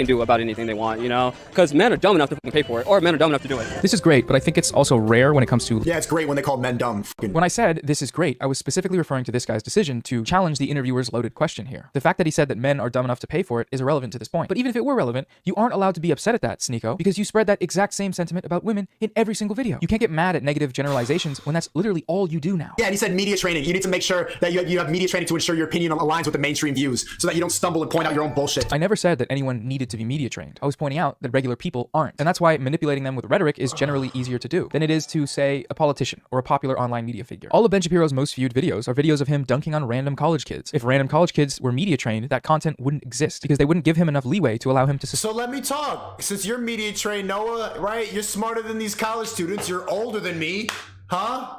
do about anything they want, you know? Because men are dumb enough to pay for it, or men are dumb enough to do it. This is great, but I think it's also rare when it comes to... Yeah, it's great when they call men dumb. When I said this is great, I was specifically referring to this guy's decision to challenge the interviewer's loaded question here. The fact that he said that men are dumb enough to pay for it is irrelevant to this point. But even if it were relevant, you aren't allowed to be upset at that, Sneako, because you spread that exact same sentiment about women in every single video. You can't get mad at negative generalizations when that's literally all you do now. Yeah, and he said media training. You need to make sure that you have media training to ensure your opinion aligns with the mainstream views so that you don't stumble and point out your own bullshit. I never said that anyone needed to be media trained. I was pointing out that regular people aren't. And that's why manipulating them with rhetoric is generally easier to do than it is to, say, a politician or a popular online media figure. All of Ben Shapiro's most viewed videos are videos of him dunking on random college kids. If random college kids were media trained, that content wouldn't exist because they wouldn't give him enough leeway to allow him to... So let me talk. Since you're media trained, Noah, right? You're smarter than these college students. You're older than me. Huh?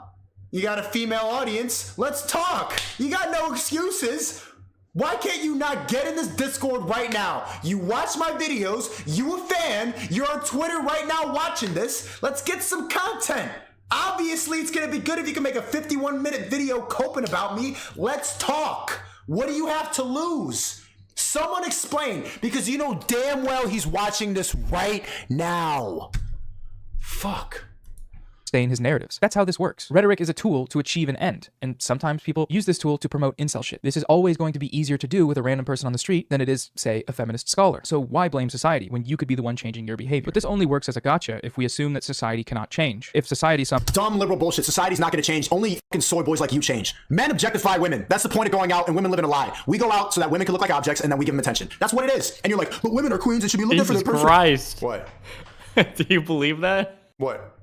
You got a female audience. Let's talk. You got no excuses. Why can't you not get in this Discord right now? You watch my videos, you a fan, you're on Twitter right now watching this. Let's get some content. Obviously, it's gonna be good if you can make a 51-minute video coping about me. Let's talk. What do you have to lose? someone explain, because you know damn well he's watching this right now. Fuck. Sustain his narratives. That's how this works. Rhetoric is a tool to achieve an end, and sometimes people use this tool to promote incel shit. This is always going to be easier to do with a random person on the street than it is, say, a feminist scholar. So why blame society when you could be the one changing your behavior? But this only works as a gotcha if we assume that society cannot change. If society dumb liberal bullshit. Society's not going to change. Only fucking soy boys like you change. Men objectify women. That's the point of going out, and women live in a lie. We go out so that women can look like objects, and then we give them attention. That's what it is. And you're like, but women are queens and should be looked at for their Jesus Christ. What? Do you believe that? What?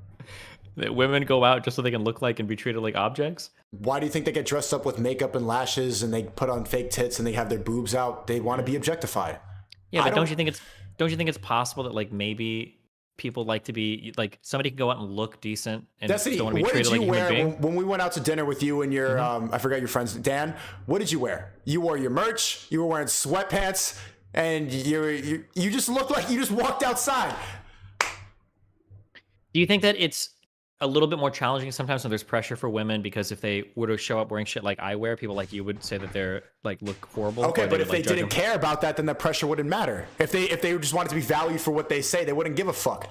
That women go out just so they can look like and be treated like objects? Why do you think they get dressed up with makeup and lashes and they put on fake tits and they have their boobs out? They want to be objectified. Yeah, but don't you think it's possible that like maybe people like to be like somebody can go out and look decent and Destiny, don't want to be what treated did like you a human wear being? when we went out to dinner with you and your I forgot your friends, Dan? What did you wear? You wore your merch. You were wearing sweatpants, and you just looked like you just walked outside. Do you think that it's a little bit more challenging sometimes when there's pressure for women, because if they were to show up wearing shit like I wear, people like you would say that they're like look horrible? Okay, but if they judge didn't them? care about that, then the pressure wouldn't matter. If they just wanted to be valued for what they say, they wouldn't give a fuck.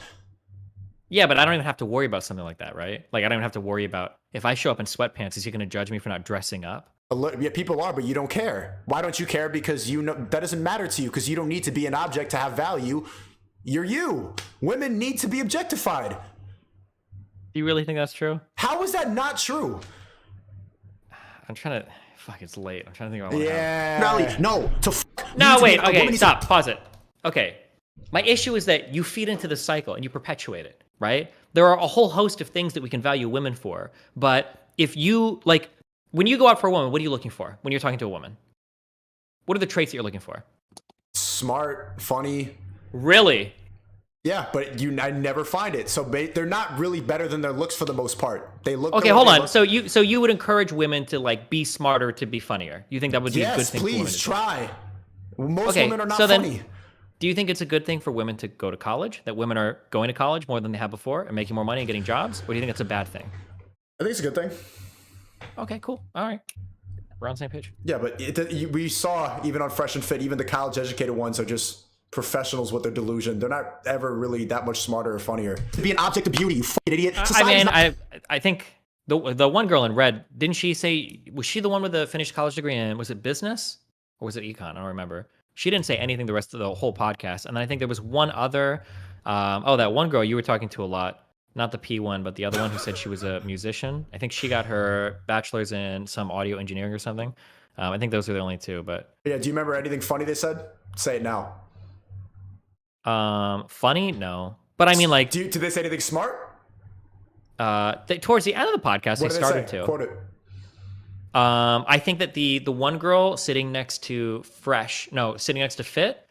Yeah, but I don't even have to worry about something like that, right? Like I don't even have to worry about if I show up in sweatpants, is he going to judge me for not dressing up? Yeah, people are, but you don't care. Why don't you care? Because you know that doesn't matter to you, because you don't need to be an object to have value. You're you. Women need to be objectified. Do you really think that's true? How is that not true? I'm trying to... Fuck, it's late. I'm trying to think about what Yeah. No. No, wait. Okay, stop. Pause it. Okay. My issue is that you feed into the cycle and you perpetuate it, right? There are a whole host of things that we can value women for. But if you... Like, when you go out for a woman, what are you looking for when you're talking to a woman? What are the traits that you're looking for? Smart, funny. Really? Yeah, but I never find it. So they're not really better than their looks for the most part. They look. Okay, hold on. So you would encourage women to like be smarter, to be funnier. You think that would be a good thing for women to do? Yes, please try. Most Okay, women are not so then, funny. do you think it's a good thing for women to go to college? That women are going to college more than they have before and making more money and getting jobs? Or do you think it's a bad thing? I think it's a good thing. Okay, cool. All right. We're on the same page. Yeah, but we saw even on Fresh and Fit, even the college-educated ones are just professionals with their delusion. They're not ever really that much smarter or funnier. Be an object of beauty, you fucking idiot. I think the one girl in red, didn't she say, was she the one with the finished college degree in, was it business or was it econ? I don't remember. She didn't say anything the rest of the whole podcast. And then I think there was one other, that one girl you were talking to a lot, not the P one, but the other one who said she was a musician. I think she got her bachelor's in some audio engineering or something. I think those are the only two, but. Yeah, do you remember anything funny they said? Say it now. Funny? No. But I mean, like... Did they say anything smart? Towards the end of the podcast, they started to. Quote it. I think that the one girl sitting next to Fit,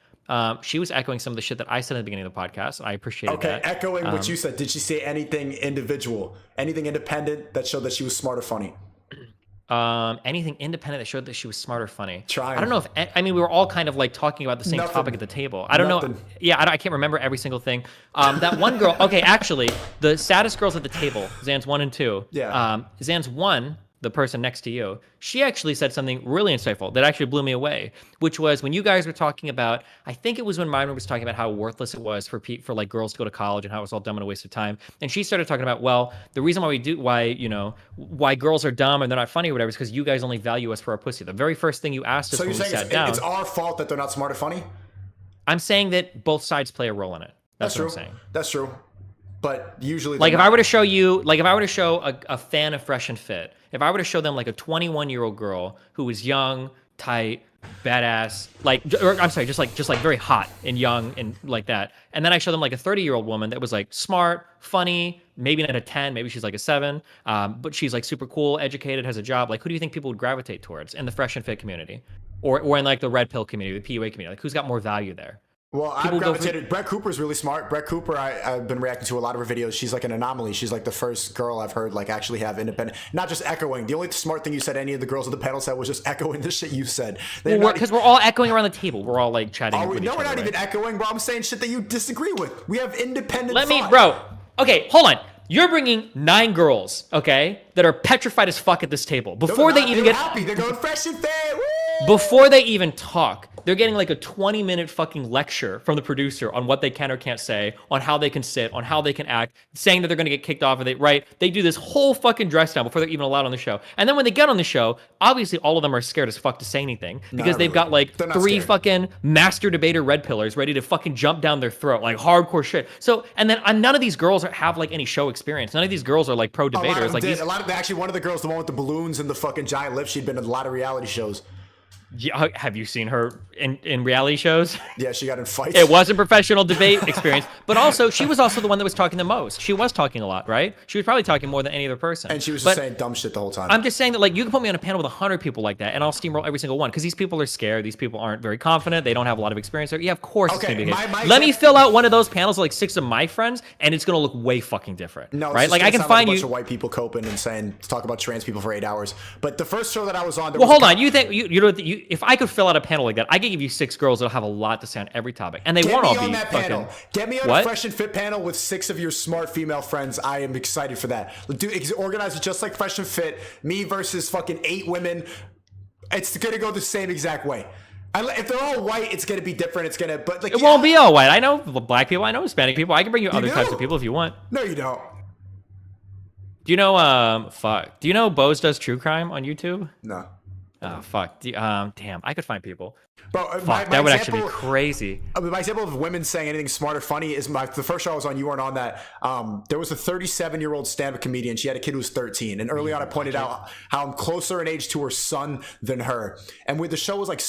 she was echoing some of the shit that I said at the beginning of the podcast. I appreciated that. Okay, echoing what you said. Did she say anything individual? Anything independent that showed that she was smart or funny? Anything independent that showed that she was smart or funny. Try. I don't know if... I mean, we were all kind of like talking about the same topic at the table. I don't know. Yeah, I can't remember every single thing. That one girl... Okay, actually, the saddest girls at the table, Zan's 1 and 2. Yeah. Zan's 1... the person next to you, she actually said something really insightful that actually blew me away, which was when you guys were talking about, I think it was when Myron was talking about how worthless it was for like girls to go to college and how it was all dumb and a waste of time. And she started talking about, well, the reason why girls are dumb and they're not funny or whatever is because you guys only value us for our pussy. The very first thing you asked us when we sat down. It's our fault that they're not smart or funny? I'm saying that both sides play a role in it. That's what true. I'm saying. That's true. But usually, like if I were to show a fan of Fresh and Fit, if I were to show them like a 21-year-old girl who was young, tight, badass, just like very hot and young and like that, and then I show them like a 30-year-old woman that was like smart, funny, maybe not a 10, maybe she's like a 7, but she's like super cool, educated, has a job. Like, who do you think people would gravitate towards in the Fresh and Fit community, or in like the Red Pill community, the PUA community? Like, who's got more value there? Well, I've gravitated. Brett Cooper's really smart. Brett Cooper, I've been reacting to a lot of her videos. She's like an anomaly. She's like the first girl I've heard like actually have independent, not just echoing. The only smart thing you said any of the girls at the panel said was just echoing the shit you said. Because we're all echoing around the table. We're all like chatting with each other. No, we're not even echoing, bro. I'm saying shit that you disagree with. We have independent Okay, hold on. You're bringing 9 girls, okay, that are petrified as fuck at this table. Before they even get happy, they're going Fresh and Fit. Before they even talk, they're getting like a 20-minute fucking lecture from the producer on what they can or can't say, on how they can sit, on how they can act, saying that they're going to get kicked off of it, right? They do this whole fucking dress down before they're even allowed on the show. And then when they get on the show, obviously all of them are scared as fuck to say anything because they've got like 3 fucking master debater red pillars ready to fucking jump down their throat, like hardcore shit. So, and then none of these girls have like any show experience. None of these girls are like pro debaters. Like a lot of actually, one of the girls, the one with the balloons and the fucking giant lips, she'd been in a lot of reality shows. Yeah, have you seen her in reality shows? Yeah, she got in fights. It was a professional debate experience, but also she was also the one that was talking the most. She was talking a lot, right? She was probably talking more than any other person. And she was just saying dumb shit the whole time. I'm just saying that, like, you can put me on a panel with 100 people like that, and I'll steamroll every single one because these people are scared. These people aren't very confident. They don't have a lot of experience. Yeah, of course it's gonna be good. Let me fill out one of those panels with like 6 of my friends, and it's gonna look way fucking different. No, right? Like I can find a bunch of white people coping and saying talk about trans people for 8 hours. But the first show that I was on, well, hold on. You think if I could fill out a panel like that, I could give you 6 girls that'll have a lot to say on every topic, and they won't all be fucking. Get me on a Fresh and Fit panel with 6 of your smart female friends. I am excited for that. Organize it just like Fresh and Fit. Me versus fucking 8 women. It's gonna go the same exact way. If they're all white, it's gonna be different. It's gonna, but like it won't be all white. I know black people. I know Hispanic people. I can bring you other types of people if you want. No, you don't. Do you know? Fuck. Do you know Bose does true crime on YouTube? No. Oh fuck. Damn. I could find people. Bro, fuck, that would actually be crazy. My example of women saying anything smart or funny is the first show I was on. You weren't on that. There was a 37-year-old stand-up comedian. She had a kid who was 13, and early on I pointed out how I'm closer in age to her son than her. And the show was like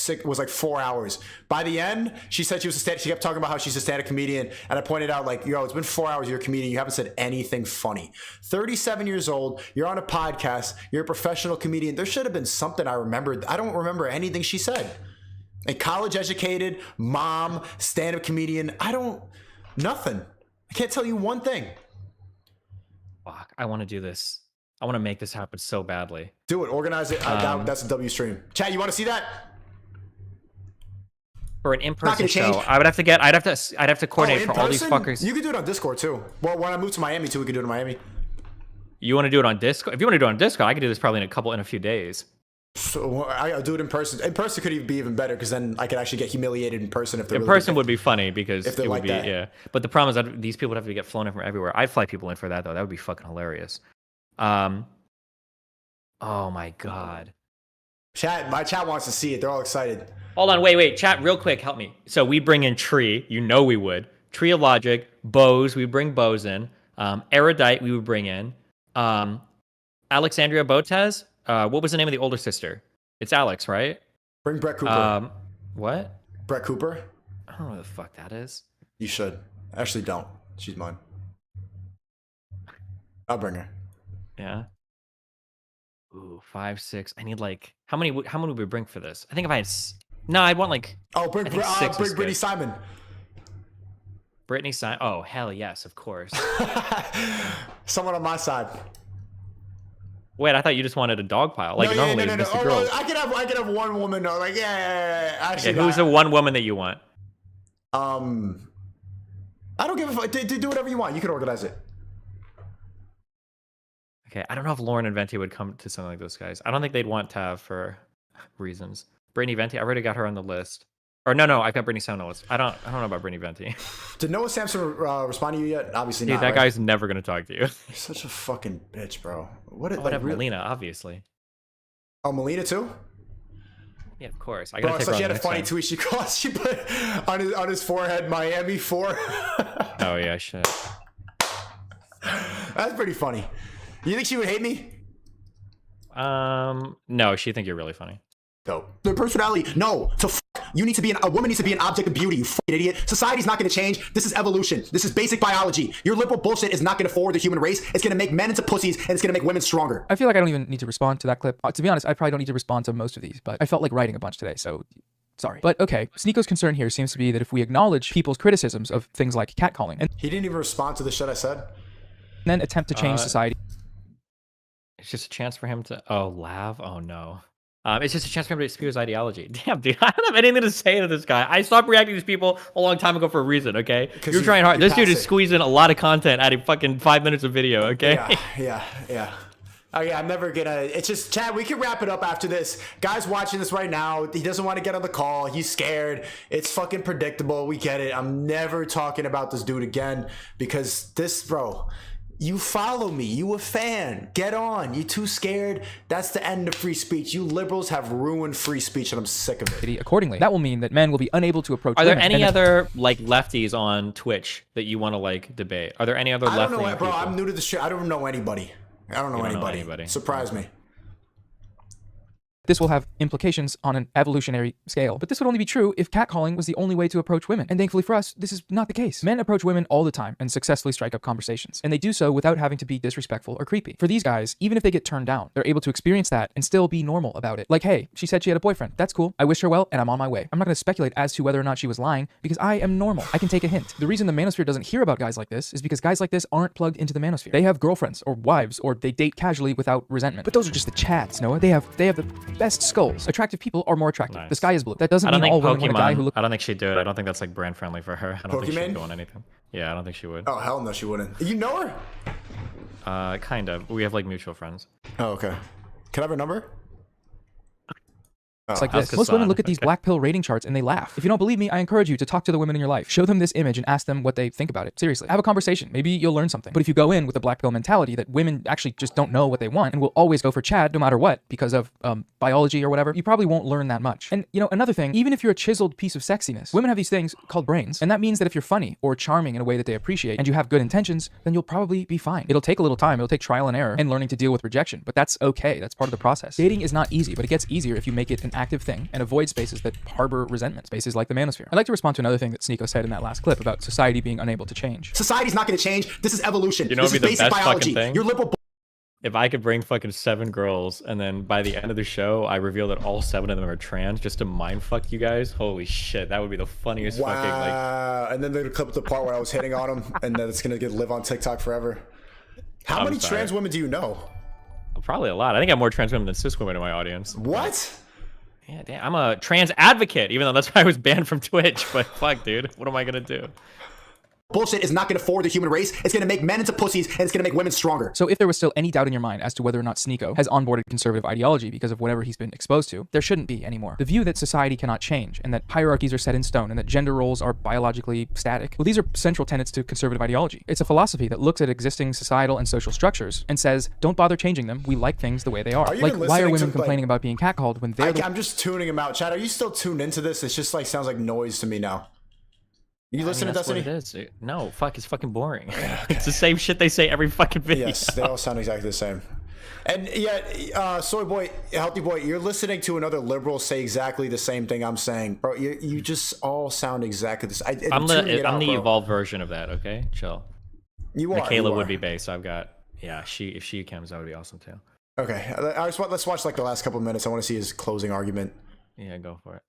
4 hours. By the end, she said she kept talking about how she's a stand-up comedian, and I pointed out like, yo, it's been 4 hours. You're a comedian. You haven't said anything funny. 37 years old. You're on a podcast. You're a professional comedian. There should have been something I remembered. I don't remember anything she said. A college educated mom, stand-up comedian. Nothing. I can't tell you one thing. Fuck, I want to do this. I want to make this happen so badly. Do it. Organize it. That's a W stream. Chat, you want to see that? For an in-person show, I'd have to coordinate for all these fuckers. You could do it on Discord too. Well, when I move to Miami too, we could do it in Miami. You want to do it on Discord? If you want to do it on Discord, I could do this probably in a few days. So I'll do it in person. In person could be even better because then I could actually get humiliated in person. If in person would be funny because if it would be that. Yeah. But the problem is that these people would have to get flown in from everywhere. I'd fly people in for that though. That would be fucking hilarious. Oh my god. My chat wants to see it. They're all excited. Hold on, wait, chat, real quick, help me. So we bring in Tree. You know we would. Tree of Logic, Bose. We bring Bose in. Erudite. We would bring in. Alexandria Botez. What was the name of the older sister? It's Alex, right? Bring Brett Cooper. What? Brett Cooper? I don't know who the fuck that is. You should. Actually, don't. She's mine. I'll bring her. Yeah. Ooh, 5, 6. I need like how many would we bring for this? I think if I had no, I'd want like bring Brittany Simon. Brittany Simon. Oh hell yes, of course. Someone on my side. Wait, I thought you just wanted a dog pile. Like normally no. Mr. Girls. I could have one woman. No, like yeah. Actually, who's the one woman that you want? I don't give a fuck. Do whatever you want. You can organize it. Okay, I don't know if Lauren and Venti would come to something like those guys. I don't think they'd want Tav for reasons. Brittany Venti, I already got her on the list. Or no, I got Brittany Sampson on the list. I don't know about Brittany Venti. Did Noah Sampson respond to you yet? Obviously not. Dude, that guy's never gonna talk to you. You're such a fucking bitch, bro. What? Melina, obviously. Oh, Melina too? Yeah, of course. Bro, so she had a funny tweet. She put on his forehead Miami 4. Oh yeah, shit. That's pretty funny. You think she would hate me? No, she think you're really funny. Dope. Their personality. No. So you need to be a woman needs to be an object of beauty. You fucking idiot. Society's not going to change. This is evolution. This is basic biology. Your liberal bullshit is not going to forward the human race. It's going to make men into pussies, and it's going to make women stronger. I feel like I don't even need to respond to that clip. To be honest, I probably don't need to respond to most of these, but I felt like writing a bunch today, so sorry. But okay, Sneako's concern here seems to be that if we acknowledge people's criticisms of things like catcalling, and he didn't even respond to the shit I said, then attempt to change society. It's just a chance for him to Lav. Oh no. It's just a chance for him to spew his ideology. Damn, dude, I don't have anything to say to this guy. I stopped reacting to these people a long time ago for a reason, okay? You're trying hard. This dude is squeezing a lot of content out of fucking 5 minutes of video, okay? Yeah. Oh yeah, I'm never gonna. It's just, Chad, we can wrap it up after this. Guy's watching this right now. He doesn't want to get on the call. He's scared. It's fucking predictable. We get it. I'm never talking about this dude again because this, bro, you follow me. You a fan. Get on. You too scared. That's the end of free speech. You liberals have ruined free speech and I'm sick of it. Accordingly, that will mean that men will be unable to approach Are there women. any other like lefties on Twitch that you want to like debate? Are there any other I don't left-leaning know, bro. people? I'm new to the shit. I don't know anybody. I don't know anybody. Surprise me. This will have implications on an evolutionary scale, but this would only be true if catcalling was the only way to approach women. And thankfully for us, this is not the case. Men approach women all the time and successfully strike up conversations, and they do so without having to be disrespectful or creepy. For these guys, even if they get turned down, they're able to experience that and still be normal about it. Like, hey, she said she had a boyfriend. That's cool. I wish her well, and I'm on my way. I'm not going to speculate as to whether or not she was lying because I am normal. I can take a hint. The reason the manosphere doesn't hear about guys like this is because guys like this aren't plugged into the manosphere. They have girlfriends or wives, or they date casually without resentment. But those are just the chads, Noah. They have the best skulls. Attractive people are more attractive. Nice. The sky is blue. That doesn't mean all women want a guy who looks. I don't think she'd do it. I don't think that's like brand friendly for her. I don't think she'd go on anything. Yeah, I don't think she would. Oh hell no, she wouldn't. You know her? Kind of. We have like mutual friends. Oh okay. Can I have her number? It's like this. Most women look at these black pill rating charts and they laugh. If you don't believe me, I encourage you to talk to the women in your life. Show them this image and ask them what they think about it. Seriously. Have a conversation. Maybe you'll learn something. But if you go in with a black pill mentality that women actually just don't know what they want and will always go for Chad no matter what because of biology or whatever, you probably won't learn that much. And you know, another thing, even if you're a chiseled piece of sexiness, women have these things called brains. And that means that if you're funny or charming in a way that they appreciate and you have good intentions, then you'll probably be fine. It'll take a little time. It'll take trial and error and learning to deal with rejection. But that's okay. That's part of the process. Dating is not easy, but it gets easier if you make it an active thing and avoid spaces that harbor resentment, spaces like the manosphere. I'd like to respond to another thing that Sneako said in that last clip about society being unable to change. Society's not going to change. This is evolution. You know, this it'd be is the basic best biology. fucking thing. You're liberal. If I could bring fucking 7 girls and then by the end of the show, I reveal that all 7 of them are trans just to mindfuck you guys. Holy shit, that would be the funniest fucking like. And then they're gonna clip the part where I was hitting on him, and then it's gonna live on TikTok forever. How many trans women do you know? Probably a lot. I think I have more trans women than cis women in my audience. What? Yeah, damn, I'm a trans advocate, even though that's why I was banned from Twitch. But fuck, dude, what am I gonna do? Bullshit is not going to forward the human race. It's going to make men into pussies, and it's going to make women stronger. So if there was still any doubt in your mind as to whether or not Sneako has onboarded conservative ideology because of whatever he's been exposed to, there shouldn't be anymore. The view that society cannot change and that hierarchies are set in stone and that gender roles are biologically static, well, these are central tenets to conservative ideology. It's a philosophy that looks at existing societal and social structures and says, don't bother changing them. We like things the way they are. Like, why are women complaining about being catcalled when they're I'm just tuning him out. Chad, are you still tuned into this? It's just like sounds like noise to me now. You listen to Destiny? What it is, dude. No, fuck, it's fucking boring. It's the same shit they say every fucking video. Yes, they all sound exactly the same. And yet, Soy Boy, Healthy Boy, you're listening to another liberal say exactly the same thing I'm saying. Bro, you just all sound exactly the same. I'm the evolved version of that, okay? Chill. You are. Michaela would be based. I've got, yeah, if she comes, that would be awesome too. Okay, let's watch like the last couple of minutes. I want to see his closing argument. Yeah, go for it.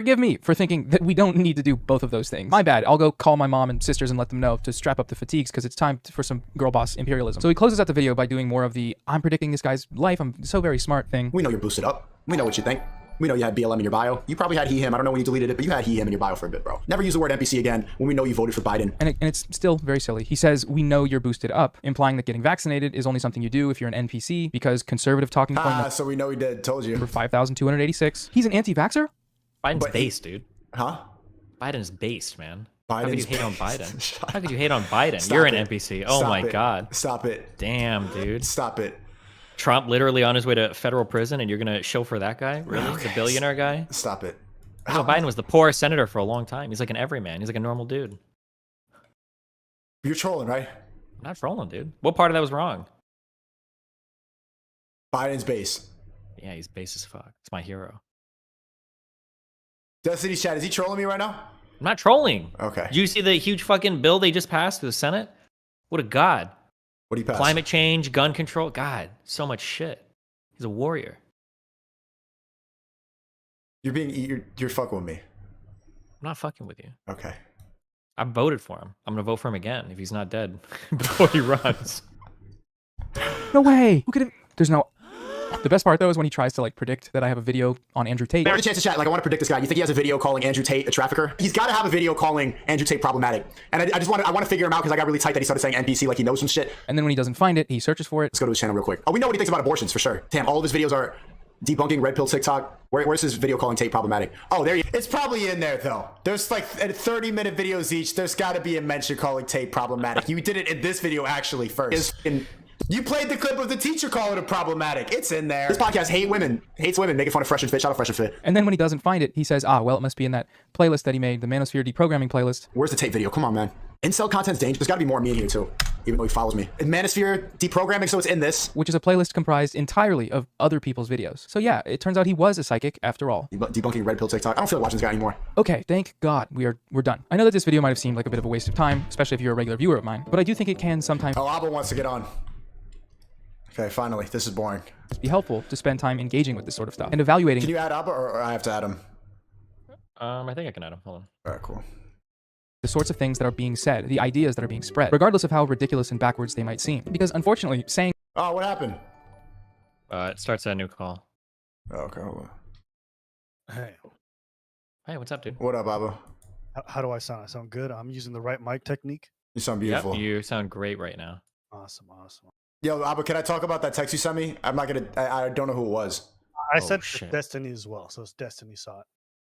Forgive me for thinking that we don't need to do both of those things. My bad. I'll go call my mom and sisters and let them know to strap up the fatigues because it's time for some girl boss imperialism. So he closes out the video by doing more of the I'm predicting this guy's life, I'm so very smart thing. We know you're boosted up. We know what you think. We know you had BLM in your bio. You probably had he, him. I don't know when you deleted it, but you had he, him in your bio for a bit, bro. Never use the word NPC again when we know you voted for Biden. And it's still very silly. He says, we know you're boosted up, implying that getting vaccinated is only something you do if you're an NPC because conservative talking point. So we know he did. Told you. Number 5,286. He's an anti-vaxxer? Biden's based, dude. Huh? Biden's based, man. How could you hate on Biden? How could you hate on Biden? Stop You're an it. NPC. Oh Stop my it. God. Stop it. Damn, dude. Stop it. Trump literally on his way to federal prison and you're going to chauffeur that guy? Really? Okay. The billionaire guy? Stop it. Joe Biden was the poorest senator for a long time. He's like an everyman. He's like a normal dude. You're trolling, right? I'm not trolling, dude. What part of that was wrong? Biden's base. Yeah, he's base as fuck. It's my hero. Destiny's Chat, is he trolling me right now? I'm not trolling. Okay. Did you see the huge fucking bill they just passed through the Senate? What a god. What do you pass? Climate change, gun control. God, so much shit. He's a warrior. You're fucking with me. I'm not fucking with you. Okay. I voted for him. I'm gonna vote for him again if he's not dead before he runs. No way. Who could have? There's no. The best part though is when he tries to like predict that I have a video on Andrew Tate. I have a chance to chat. Like, I want to predict this guy. You think he has a video calling Andrew Tate a trafficker? He's got to have a video calling Andrew Tate problematic. And I want to figure him out because I got really tight that he started saying NPC like he knows some shit. And then when he doesn't find it, he searches for it. Let's go to his channel real quick. Oh, we know what he thinks about abortions for sure. Damn, all of his videos are debunking red pill TikTok. Where's his video calling Tate problematic? Oh, there you. It's probably in there though. There's like 30-minute videos each. There's got to be a mention calling Tate problematic. You did it in this video actually first. You played the clip of the teacher calling it problematic. It's in there. This podcast hates women, making fun of Fresh and Fit. Shout out Fresh and Fit. And then when he doesn't find it, he says, ah, well, it must be in that playlist that he made, the Manosphere deprogramming playlist. Where's the Tate video? Come on, man. Incel content's dangerous. There's got to be more me in here too, even though he follows me. Manosphere deprogramming, so it's in this. Which is a playlist comprised entirely of other people's videos. So yeah, it turns out he was a psychic after all. Debunking red pill TikTok. I don't feel like watching this guy anymore. Okay, thank God we're done. I know that this video might have seemed like a bit of a waste of time, especially if you're a regular viewer of mine, but I do think it can sometimes Abba wants to get on. Okay, finally. This is boring. be helpful to spend time engaging with this sort of stuff and evaluating. Can you add Abba or I have to add him? I think I can add him. Hold on. All right, cool. The sorts of things that are being said, the ideas that are being spread, regardless of how ridiculous and backwards they might seem. Because unfortunately, saying... Oh, what happened? It starts a new call. Oh, okay, hold on. Hey. Hey, what's up, dude? What up, Abba? How do I sound? I sound good? I'm using the right mic technique? You sound beautiful. Yep, you sound great right now. Awesome, awesome. Yo, Abba, can I talk about that text you sent me? I'm not gonna... I don't know who it was. I said Destiny as well, so it's Destiny saw it.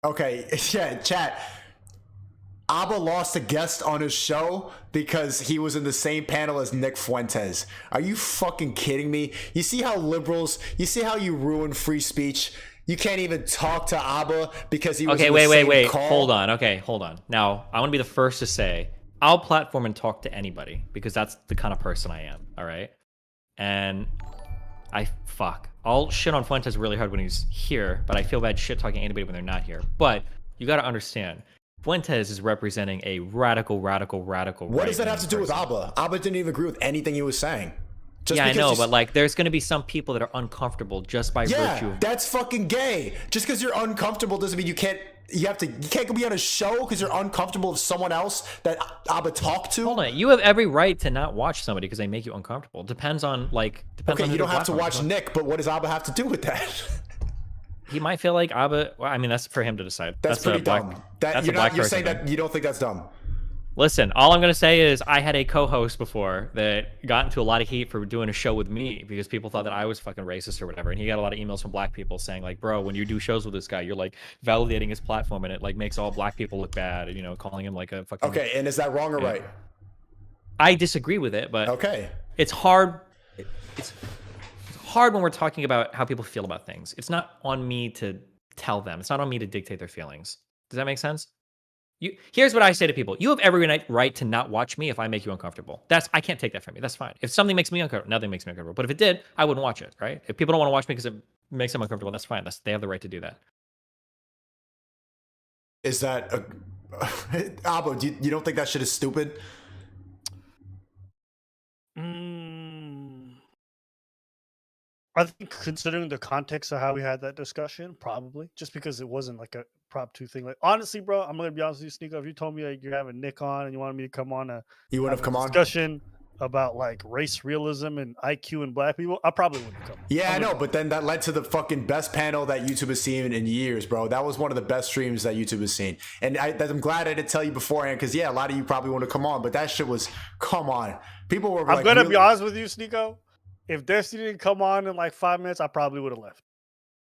Okay, yeah, chat. Abba lost a guest on his show because he was in the same panel as Nick Fuentes. Are you fucking kidding me? You see how liberals, you see how you ruin free speech? You can't even talk to Abba because he was in the same call? Hold on. Okay, hold on. Now, I want to be the first to say, I'll platform and talk to anybody because that's the kind of person I am, all right? And I'll shit on Fuentes really hard when he's here, but I feel bad shit talking anybody when they're not here. But you got to understand, Fuentes is representing a radical. What does that have to do with Abba? Abba didn't even agree with anything he was saying. Yeah, I know, but like, there's gonna be some people that are uncomfortable just by virtue of... that's fucking gay. Just because you're uncomfortable doesn't mean you can't be on a show because you're uncomfortable with someone else that Abba talked to. Hold on, you have every right to not watch somebody because they make you uncomfortable. Depends on Okay, you don't have to watch Nick, but what does Abba have to do with that? He might feel like Abba. Well, I mean, that's for him to decide. That's pretty dumb. You're saying that you don't think that's dumb. Listen, all I'm gonna say is I had a co-host before that got into a lot of heat for doing a show with me because people thought that I was fucking racist or whatever, and he got a lot of emails from black people saying like, bro, when you do shows with this guy, you're like validating his platform and it like makes all black people look bad, and, you know, calling him like a fucking... Okay, and is that wrong or right? I disagree with it, but okay, it's hard. It's hard when we're talking about how people feel about things. It's not on me to tell them. It's not on me to dictate their feelings. Does that make sense? Here's what I say to people. You have every right to not watch me if I make you uncomfortable. I can't take that from you. That's fine. If something makes me uncomfortable, nothing makes me uncomfortable. But if it did, I wouldn't watch it, right? If people don't want to watch me because it makes them uncomfortable, that's fine. They have the right to do that. Is that Abba, you don't think that shit is stupid? I think considering the context of how we had that discussion, probably. Just because it wasn't like a Prop 2 thing. Like, honestly, bro, I'm going to be honest with you, Sneako. If you told me like, you're having Nick on and you wanted me to come on you would have come on discussion about like race realism and IQ and black people, I probably wouldn't come on. Yeah, I know, but then that led to the fucking best panel that YouTube has seen in years, bro. That was one of the best streams that YouTube has seen. And I'm glad I didn't tell you beforehand because, yeah, a lot of you probably want to come on, but that shit was, come on. People were like... I'm going to be honest with you, Sneako. If Destiny didn't come on in like 5 minutes, I probably would have left.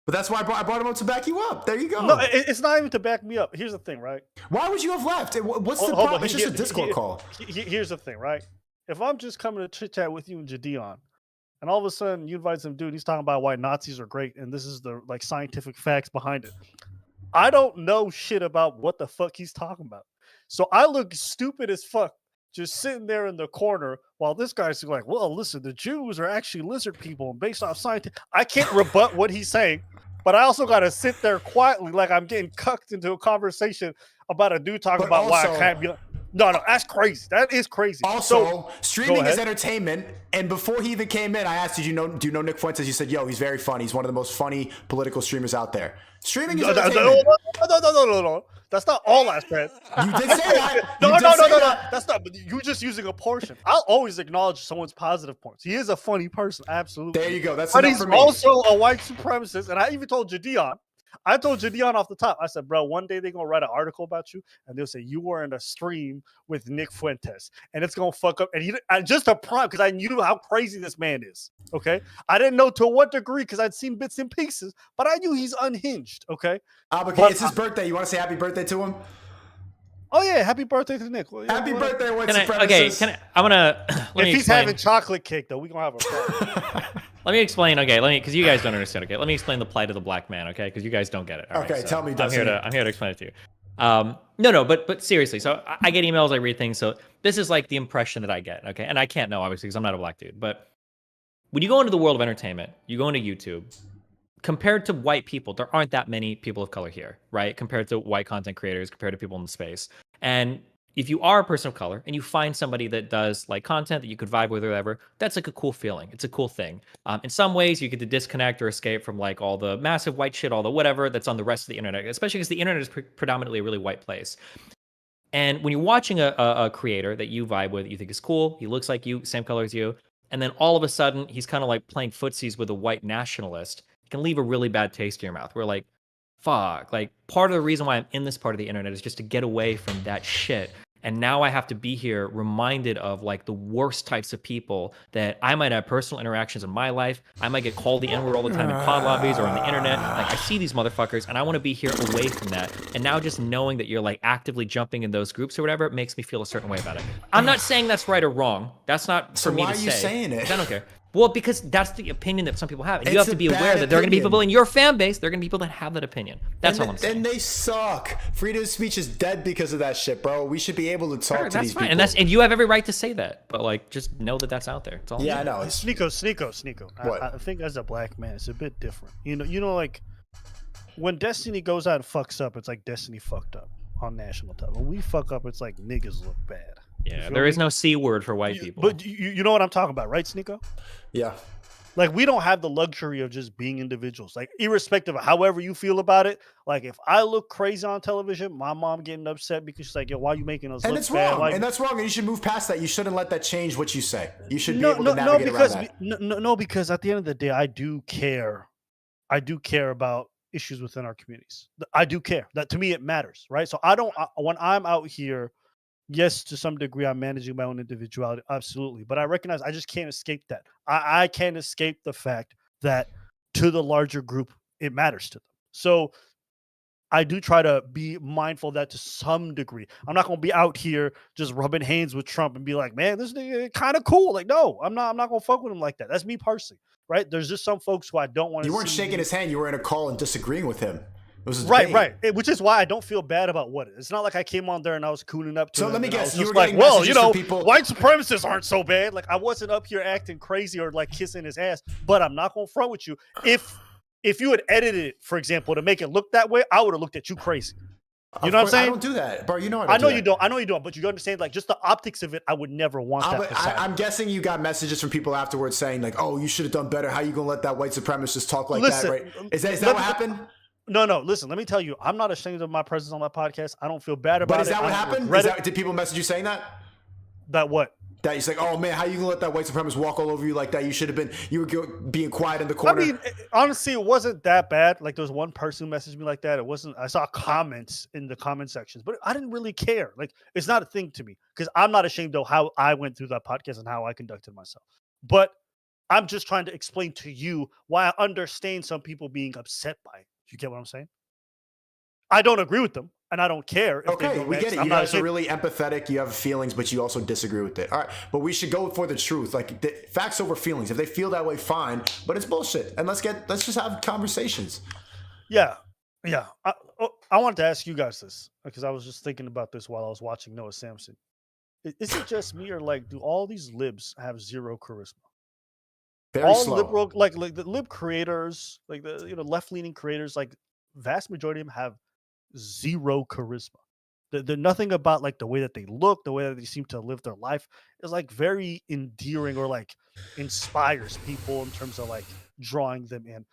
But that's why I brought him up to back you up. There you go. No, it's not even to back me up. Here's the thing, right? Why would you have left? What's the problem? It's just a Discord call. Here's the thing, right? If I'm just coming to chit chat with you and Jadion, and all of a sudden you invite some dude, he's talking about why Nazis are great, and this is the like scientific facts behind it. I don't know shit about what the fuck he's talking about. So I look stupid as fuck just sitting there in the corner while this guy's like, well, listen, the Jews are actually lizard people, and based off science, I can't rebut what he's saying, but I also got to sit there quietly like I'm getting cucked into a conversation about a dude talking about why I can't be like, no, that's crazy. That is crazy. Also, streaming is entertainment, and before he even came in, I asked, do you know Nick Fuentes? You said, yo, he's very funny. He's one of the most funny political streamers out there. Streaming is entertainment. No. That's not all I said. You did say that. No, You no, did no, say no, no. that. That's not. But you're just using a portion. I'll always acknowledge someone's positive points. He is a funny person, absolutely. There you go. That's but enough he's for me. also a white supremacist. And I even told Jadion. I told Jadion off the top. I said, bro, one day they're gonna write an article about you, and they'll say you were in a stream with Nick Fuentes, and it's gonna fuck up. And just a prime because I knew how crazy this man is. Okay, I didn't know to what degree because I'd seen bits and pieces, but I knew he's unhinged. Okay, But it's his birthday. You want to say happy birthday to him? Oh yeah, happy birthday to Nick. Well, Happy birthday, white supremacist. Okay, I'm gonna. If he's having chocolate cake, though, we're gonna have a problem. Let me explain. Okay, because you guys don't understand. Okay, let me explain the plight of the black man. Okay, because you guys don't get it. All right, Okay, so tell me, I'm here to explain it to you. No, but seriously. So I get emails, I read things. So this is like the impression that I get. Okay, and I can't know obviously because I'm not a black dude. But when you go into the world of entertainment, you go into YouTube. Compared to white people, there aren't that many people of color here, right? Compared to white content creators, compared to people in the space. And if you are a person of color and you find somebody that does like content that you could vibe with or whatever, that's like a cool feeling. It's a cool thing. In some ways, you get to disconnect or escape from like all the massive white shit, all the whatever that's on the rest of the internet, especially because the internet is predominantly a really white place. And when you're watching a creator that you vibe with, you think is cool, he looks like you, same color as you, and then all of a sudden he's kind of like playing footsies with a white nationalist, it can leave a really bad taste in your mouth. We're like, fuck, like part of the reason why I'm in this part of the internet is just to get away from that shit. And now I have to be here reminded of like the worst types of people that I might have personal interactions in my life. I might get called the N-word all the time in COD lobbies or on the internet. Like I see these motherfuckers and I want to be here away from that. And now just knowing that you're like actively jumping in those groups or whatever, it makes me feel a certain way about it. I'm not saying that's right or wrong. That's not for me to say. So why are you saying it? I don't care. Well, because that's the opinion that some people have. And you It's have to a be aware bad that there are going to be opinion. people in your fan base, there are going to be people that have that opinion. That's all I'm saying. And they suck. Freedom of speech is dead because of that shit, bro. We should be able to talk to That's these fine. people. And you have every right to say that. But like, just know that that's out there. That's all Yeah, I I'm know. Sneako. What? I think as a black man, it's a bit different. You know, like when Destiny goes out and fucks up, it's like Destiny fucked up on national top. When we fuck up, it's like niggas look bad. Yeah, there is no C word for white people. But you know what I'm talking about, right, Sneako? Yeah. Like we don't have the luxury of just being individuals. Like irrespective of however you feel about it. Like if I look crazy on television, my mom getting upset because she's like, "Yo, why are you making us And look it's bad?" wrong. Like, And that's wrong. And you should move past that. You shouldn't let that change what you say. You should be able to navigate because around that. no, because at the end of the day, I do care. I do care about issues within our communities. I do care. That to me it matters, right? So when I'm out here, yes, to some degree, I'm managing my own individuality, absolutely. But I recognize I just can't escape that. I can't escape the fact that to the larger group, it matters to them. So I do try to be mindful of that to some degree. I'm not going to be out here just rubbing hands with Trump and be like, man, this nigga kind of cool. Like, no, I'm not going to fuck with him like that. That's me personally, right? There's just some folks who I don't want to. You weren't shaking his hand. You were in a call and disagreeing with him. It was right. Which is why I don't feel bad about what it is. It's not like I came on there and I was cooning up to So him let me and I guess, was you just were like, getting well, messages you know, from people- white supremacists aren't so bad. Like I wasn't up here acting crazy or like kissing his ass, but I'm not going to front with you. If you had edited it, for example, to make it look that way, I would have looked at you crazy. You know what I'm saying? I don't do that, bro. You know I know you don't. I know you don't. But you understand, like, just the optics of it. I would never want that. I'm guessing you got messages from people afterwards saying like, "Oh, you should have done better. How you gonna let that white supremacist talk like that?" Right? Is that what happened? No. Listen, let me tell you, I'm not ashamed of my presence on that podcast. I don't feel bad about it. But is that what happened? Did people message you saying that? That what? That you're like, oh man, how you gonna let that white supremacist walk all over you like that? You were being quiet in the corner. I mean, honestly, it wasn't that bad. Like there was one person who messaged me like that. It wasn't. I saw comments in the comment sections, but I didn't really care. Like it's not a thing to me because I'm not ashamed of how I went through that podcast and how I conducted myself. But I'm just trying to explain to you why I understand some people being upset by it. You get what I'm saying? I don't agree with them. And I don't care. If Okay, we get it. I'm You not guys are ashamed. really empathetic. You have feelings, but you also disagree with it. All right, but we should go for the truth. Like facts over feelings. If they feel that way, fine. But it's bullshit. And let's just have conversations. Yeah. I wanted to ask you guys this because I was just thinking about this while I was watching Noah Samson. Is it just me or like do all these libs have zero charisma? Very all slow. liberal, like the lib creators, like the left leaning creators, like vast majority of them have zero charisma. They're nothing about like the way that they look, the way that they seem to live their life is like very endearing or like inspires people in terms of like drawing them in.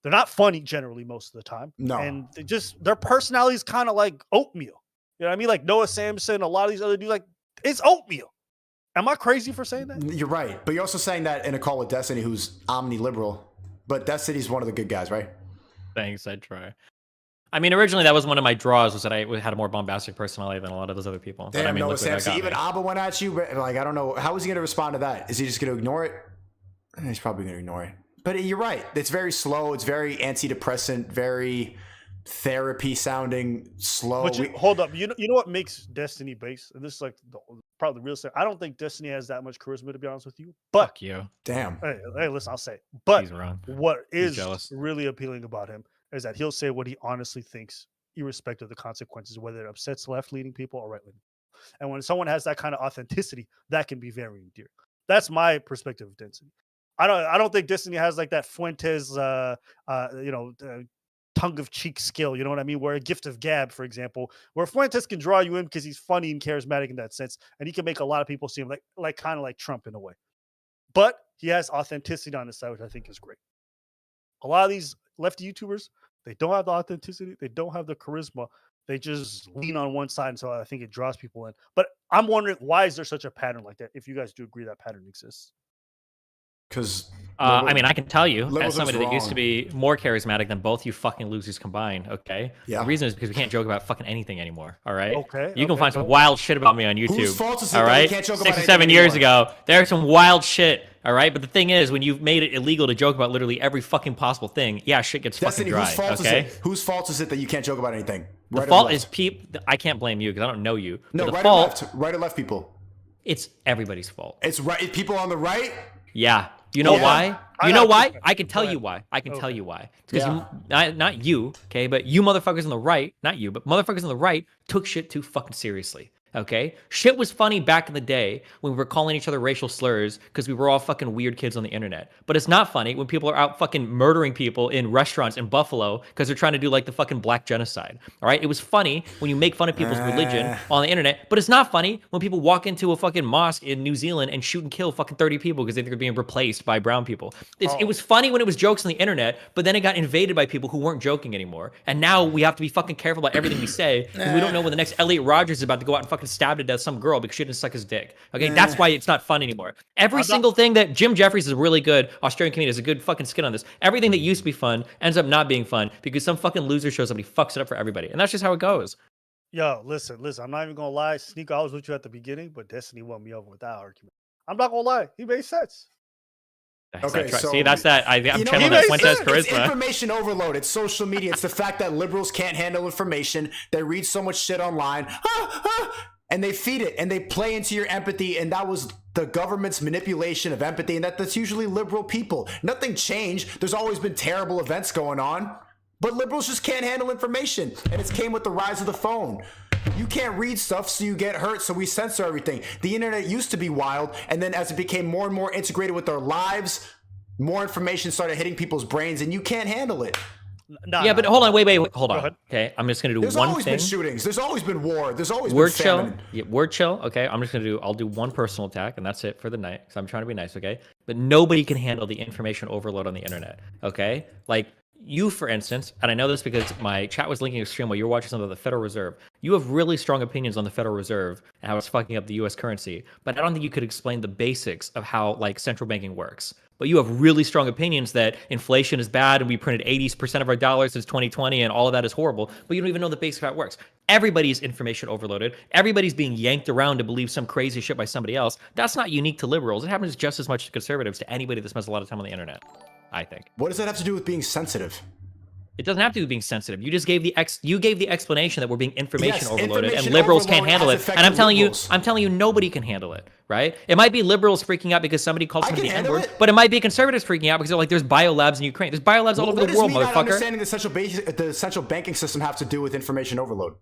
They're not funny generally most of the time. No. And their personality is kind of like oatmeal. You know what I mean? Like Noah Samson, a lot of these other dudes, like, it's oatmeal. Am I crazy for saying that? You're right. But you're also saying that in a call with Destiny, who's omni-liberal. But Destiny's one of the good guys, right? Thanks, I try. I mean, originally that was one of my draws, was that I had a more bombastic personality than a lot of those other people. Damn, but I mean, Noah look where that Samson. got Even me. Abba went at you. Like, I don't know. How is he going to respond to that? Is he just going to ignore it? He's probably going to ignore it. But you're right. It's very slow. It's very antidepressant, very therapy sounding, slow. But hold up. You know what makes Destiny base? And this is like probably the real thing. I don't think Destiny has that much charisma, to be honest with you. But Fuck you. Damn. Hey, listen, I'll say it. But He's wrong. what He's is jealous. really appealing about him is that he'll say what he honestly thinks, irrespective of the consequences, whether it upsets left-leaning people or right-leaning. And when someone has that kind of authenticity, that can be very endearing. That's my perspective of Destiny. I don't think Destiny has like that Fuentes, tongue of cheek skill. You know what I mean? Where a gift of gab, for example, where Fuentes can draw you in because he's funny and charismatic in that sense, and he can make a lot of people seem like kind of like Trump in a way. But he has authenticity on his side, which I think is great. A lot of these lefty YouTubers, they don't have the authenticity, they don't have the charisma. They just lean on one side, and so I think it draws people in. But I'm wondering, why is there such a pattern like that? If you guys do agree that pattern exists. Because I mean, I can tell you, as is somebody that used to wrong. be more charismatic than both you fucking losers combined, okay? Yeah. The reason is because we can't joke about fucking anything anymore, all right? Okay, You can okay, find some wild shit about me on YouTube. Whose fault is it all that we right? can't joke about 6 or anything 7 years anymore? ago, there's some wild shit, all right? But the thing is, when you've made it illegal to joke about literally every fucking possible thing, yeah, shit gets Destiny, fucking whose dry, fault okay? is it? Whose fault is it that you can't joke about anything? The Right or fault left? is people. I can't blame you because I don't know you. No, but the right fault, or left? Right or left people? it's everybody's fault. It's right. People on the right. Yeah. You know Yeah. why? I You know got why? you. I can tell Go you ahead. why. I can tell Okay. you why. Because Yeah. not you, okay, but you motherfuckers on the right, not you, but motherfuckers on the right took shit too fucking seriously. Okay? Shit was funny back in the day when we were calling each other racial slurs because we were all fucking weird kids on the internet. But it's not funny when people are out fucking murdering people in restaurants in Buffalo because they're trying to do like the fucking black genocide. All right? It was funny when you make fun of people's religion on the internet, but it's not funny when people walk into a fucking mosque in New Zealand and shoot and kill fucking 30 people because they think they're being replaced by brown people. It was funny when it was jokes on the internet, but then it got invaded by people who weren't joking anymore. And now we have to be fucking careful about everything we say because we don't know when the next Elliot Rodgers is about to go out and fucking stab to death some girl because she didn't suck his dick. Okay, that's why it's not fun anymore. Every single thing that Jim Jeffries is a really good Australian comedian, is a good fucking skit on this. Everything that used to be fun ends up not being fun because some fucking loser shows up and he fucks it up for everybody. And that's just how it goes. Yo, listen. I'm not even gonna lie. Sneako, I was with you at the beginning, but Destiny won me over with that argument. I'm not gonna lie. He made sense. Okay, so see, that's that. I'm you know, channeling it's- that Fuentes it's charisma. information overload. It's social media. It's the fact that liberals can't handle information. They read so much shit online, and they feed it and they play into your empathy. And that was the government's manipulation of empathy. And that's usually liberal people. Nothing changed. There's always been terrible events going on, but liberals just can't handle information. And it's came with the rise of the phone. You can't read stuff, so you get hurt, so we censor everything. The internet used to be wild, and then as it became more and more integrated with our lives, more information started hitting people's brains, and you can't handle it. Yeah, but hold on, wait, hold on. ahead. Okay, I'm just gonna do There's one always thing. been shootings. There's always been war. There's always Word been chill. famine. Yeah, word chill. Okay, I'll do one personal attack, and that's it for the night. Because I'm trying to be nice. Okay, but nobody can handle the information overload on the internet. Okay, like you, for instance, and I know this because my chat was linking a stream while you were watching something about the Federal Reserve. You have really strong opinions on the Federal Reserve and how it's fucking up the U.S. currency, but I don't think you could explain the basics of how like central banking works. But you have really strong opinions that inflation is bad and we printed 80% of our dollars since 2020 and all of that is horrible, but you don't even know the basics of how it works. Everybody's information overloaded. Everybody's being yanked around to believe some crazy shit by somebody else. That's not unique to liberals. It happens just as much to conservatives, to anybody that spends a lot of time on the internet, I think. What does that have to do with being sensitive? It doesn't have to be being sensitive. You just gave the explanation that we're being information Yes, overloaded information and liberals can't overload handle has it. And I'm affected liberals. telling you nobody can handle it, right? It might be liberals freaking out because somebody called I somebody can the handle N-word, it. but it might be conservatives freaking out because they're like, there's biolabs in Ukraine. There's biolabs all over What the does world, me not motherfucker. understanding the central banking system have to do with information overload?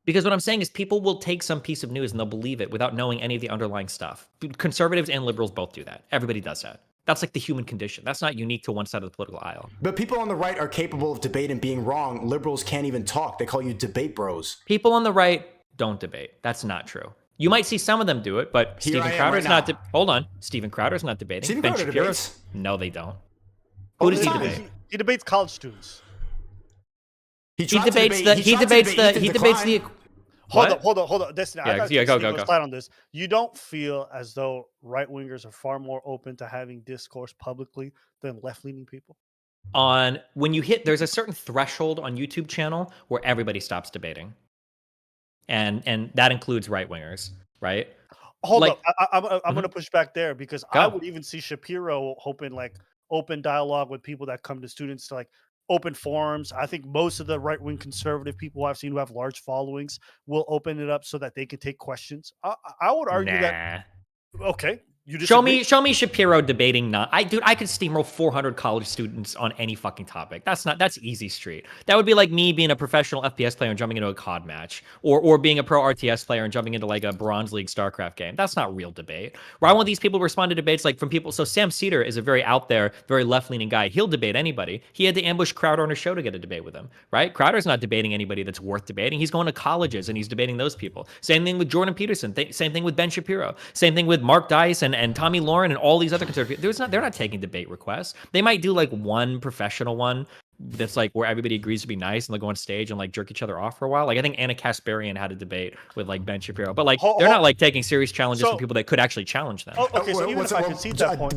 Because what I'm saying is people will take some piece of news and they'll believe it without knowing any of the underlying stuff. Conservatives and liberals both do that. Everybody does that. That's like the human condition. That's not unique to one side of the political aisle. But people on the right are capable of debate and being wrong. Liberals can't even talk. They call you debate bros. People on the right don't debate. That's not true. You might see some of them do it, but Here I Steven am Crowder's right not. now. Hold on, Steven Crowder's not debating. Steven Ben Crowder Shapiro's. debates. No, they don't. All Who does the he time. debate? He debates college students. He debates the. Hold on. Destiny, I got go. slide on this. You don't feel as though right wingers are far more open to having discourse publicly than left leaning people? There's a certain threshold on YouTube channel where everybody stops debating, and that includes right wingers, right? Hold up, I'm gonna push back there because I would even see Shapiro open dialogue with people that come to students to open forums. I think most of the right wing conservative people I've seen who have large followings will open it up so that they can take questions. I would argue that. Okay. You show me Shapiro debating. I could steamroll 400 college students on any fucking topic. That's easy street. That would be like me being a professional FPS player and jumping into a COD match, or being a pro RTS player and jumping into like a Bronze League StarCraft game. That's not real debate. Where I want these people to respond to debates from people. So Sam Cedar is a very out there, very left leaning guy. He'll debate anybody. He had to ambush Crowder on a show to get a debate with him, right? Crowder's not debating anybody that's worth debating. He's going to colleges and he's debating those people. Same thing with Jordan Peterson. Same thing with Ben Shapiro. Same thing with Mark Dice and Tommy Lauren and all these other conservative. They're not taking debate requests. They might do like one professional one that's like where everybody agrees to be nice and they'll go on stage and like jerk each other off for a while. Like I think Anna Kasparian had a debate with like Ben Shapiro, but like they're not like taking serious challenges from people that could actually challenge them. Okay, so even if I concede that point,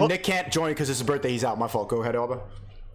Nick can't join because it's his birthday. He's out. My fault. Go ahead, Alba.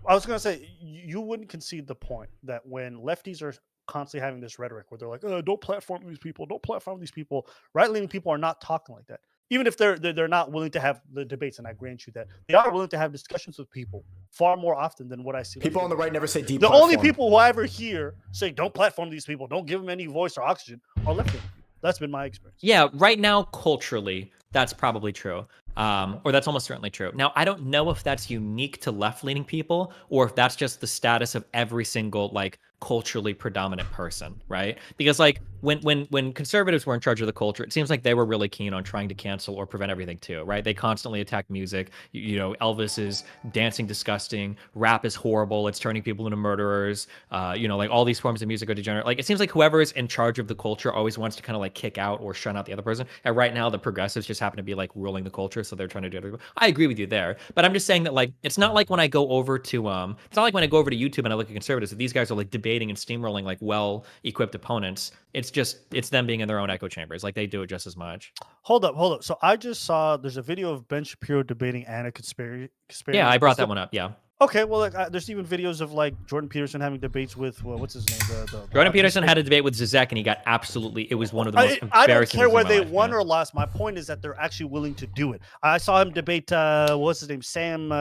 I was gonna say you wouldn't concede the point that when lefties are constantly having this rhetoric where they're like, don't platform these people, don't platform these people. Right-leaning people are not talking like that. Even if they're not willing to have the debates, and I grant you that, they are willing to have discussions with people far more often than what I see. People on the right never say deep. The only people who I ever hear say don't platform these people, don't give them any voice or oxygen, are left-leaning people. That's been my experience. Yeah, right now, culturally, that's probably true. Or that's almost certainly true. Now, I don't know if that's unique to left-leaning people or if that's just the status of every single like culturally predominant person, right? Because like when conservatives were in charge of the culture, it seems like they were really keen on trying to cancel or prevent everything too, right? They constantly attack music. You know, Elvis is dancing disgusting, rap is horrible, it's turning people into murderers. Like all these forms of music are degenerate. Like it seems like whoever is in charge of the culture always wants to kind of like kick out or shut out the other person. And right now the progressives just happen to be like ruling the culture, so they're trying to do it. I agree with you there, but I'm just saying that like it's not like when I go over to YouTube and I look at conservatives that these guys are like debating and steamrolling like well-equipped opponents. It's them being in their own echo chambers. Like they do it just as much. Hold up. So I just saw there's a video of Ben Shapiro debating Anna Kasparian. Yeah, I brought that one up. Yeah. Okay, well, there's even videos of like Jordan Peterson having debates with what's his name? Jordan Peterson had a debate with Zizek, and he got absolutely. It was one of the most embarrassing. I don't care whether they life, won or lost. My point is that they're actually willing to do it. I saw him debate. What's his name? Sam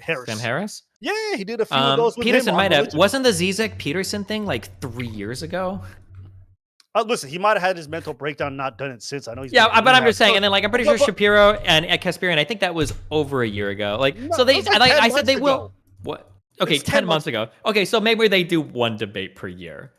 Harris. Sam Harris? Yeah, he did a few of those with Peterson him might have. religion. Wasn't the Zizek Peterson thing like 3 years ago? Listen, he might have had his mental breakdown, not done it since. I know he's. Yeah, but I'm just saying, and then like I'm pretty sure Shapiro and Kasparian, I think that was over a year ago. Like, No, so they, it was like like 10 I said, they months will. ago. What? Okay, It's 10 months ago. Okay, so maybe they do one debate per year.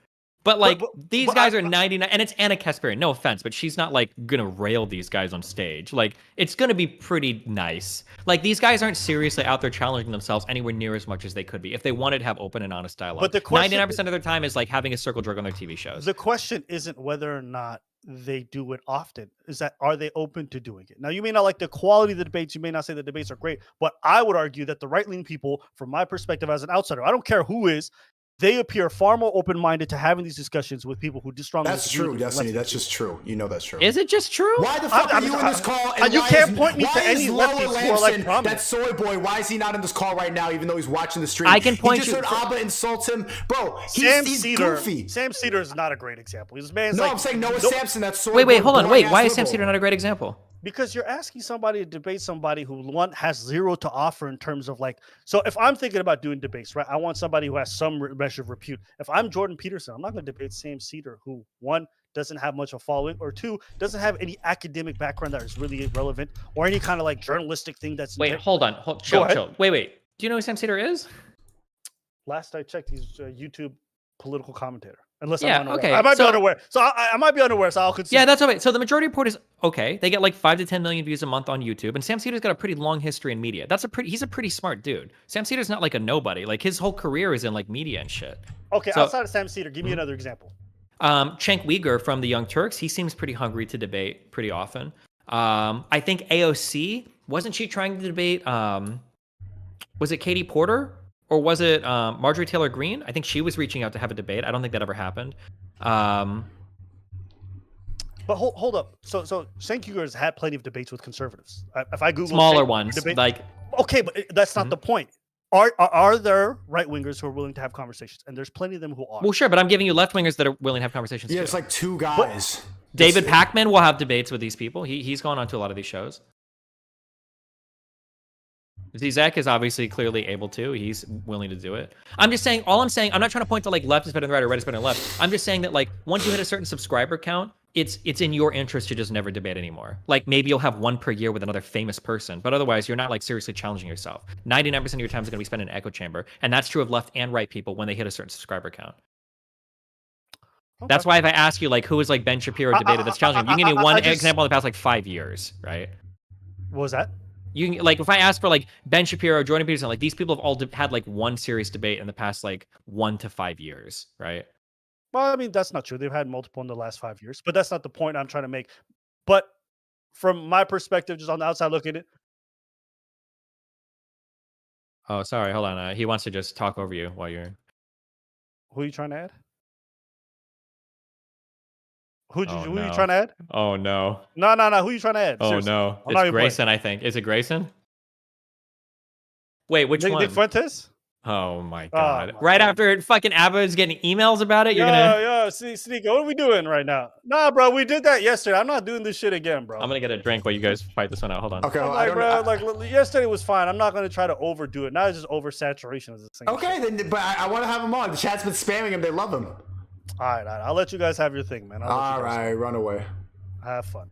But like these guys are 99, and it's Anna Kasparian. No offense, but she's not like gonna rail these guys on stage. Like it's gonna be pretty nice. Like these guys aren't seriously out there challenging themselves anywhere near as much as they could be if they wanted to have open and honest dialogue. But the question, 99% of their time is like having a circle jerk on their TV shows. The question isn't whether or not they do it often. Is that are they open to doing it? Now, you may not like the quality of the debates. You may not say the debates are great, but I would argue that the right-leaning people, from my perspective as an outsider, I don't care who is, they appear far more open-minded to having these discussions with people who just strongly. That's true, Destiny. That's just true. You know that's true. Is it just true? Why the fuck are you in this call? And you why can't is- point me why to is any Lower lefties who are like Lamson, prominent. that soy boy, why is he not in this call right now, even though he's watching the stream? I can point He just you- heard Abba insult him. Bro, Sam he's Cedar, goofy. Sam Cedar is not a great example. This man's No, like, I'm saying Noah nope. Sampson, that soy Wait, boy, hold on. boring-ass Why is Sam liberal. Cedar not a great example? Because you're asking somebody to debate somebody who one has zero to offer in terms of like. So if I'm thinking about doing debates, right, I want somebody who has some measure of repute. If I'm Jordan Peterson, I'm not going to debate Sam Cedar, who one doesn't have much of a following, or two doesn't have any academic background that is really relevant, or any kind of like journalistic thing that's. Wait, hold on. Chill. Wait. Do you know who Sam Cedar is? Last I checked, he's a YouTube political commentator. Unless Yeah, I'm unaware. okay, I might so- be unaware. So I might be unaware. So I'll concede. Yeah, that's okay. So the majority report is okay. They get like 5 to 10 million views a month on YouTube, and Sam Cedar's got a pretty long history in media. He's a pretty smart dude. Sam Cedar's not like a nobody. Like his whole career is in like media and shit. Okay, So- outside of Sam Cedar, give me another example. Cenk Uyghur from the Young Turks, he seems pretty hungry to debate pretty often. I think AOC, wasn't she trying to debate was it Katie Porter or was it Marjorie Taylor Greene? I think she was reaching out to have a debate. I don't think that ever happened. But hold up. So SNEAKO has had plenty of debates with conservatives. If I Google smaller ones, like okay, but that's not the point. Are there right wingers who are willing to have conversations? And there's plenty of them who are. Well, sure, but I'm giving you left wingers that are willing to have conversations. Yeah, too. it's like 2 guys. David Pakman will have debates with these people. He's gone on to a lot of these shows. Zizek is obviously clearly able to. He's willing to do it. I'm just saying, I'm not trying to point to like left is better than right or right is better than left. I'm just saying that like once you hit a certain subscriber count, it's in your interest to just never debate anymore. Like maybe you'll have one per year with another famous person, but otherwise you're not like seriously challenging yourself. 99% of your time is going to be spent in an echo chamber. And that's true of left and right people when they hit a certain subscriber count. Okay. That's why if I ask you like who is like Ben Shapiro debated that's challenging, you can give me one example in the past like 5 years, right? What was that? You can, like if I ask for like Ben Shapiro, Jordan Peterson, like these people have all had like one serious debate in the past like 1 to 5 years, right? Well, I mean that's not true. They've had multiple in the last 5 years, but that's not the point I'm trying to make. But from my perspective, just on the outside looking at it. Oh, sorry. Hold on. He wants to just talk over you while you're. Who are you trying to add? Who are you trying to add? Oh no. No. Who are you trying to add? Oh Seriously. no. It's Grayson, I think. Is it Grayson? Wait, which one? Nick Fuentes? Oh my god. Right after fucking Abba is getting emails about it, you're gonna see Sneako, what are we doing right now? Nah, bro, we did that yesterday. I'm not doing this shit again, bro. I'm gonna get a drink while you guys fight this one out. Hold on. Okay, well, like yesterday was fine. I'm not gonna try to overdo it. Now it's just oversaturation of this thing. Okay, then but I want to have him on. The chat's been spamming him. They love him. All right. I'll let you guys have your thing, man. All right, run away. Have fun.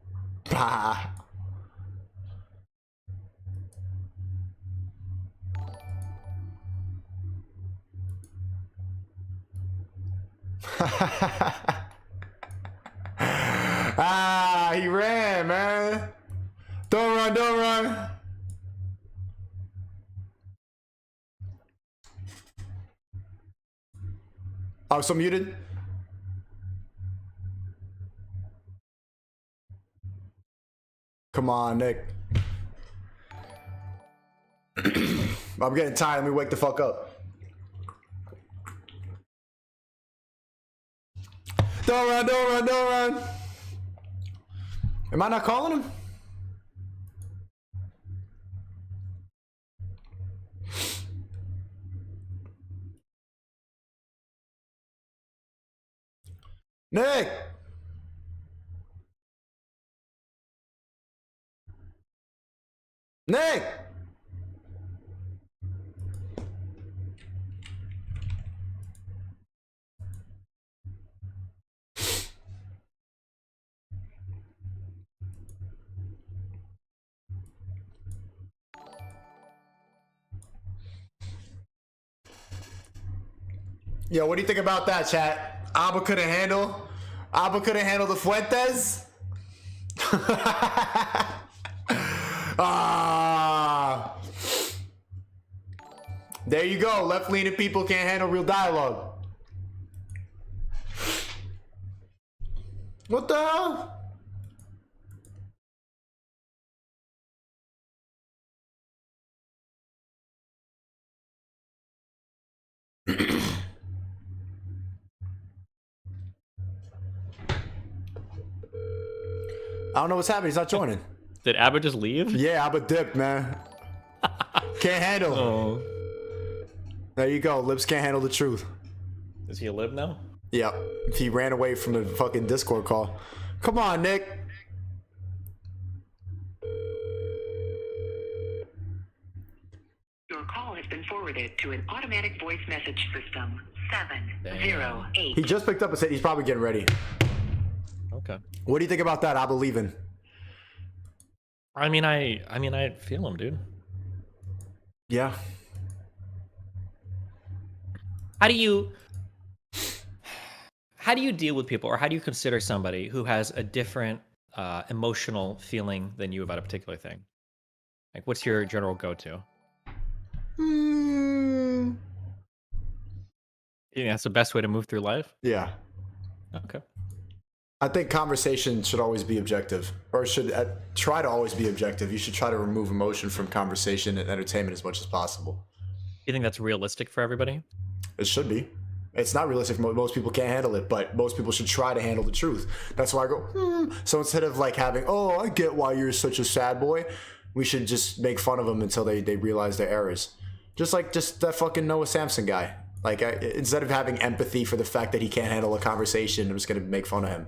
He ran, man. Don't run. I was so muted. Come on, Nick. I'm getting tired. Let me wake the fuck up. Don't run. Am I not calling him? Nick! Nick! Yo, what do you think about that, chat? Abba couldn't handle the Fuentes? There you go. Left-leaning people can't handle real dialogue. What the hell? I don't know what's happening. He's not joining. Did Abba just leave? Yeah, Abba dipped, man. Can't handle. Oh. There you go. Libs can't handle the truth. Is he a lib now? Yep. He ran away from the fucking Discord call. Come on, Nick. Your call has been forwarded to an automatic voice message system. 708. He just picked up and said he's probably getting ready. Okay. What do you think about that? Abba leaving. I mean, I feel him, dude. Yeah. How do you deal with people, or how do you consider somebody who has a different emotional feeling than you about a particular thing? Like, what's your general go-to? You think that's the best way to move through life? Yeah. Okay. I think conversation should always be objective, or should try to always be objective. You should try to remove emotion from conversation and entertainment as much as possible. you think that's realistic for everybody? It should be. It's not realistic. Most people can't handle it, but most people should try to handle the truth. That's why I go, So instead of like having, oh, I get why you're such a sad boy, we should just make fun of them until they realize their errors. Just that fucking Noah Samson guy. Like, instead of having empathy for the fact that he can't handle a conversation, I'm just going to make fun of him.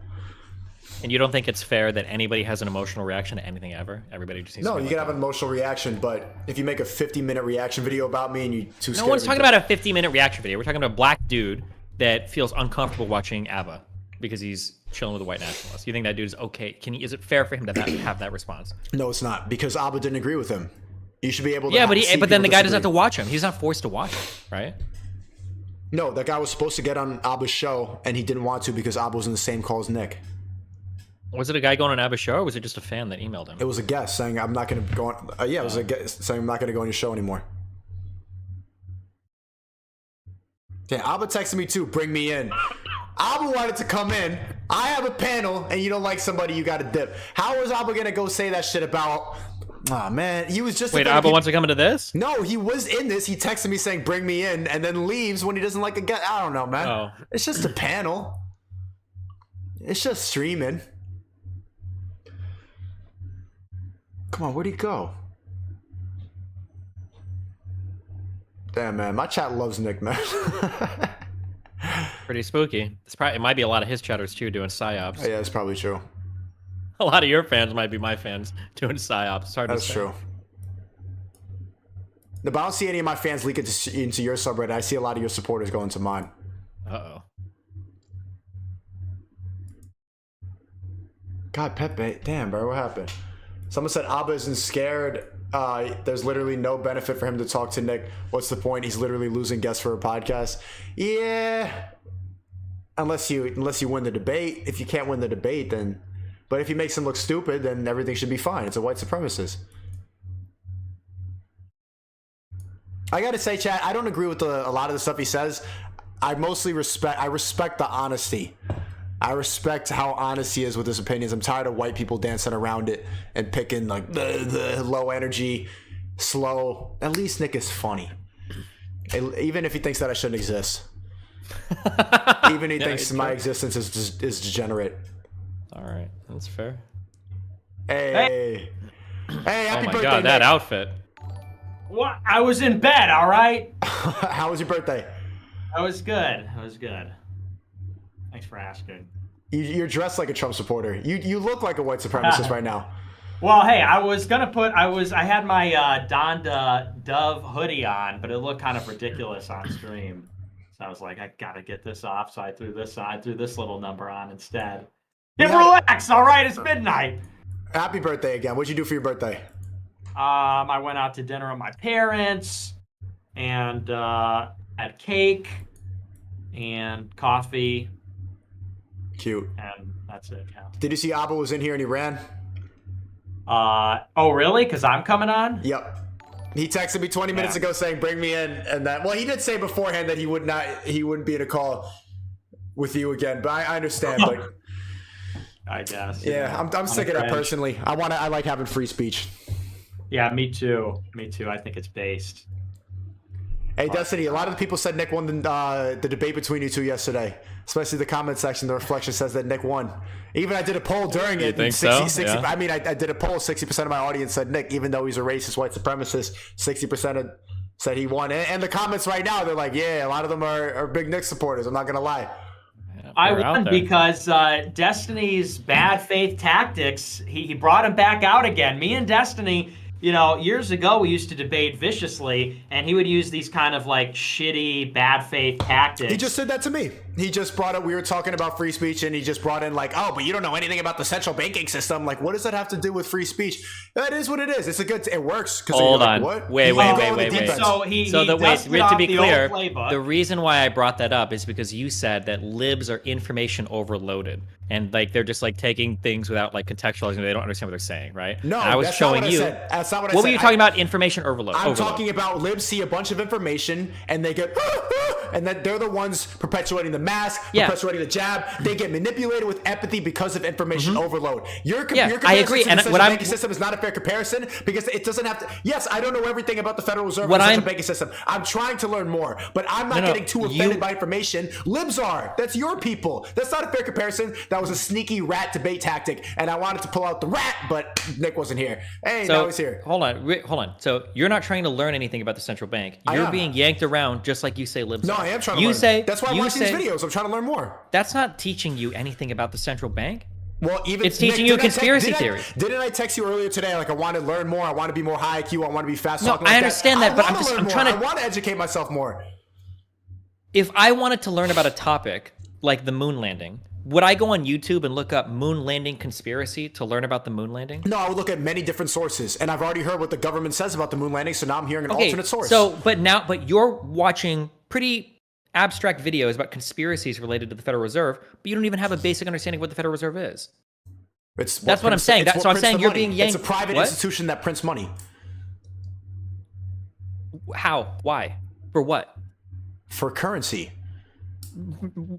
And you don't think it's fair that anybody has an emotional reaction to anything ever? Everybody just needs to you can have an emotional reaction, but if you make a 50-minute reaction video about me and you too scared... No one's talking about a 50-minute reaction video. We're talking about a black dude that feels uncomfortable watching ABBA because he's chilling with a white nationalist. You think that dude is okay? Is it fair for him to have that response? No, it's not, because ABBA didn't agree with him. You should be able to... Yeah, but then the guy doesn't have to watch him. He's not forced to watch him, right? No, that guy was supposed to get on ABBA's show, and he didn't want to because ABBA was in the same call as Nick. Was it a guy going on ABBA's show, or was it just a fan that emailed him? It was a guest saying, I'm not going to go on... yeah, it was a guest saying, I'm not going to go on your show anymore. Okay, ABBA texted me too, bring me in. ABBA wanted to come in. I have a panel, and you don't like somebody, you got to dip. How was ABBA going to go say that shit about... Oh man, he was just... Wait, ABBA wants to come into this? No, he was in this. He texted me saying, bring me in, and then leaves when he doesn't like a guest. I don't know, man. Oh. It's just a panel. It's just streaming. Come on, where'd he go? Damn, man. My chat loves Nick, man. Pretty spooky. It might be a lot of his chatters, too, doing psyops. Yeah, that's probably true. A lot of your fans might be my fans doing psyops. It's hard to say. That's true. No, but I don't see any of my fans leak into your subreddit. I see a lot of your supporters going to mine. Uh-oh. God, Pepe. Damn, bro. What happened? Someone said Abba isn't scared. There's literally no benefit for him to talk to Nick. What's the point? He's literally losing guests for a podcast. Yeah. Unless you win the debate. If you can't win the debate, then... But if he makes him look stupid, then everything should be fine. It's a white supremacist. I gotta say, chat, I don't agree with a lot of the stuff he says. I respect the honesty. I respect how honest he is with his opinions. I'm tired of white people dancing around it and picking like the low energy, slow. At least Nick is funny. Even if he thinks that I shouldn't exist. Even he thinks my existence is degenerate. All right, that's fair. Hey, happy birthday, God, that Nick. outfit. What? I was in bed, all right? How was your birthday? I was good. Thanks for asking. You're dressed like a Trump supporter. You look like a white supremacist right now. Well, hey, I had my Donda Dove hoodie on, but it looked kind of ridiculous on stream. So I was like, I gotta get this off. So I threw this on. I threw this little number on instead. Relax, all right? It's midnight. Happy birthday again. What'd you do for your birthday? I went out to dinner with my parents, and had cake and coffee. Cute. And that's it. Yeah. Did you see Abba was in here and he ran? Oh really? Because I'm coming on? Yep. He texted me 20 minutes ago saying bring me in, and that. Well, he did say beforehand that he wouldn't be in a call with you again. But I understand. But I guess. Yeah, I'm sick of that personally. I like having free speech. Yeah, me too. I think it's based. Hey, Destiny, a lot of the people said Nick won the debate between you two yesterday. Especially the comment section, the reflection says that Nick won. Even I did a poll during it. You think 60, yeah. I mean, I did a poll. 60% of my audience said Nick, even though he's a racist white supremacist. 60% said he won. And the comments right now, they're like, yeah, a lot of them are big Nick supporters. I'm not going to lie. I won because Destiny's bad faith tactics, he brought him back out again. Me and Destiny, years ago we used to debate viciously, and he would use these kind of like shitty bad faith tactics. He just said that to me. He just brought up, we were talking about free speech, and he just brought in like, oh, but you don't know anything about the central banking system. Like, what does that have to do with free speech? That is what it is. It's it works. Hold on. What? Wait. So to be clear, the reason why I brought that up is because you said that libs are information overloaded. And like they're just like taking things without like contextualizing. They don't understand what they're saying, right? No, and I was that's showing not what you. I said. That's not what I said. What were you talking about? Information overload. I'm talking about libs see a bunch of information and they get, and that they're the ones perpetuating the mask, Yeah. perpetuating the jab. They get manipulated with empathy because of information overload. Your I agree. To And the what banking system is not a fair comparison because it doesn't have to. Yes, I don't know everything about the Federal Reserve and the central banking system. I'm trying to learn more, but I'm not getting too offended by information. Libs are. That's your people. That's not a fair comparison. That was a sneaky rat debate tactic, and I wanted to pull out the rat, but Nick wasn't here. Hey, now he's here. Hold on. So you're not trying to learn anything about the central bank. You're being yanked around just like you say libs. No, are. I am trying to learn. That's why I'm watching these videos. I'm trying to learn more. That's not teaching you anything about the central bank. Well, even it's teaching you conspiracy theory. Didn't I text you earlier today? Like, I want to learn more. I want to be more high IQ. I want to be fast talking. I understand that, but I'm trying to. I want to educate myself more. If I wanted to learn about a topic like the moon landing, would I go on YouTube and look up moon landing conspiracy to learn about the moon landing? No, I would look at many different sources, and I've already heard what the government says about the moon landing. So now I'm hearing an alternate source. But you're watching pretty abstract videos about conspiracies related to the Federal Reserve, but you don't even have a basic understanding of what the Federal Reserve is. That's what I'm saying. So I'm saying you're being yanked. It's a private institution that prints money. How? Why? For what? For currency.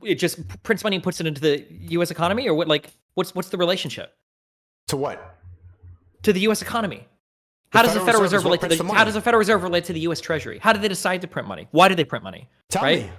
It just prints money and puts it into the U.S. economy, or what? Like, what's the relationship? To what? To the U.S. economy. How does the Federal Reserve relate to the? How does the Federal Reserve relate to the U.S. Treasury? How did they decide to print money? Why did they print money? Tell me.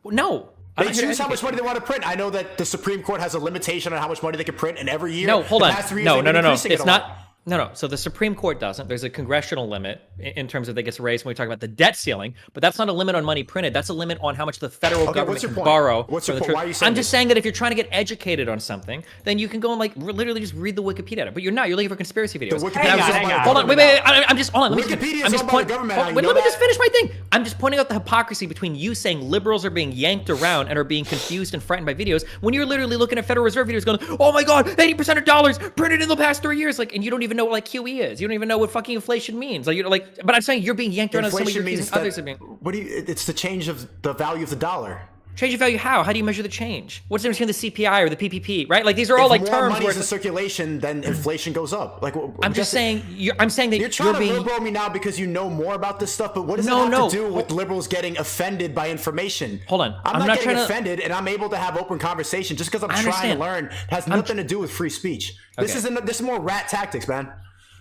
No. They choose how much money they want to print. I know that the Supreme Court has a limitation on how much money they can print, and every year, no, hold on, no. It's not. No. So the Supreme Court doesn't. There's a congressional limit in terms of that gets raised when we talk about the debt ceiling, but that's not a limit on money printed. That's a limit on how much the federal government can borrow. What's your point? Why are you saying I'm just saying that if you're trying to get educated on something, then you can go and like literally just read the Wikipedia. But you're not. You're looking for conspiracy videos. Hold on. Wait. I'm just hold on. Wikipedia is owned by the government. Let me just finish my thing. I'm just pointing out the hypocrisy between you saying liberals are being yanked around and are being confused and frightened by videos when you're literally looking at Federal Reserve videos going, oh my God, 80% of dollars printed in the past 3 years. Like, and you don't even know what like QE is. You don't even know what fucking inflation means. Like, you're like, but I'm saying you're being yanked around. Inflation means others are being. What do you? It's the change of the value of the dollar. Change of value how? How do you measure the change? What's the difference between the CPI or the PPP? Right? Like these are all like terms. If more money is in circulation, then inflation goes up. Like I'm just saying. I'm saying that you're trying to liberal me now because you know more about this stuff. But what does it have to do with liberals getting offended by information? Hold on. I'm not getting offended, and I'm able to have open conversation just because I'm trying to learn. It has nothing to do with free speech. This is more rat tactics, man.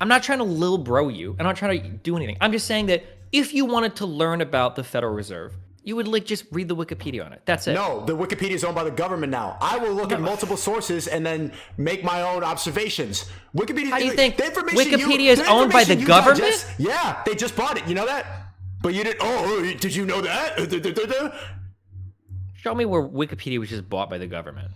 I'm not trying to lil bro you. I'm not trying to do anything. I'm just saying that if you wanted to learn about the Federal Reserve, you would like just read the Wikipedia on it. That's it. No, the Wikipedia is owned by the government now. I will look at multiple sources and then make my own observations. Wikipedia. How do you think Wikipedia is owned by the government? Yeah, they just bought it. You know that? But you didn't. Oh, did you know that? Show me where Wikipedia was just bought by the government.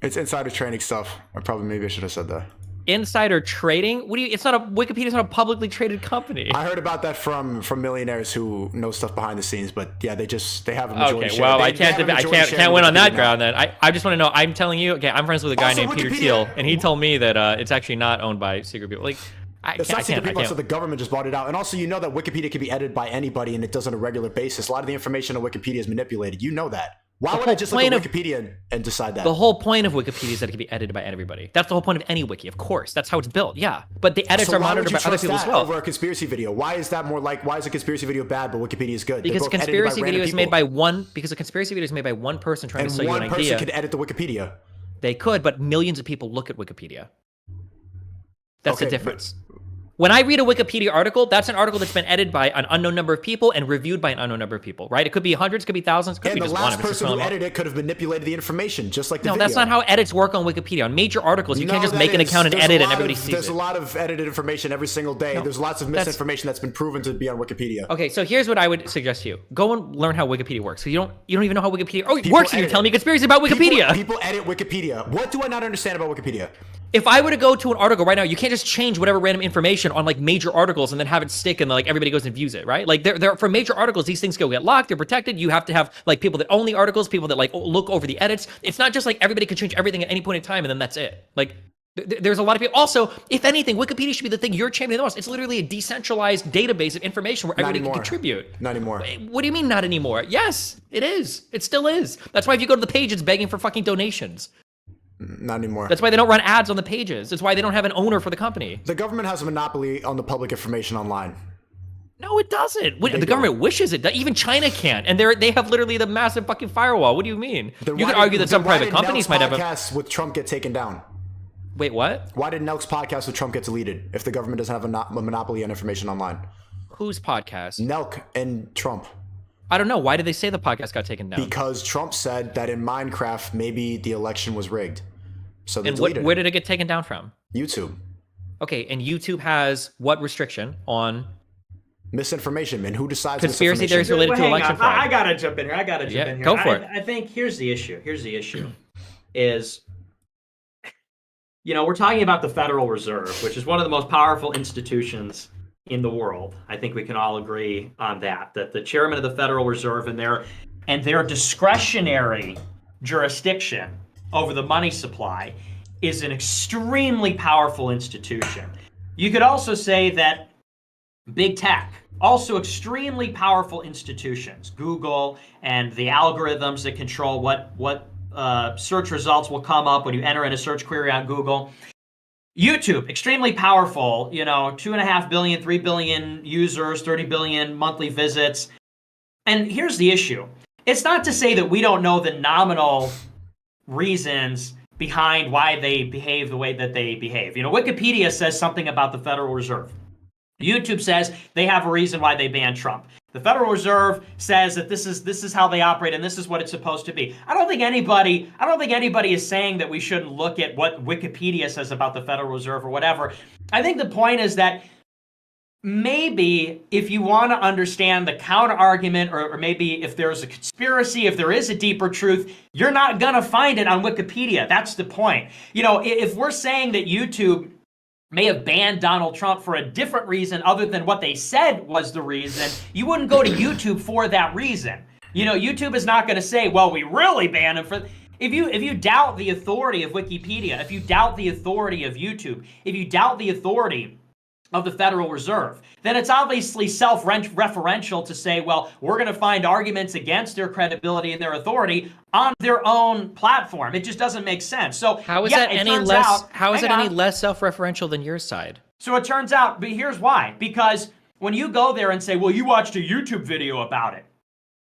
It's insider trading stuff. Maybe I should have said that. Insider trading? What do you? It's not a Wikipedia's not a publicly traded company. I heard about that from millionaires who know stuff behind the scenes, but yeah, they have a majority share. Well, I can't win on that ground then. I just want to know. I'm telling you. Okay, I'm friends with a guy named Peter Thiel, and he told me that it's actually not owned by secret people. Like, it's not secret people, so the government just bought it out. And also, you know that Wikipedia can be edited by anybody, and it does on a regular basis. A lot of the information on Wikipedia is manipulated. You know that. Why would I just look at Wikipedia and decide that? The whole point of Wikipedia is that it can be edited by everybody. That's the whole point of any wiki, of course. That's how it's built, yeah. But the edits are monitored by other people as well. Over a conspiracy video, why is that more like? Why is a conspiracy video bad, but Wikipedia is good? Because a conspiracy video is made by one. Because a conspiracy video is made by one person trying to sell you an idea. And one person could edit the Wikipedia. They could, but millions of people look at Wikipedia. That's the difference. When I read a Wikipedia article, that's an article that's been edited by an unknown number of people and reviewed by an unknown number of people, right? It could be hundreds, it could be thousands, it could be just one. And the last person who edited it could have manipulated the information, just like the video. No, that's not how edits work on Wikipedia. On major articles, you can't just make an account and edit and everybody sees it. There's a lot of edited information every single day. There's lots of misinformation that's been proven to be on Wikipedia. Okay, so here's what I would suggest to you. Go and learn how Wikipedia works. So you don't even know how Wikipedia works, and you're telling me conspiracy about Wikipedia. People edit Wikipedia. What do I not understand about Wikipedia? If I were to go to an article right now, you can't just change whatever random information on like major articles and then have it stick and like everybody goes and views it, right? Like they're for major articles, these things go get locked, they're protected. You have to have like people that own the articles, people that like look over the edits. It's not just like everybody can change everything at any point in time and then that's it. Like there's a lot of people. Also, if anything, Wikipedia should be the thing you're championing the most. It's literally a decentralized database of information where everybody can contribute. Not anymore. What do you mean not anymore? Yes, it is. It still is. That's why if you go to the page, it's begging for fucking donations. Not anymore. That's why they don't run ads on the pages. That's why they don't have an owner for the company. The government has a monopoly on the public information online. No, it doesn't. The government wishes it. Even China can't, and they have literally the massive fucking firewall. What do you mean? You could argue that some private companies might have a podcast with Trump get taken down. Wait, what? Why did Nelk's podcast with Trump get deleted if the government doesn't have a monopoly on information online? Whose podcast? Nelk and Trump. I don't know. Why did they say the podcast got taken down? Because Trump said that in Minecraft maybe the election was rigged. So they deleted where did it get taken down from? YouTube. Okay, and YouTube has what restriction on misinformation, and who decides conspiracy theories related to election fraud? I gotta jump in here. Go for it. I think here's the issue. Is, we're talking about the Federal Reserve, which is one of the most powerful institutions in the world. I think we can all agree on that the chairman of the Federal Reserve and their discretionary jurisdiction over the money supply is an extremely powerful institution. You could also say that big tech, also extremely powerful institutions, Google and the algorithms that control what search results will come up when you enter in a search query on Google. YouTube, extremely powerful, 2.5 billion, 3 billion users, 30 billion monthly visits. And here's the issue. It's not to say that we don't know the nominal reasons behind why they behave the way that they behave. Wikipedia says something about the Federal Reserve. YouTube says they have a reason why they banned Trump. The Federal Reserve says that this is how they operate and this is what it's supposed to be. I don't think anybody is saying that we shouldn't look at what Wikipedia says about the Federal Reserve or whatever. I think the point is that maybe if you want to understand the counter argument, or maybe if there's a conspiracy, if there is a deeper truth, you're not gonna find it on Wikipedia. That's the point. If we're saying that YouTube may have banned Donald Trump for a different reason other than what they said was the reason, you wouldn't go to YouTube for that reason. YouTube is not going to say, well, we really banned him for... If you doubt the authority of Wikipedia, if you doubt the authority of YouTube, if you doubt the authority of the Federal Reserve, then it's obviously self-referential to say, well, we're going to find arguments against their credibility and their authority on their own platform. It just doesn't make sense. So how is that any less self-referential than your side? So it turns out, but here's why. Because when you go there and say, well, you watched a YouTube video about it,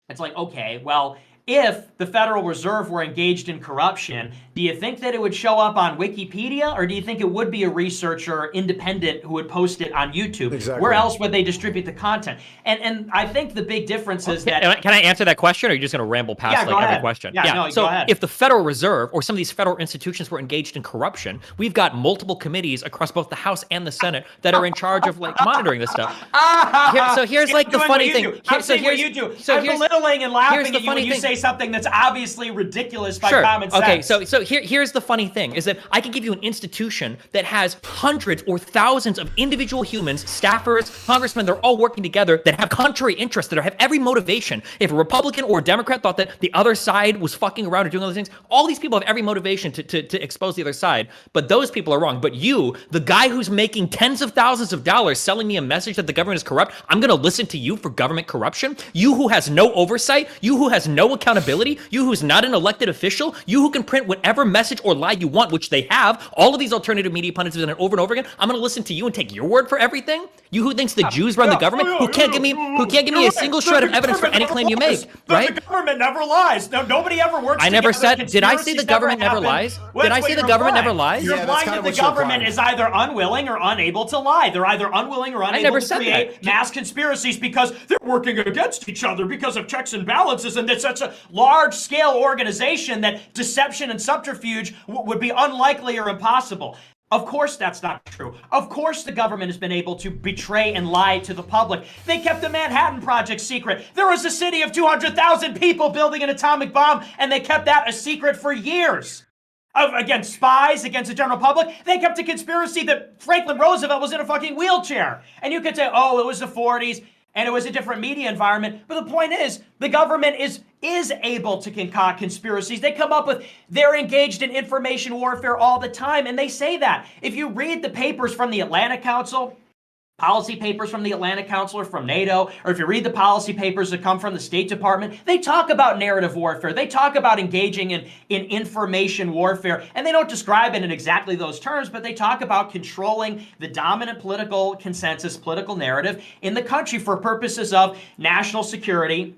it's like, okay, well, if the Federal Reserve were engaged in corruption, do you think that it would show up on Wikipedia, or do you think it would be a researcher, independent, who would post it on YouTube? Exactly. Where else would they distribute the content? And I think the big difference is that... Can I answer that question, or are you just going to ramble past every question? No, go ahead. If the Federal Reserve or some of these federal institutions were engaged in corruption, we've got multiple committees across both the House and the Senate that are in charge of monitoring this stuff. So here's the funny thing. I'm belittling and laughing at you when you say something that's obviously ridiculous by common sense. Okay, so here's the funny thing, is that I can give you an institution that has hundreds or thousands of individual humans, staffers, congressmen, they're all working together, that have contrary interests, that have every motivation. If a Republican or a Democrat thought that the other side was fucking around or doing other things, all these people have every motivation to expose the other side, but those people are wrong. But you, the guy who's making tens of thousands of dollars selling me a message that the government is corrupt, I'm gonna listen to you for government corruption? You who has no oversight, you who has no accountability, you who's not an elected official, you who can print whatever message or lie you want, which they have. All of these alternative media pundits have done it over and over again. I'm going to listen to you and take your word for everything. You who thinks the Jews run the government, who can't give me a single shred of evidence for any claim you make, right? The government never lies. No, nobody ever works. I never said. Did I say the government never lies? Did I say the government never lies? You're implying that the government is either unwilling or unable to lie. They're either unwilling or unable to create mass conspiracies because they're working against each other because of checks and balances, and it's such a large-scale organization that deception and subterfuge would be unlikely or impossible. Of course that's not true. Of course the government has been able to betray and lie to the public. They kept the Manhattan Project secret. There was a city of 200,000 people building an atomic bomb, and they kept that a secret for years. Against spies, against the general public, they kept a conspiracy that Franklin Roosevelt was in a fucking wheelchair. And you could say, oh, it was the 40s, and it was a different media environment. But the point is, the government is able to concoct conspiracies. They come up with, they're engaged in information warfare all the time, and they say that. If you read the papers from the Atlantic Council, policy papers from the Atlantic Council or from NATO, or if you read the policy papers that come from the State Department, they talk about narrative warfare. They talk about engaging in information warfare, and they don't describe it in exactly those terms, but they talk about controlling the dominant political consensus, political narrative in the country for purposes of national security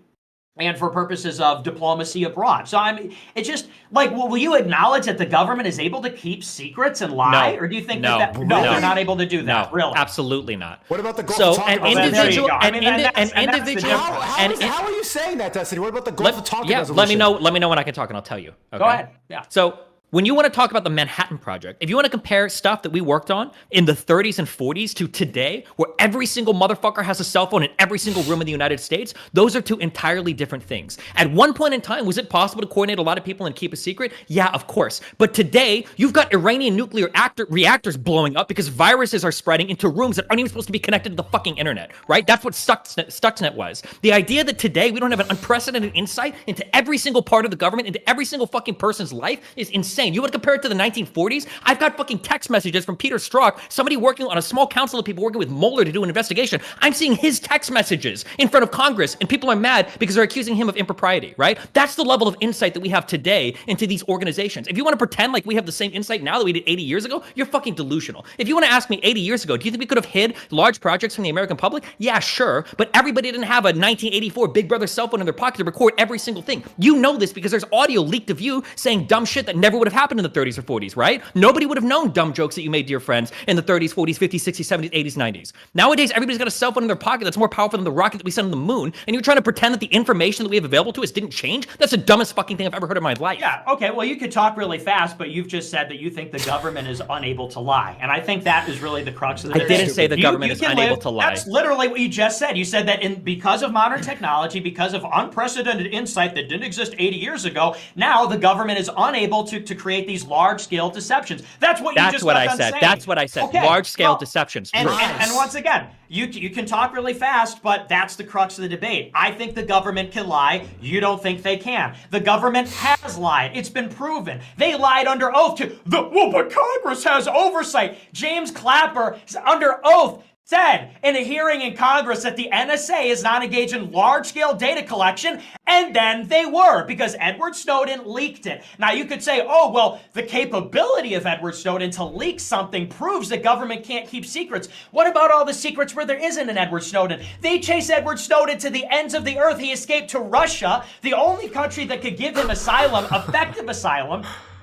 and for purposes of diplomacy abroad. So I mean, it's just like, will you acknowledge that the government is able to keep secrets and lie, or do you think that they're not able to do that? No, really? Absolutely not. What about the Gulf So of Tonkin? an individual, How How are you saying that, Destiny? What about the Gulf of Tonkin resolution? Let me know when I can talk, and I'll tell you. Okay? Go ahead. Yeah. So when you want to talk about the Manhattan Project, if you want to compare stuff that we worked on in the 30s and 40s to today, where every single motherfucker has a cell phone in every single room in the United States, those are two entirely different things. At one point in time, was it possible to coordinate a lot of people and keep a secret? Yeah, of course. But today, you've got Iranian nuclear reactors blowing up because viruses are spreading into rooms that aren't even supposed to be connected to the fucking internet, right? That's what Stuxnet was. The idea that today we don't have an unprecedented insight into every single part of the government, into every single fucking person's life is insane. You want to compare it to the 1940s? I've got fucking text messages from Peter Strzok, somebody working on a small council of people working with Mueller to do an investigation. I'm seeing his text messages in front of Congress, and people are mad because they're accusing him of impropriety, right? That's the level of insight that we have today into these organizations. If you want to pretend like we have the same insight now that we did 80 years ago, you're fucking delusional. If you want to ask me 80 years ago, do you think we could have hid large projects from the American public? Yeah, sure, but everybody didn't have a 1984 Big Brother cell phone in their pocket to record every single thing. You know this because there's audio leaked of you saying dumb shit that never would have happened in the 30s or 40s, right? Nobody would have known dumb jokes that you made to your friends in the 30s, 40s, 50s, 60s, 70s, 80s, 90s. Nowadays, everybody's got a cell phone in their pocket that's more powerful than the rocket that we sent on the moon, and you're trying to pretend that the information that we have available to us didn't change? That's the dumbest fucking thing I've ever heard in my life. Yeah, okay, well, you could talk really fast, but you've just said that you think the government is unable to lie, and I think that is really the crux of the debate. I didn't say the government is unable to lie. That's literally what you just said. You said that because of modern technology, because of unprecedented insight that didn't exist 80 years ago, now the government is unable to create these large-scale deceptions. That's what you just got done saying. That's what I said. Okay, Large-scale deceptions. And once again, you can talk really fast, but that's the crux of the debate. I think the government can lie. You don't think they can. The government has lied. It's been proven. They lied under oath but Congress has oversight. James Clapper is under oath said in a hearing in Congress that the NSA is not engaged in large-scale data collection, and then they were, because Edward Snowden leaked it. Now, you could say, oh, well, the capability of Edward Snowden to leak something proves that government can't keep secrets. What about all the secrets where there isn't an Edward Snowden? They chase Edward Snowden to the ends of the earth. He escaped to Russia, the only country that could give him asylum, effective asylum,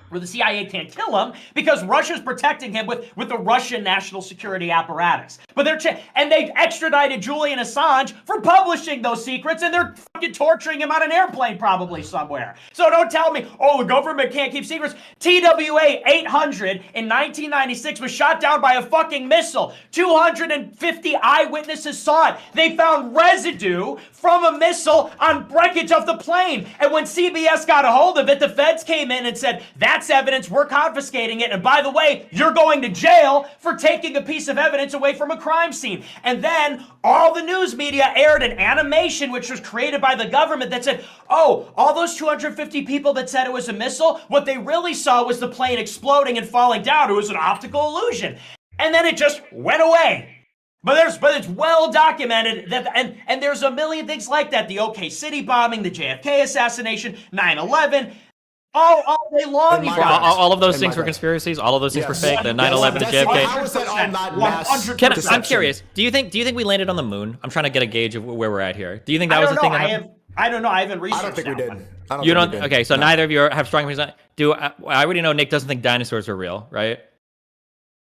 where the CIA can't kill him because Russia's protecting him with the Russian national security apparatus. But they extradited Julian Assange for publishing those secrets, and they're fucking torturing him on an airplane probably somewhere. So don't tell me, oh, the government can't keep secrets. TWA 800 in 1996 was shot down by a fucking missile. 250 eyewitnesses saw it. They found residue from a missile on wreckage of the plane. And when CBS got a hold of it, the feds came in and said, that's evidence, we're confiscating it, and by the way, you're going to jail for taking a piece of evidence away from a crime scene. And then all the news media aired an animation which was created by the government that said, oh, all those 250 people that said it was a missile, what they really saw was the plane exploding and falling down. It was an optical illusion. And then it just went away. But it's well documented that, and there's a million things like that. The OK City bombing, the JFK assassination, 9/11, all day long. All of those things were conspiracies. All of those things were fake. The 9/11, the JFK. How is that all not mass? I'm curious. Do you think we landed on the moon? I'm trying to get a gauge of where we're at here. Do you think that was the thing that happened? I don't know. I haven't researched. I don't think we did. You don't. Okay, so neither of you have strong opinions. I already know Nick doesn't think dinosaurs are real, right?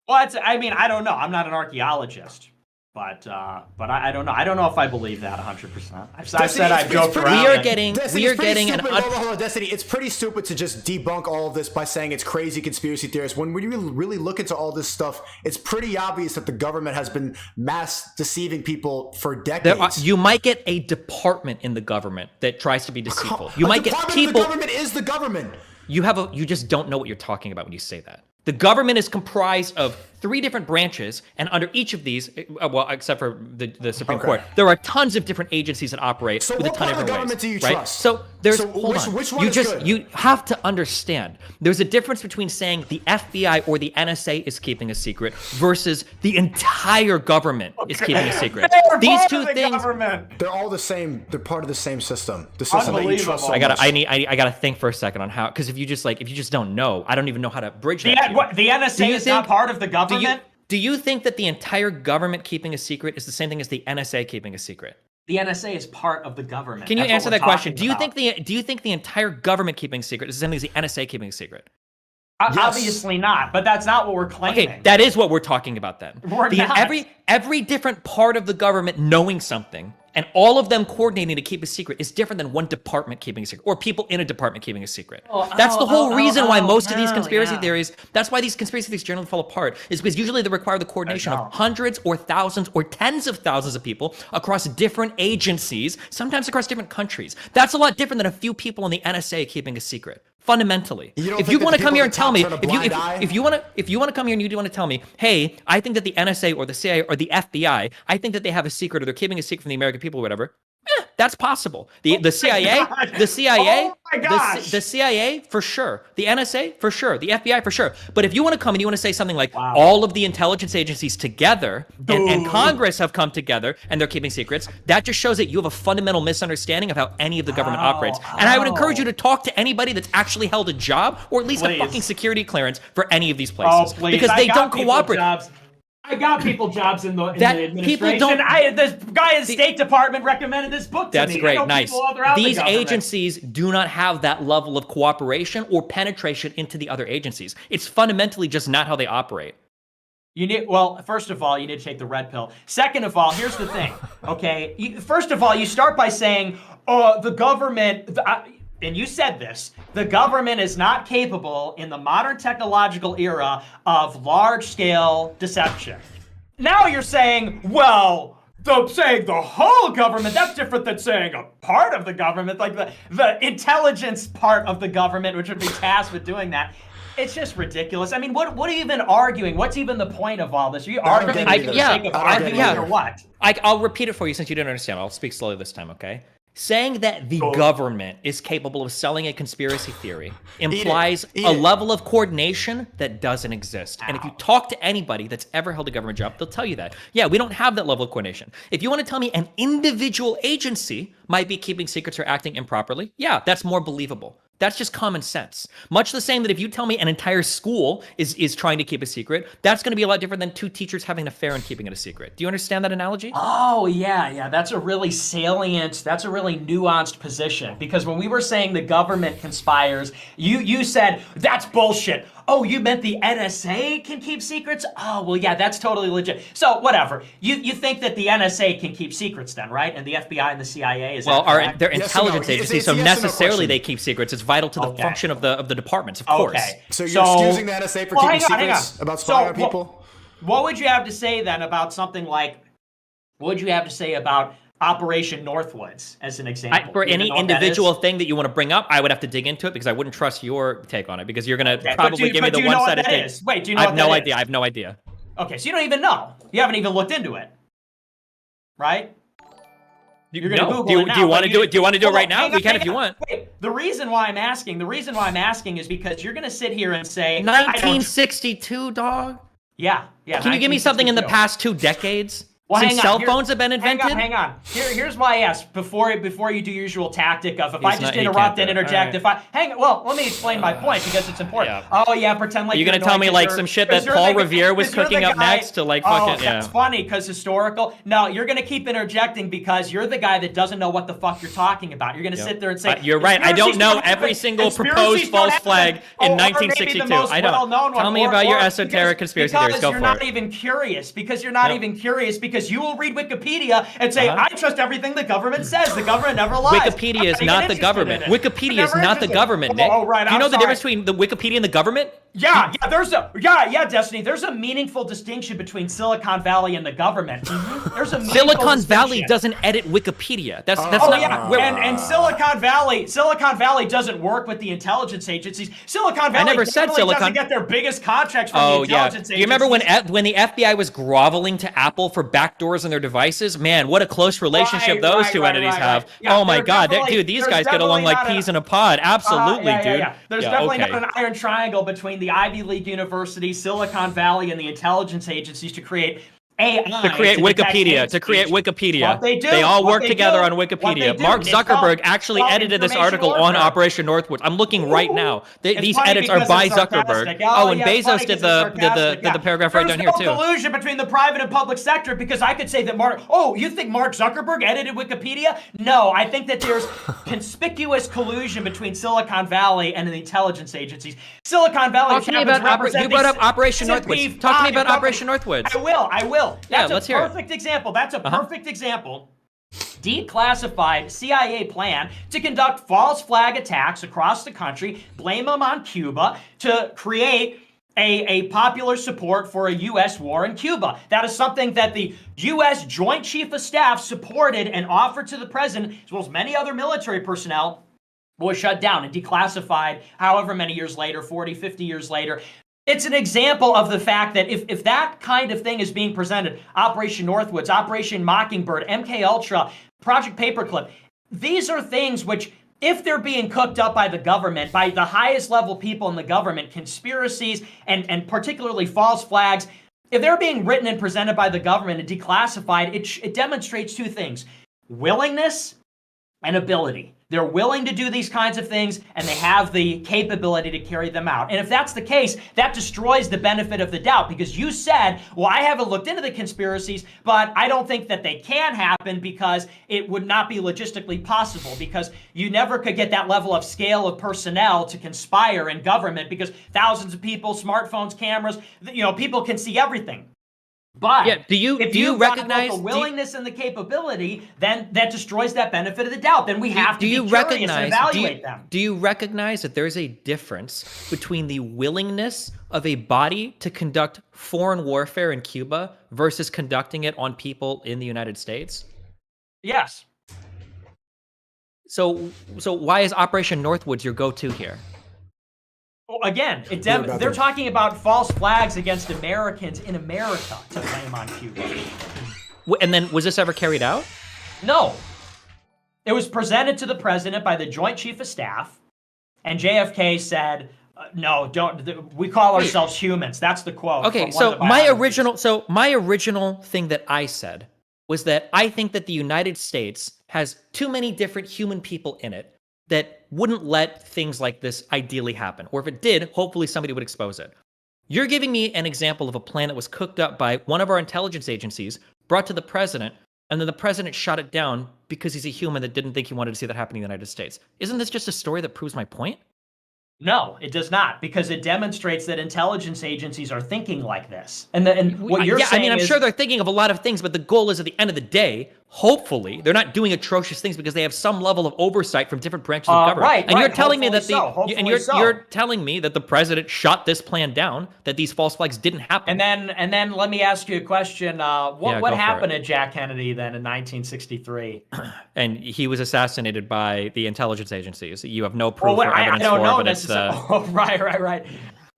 Well, I don't know. I'm not an archaeologist. But I don't know. I don't know if I believe that 100%. I've said I've joked around. We are getting an. Hold on, Destiny. It's pretty stupid to just debunk all of this by saying it's crazy conspiracy theorists. When we really look into all this stuff, it's pretty obvious that the government has been mass deceiving people for decades. You might get a department in the government that tries to be deceitful. You might get people. The government is the government. You just don't know what you're talking about when you say that. The government is comprised of 3 different branches, and under each of these, well, except for the Supreme Court, there are tons of different agencies that operate with a ton of different ways. Do you right? trust? So there's which one is good? You have to understand there's a difference between saying the FBI or the NSA is keeping a secret versus the entire government is keeping a secret. These two things, they're all the same. They're part of the same system. The system that you trust so I much. gotta think for a second on how, because if you just don't know, I don't even know how to bridge that. The NSA is not part of the government? Do you think that the entire government keeping a secret is the same thing as the NSA keeping a secret? The NSA is part of the government. Can you That's answer what that we're question? talking about. Do you think the entire government keeping a secret is the same thing as the NSA keeping a secret? Obviously not, but that's not what we're claiming. Okay, that is what we're talking about then. We're not. Every different part of the government knowing something and all of them coordinating to keep a secret is different than one department keeping a secret or people in a department keeping a secret. That's the whole reason why most of these conspiracy theories, that's why these conspiracy theories generally fall apart, is because usually they require the coordination of hundreds or thousands or tens of thousands of people across different agencies, sometimes across different countries. That's a lot different than a few people in the NSA keeping a secret. Fundamentally, if you want to come here and tell me, if you want to come here and you want to tell me, hey, I think that the NSA or the CIA or the FBI, I think that they have a secret or they're keeping a secret from the American people or whatever, that's possible. The CIA, the CIA for sure, the NSA for sure, the FBI for sure. But if you want to come and you want to say something like all of the intelligence agencies together and Congress have come together and they're keeping secrets, that just shows that you have a fundamental misunderstanding of how any of the government operates. And I would encourage you to talk to anybody that's actually held a job or at least a fucking security clearance for any of these places, because they don't cooperate. I got people jobs in the administration. People don't. This guy in the State Department recommended this book to me. That's great, nice. These the agencies do not have that level of cooperation or penetration into the other agencies. It's fundamentally just not how they operate. Well, first of all, you need to take the red pill. Second of all, here's the thing, okay? First of all, you start by saying, the government... and you said this, the government is not capable in the modern technological era of large-scale deception. Now you're saying, well, saying the whole government, that's different than saying a part of the government, like the intelligence part of the government, which would be tasked with doing that. It's just ridiculous. I mean, what are you even arguing? What's even the point of all this? Are you arguing for the sake of arguing or what? I'll repeat it for you since you didn't understand. I'll speak slowly this time, okay? Saying that the government is capable of selling a conspiracy theory implies a level of coordination that doesn't exist. And if you talk to anybody that's ever held a government job, they'll tell you that. Yeah, we don't have that level of coordination. If you want to tell me an individual agency might be keeping secrets or acting improperly, yeah, that's more believable. That's just common sense. Much the same that if you tell me an entire school is trying to keep a secret, that's going to be a lot different than 2 teachers having an affair and keeping it a secret. Do you understand that analogy? Oh, yeah. That's a really salient, that's a really nuanced position. Because when we were saying the government conspires, you said, that's bullshit. Oh, you meant the NSA can keep secrets? Oh, well, yeah, that's totally legit. So, whatever. You think that the NSA can keep secrets then, right? And the FBI and the CIA, is well, that correct? they're intelligence agencies, so necessarily they keep secrets. It's vital to the function of the departments, of course. So you're excusing the NSA for keeping secrets about spying on people? What would you have to say then about something like, what would you have to say about Operation Northwoods, as an example? For any individual thing that you want to bring up, I would have to dig into it because I wouldn't trust your take on it because you're going to probably give me the one-sided take. Wait, do you know what that is? I have no idea. Okay, so you don't even know. You haven't even looked into it, right? You're going to Google it now. Do you want to do it? Do you want to do it right now? We can if you want. Wait, the reason why I'm asking is because you're going to sit here and say 1962, dog. Yeah. Can you give me something in the past 2 decades? Well, Since cell phones have been invented? Hang on. Here's why I asked before you do your usual tactic of if I just interrupt and interject, let me explain my point because it's important. Yeah. Oh yeah, pretend like you're gonna tell me like some shit that Paul Revere was cooking up next to like fucking that's funny because historical. No, you're gonna keep interjecting because you're the guy that doesn't know what the fuck you're talking about. You're gonna sit there and say you're right. I don't know every single proposed false flag in 1962. I don't. Tell me about your esoteric conspiracy theories. Go for it. Because you're not even curious. Because you will read Wikipedia and say, I trust everything the government says. The government never lies. Wikipedia is not the government. Wikipedia is not the government, Nick. Oh, right. Do you know the difference between the Wikipedia and the government? Yeah, Destiny. There's a meaningful distinction between Silicon Valley and the government. There's a meaningful Silicon Valley distinction. doesn't edit Wikipedia. That's Oh not. yeah, and Silicon Valley doesn't work with the intelligence agencies. Silicon Valley never said Silicon- doesn't get their biggest contracts from the intelligence agencies. Do you remember when the FBI was groveling to Apple for backdoors in their devices? Man, what a close relationship those two entities have. Yeah, oh my God, definitely- these there's guys get along definitely like not peas in a pod. Absolutely, dude. There's definitely not an iron triangle between the Ivy League universities, Silicon Valley, and the intelligence agencies to create AI. To create Wikipedia. To create Wikipedia. What they do. They all what work they together do, on what they Wikipedia. do. Mark It's Zuckerberg called- actually it's called edited this information article on warfare. Operation Northwoods. I'm looking right now. It's These funny edits are because by it's Zuckerberg. sarcastic. Oh, and yeah, it's funny Bezos did because it's sarcastic, the paragraph right down here too. There's no collusion between the private and public sector because I could say that you think Mark Zuckerberg edited Wikipedia? No, I think that there's conspicuous collusion between Silicon Valley and the intelligence agencies. Silicon Valley Talk to me about you brought up Operation Northwoods. Talk to me about Operation Northwoods. I will. Yeah, That's let's a hear it. perfect example. That's a perfect example. Declassified CIA plan to conduct false flag attacks across the country, blame them on Cuba to create a popular support for a U.S. war in Cuba. That is something that the U.S. Joint Chief of Staff supported and offered to the president, as well as many other military personnel, was shut down and declassified however many years later, 40, 50 years later. It's an example of the fact that if that kind of thing is being presented, Operation Northwoods, Operation Mockingbird, MK Ultra, Project Paperclip, these are things which, if they're being cooked up by the government, by the highest level people in the government, conspiracies and particularly false flags, if they're being written and presented by the government and declassified, it demonstrates two things: willingness and ability. They're willing to do these kinds of things, and they have the capability to carry them out. And if that's the case, that destroys the benefit of the doubt, because you said, well, I haven't looked into the conspiracies, but I don't think that they can happen because it would not be logistically possible, because you never could get that level of scale of personnel to conspire in government, because thousands of people, smartphones, cameras, people can see everything. But yeah, do you recognize the willingness and the capability, then that destroys that benefit of the doubt. Then we have to be curious and evaluate them. Do you recognize that there's a difference between the willingness of a body to conduct foreign warfare in Cuba versus conducting it on people in the United States? Yes. So why is Operation Northwoods your go-to here? Well, again, they're talking about false flags against Americans in America to blame on Cuba. And then, was this ever carried out? No. It was presented to the president by the Joint Chief of Staff, and JFK said, no, don't. We call ourselves humans. That's the quote. Okay, so my original thing that I said was that I think that the United States has too many different human people in it that wouldn't let things like this ideally happen. Or if it did, hopefully somebody would expose it. You're giving me an example of a plan that was cooked up by one of our intelligence agencies, brought to the president, and then the president shot it down because he's a human that didn't think he wanted to see that happen in the United States. Isn't this just a story that proves my point? No, it does not, because it demonstrates that intelligence agencies are thinking like this. And what you're saying I mean, I'm is, sure they're thinking of a lot of things, but the goal is at the end of the day, hopefully, they're not doing atrocious things because they have some level of oversight from different branches of government. Right, and you're telling me that you're telling me that the president shot this plan down, that these false flags didn't happen. And then let me ask you a question. What go happened for it. to Jack Kennedy then in 1963? And he was assassinated by the intelligence agencies. You have no proof Well, or evidence I don't for, know but it's right.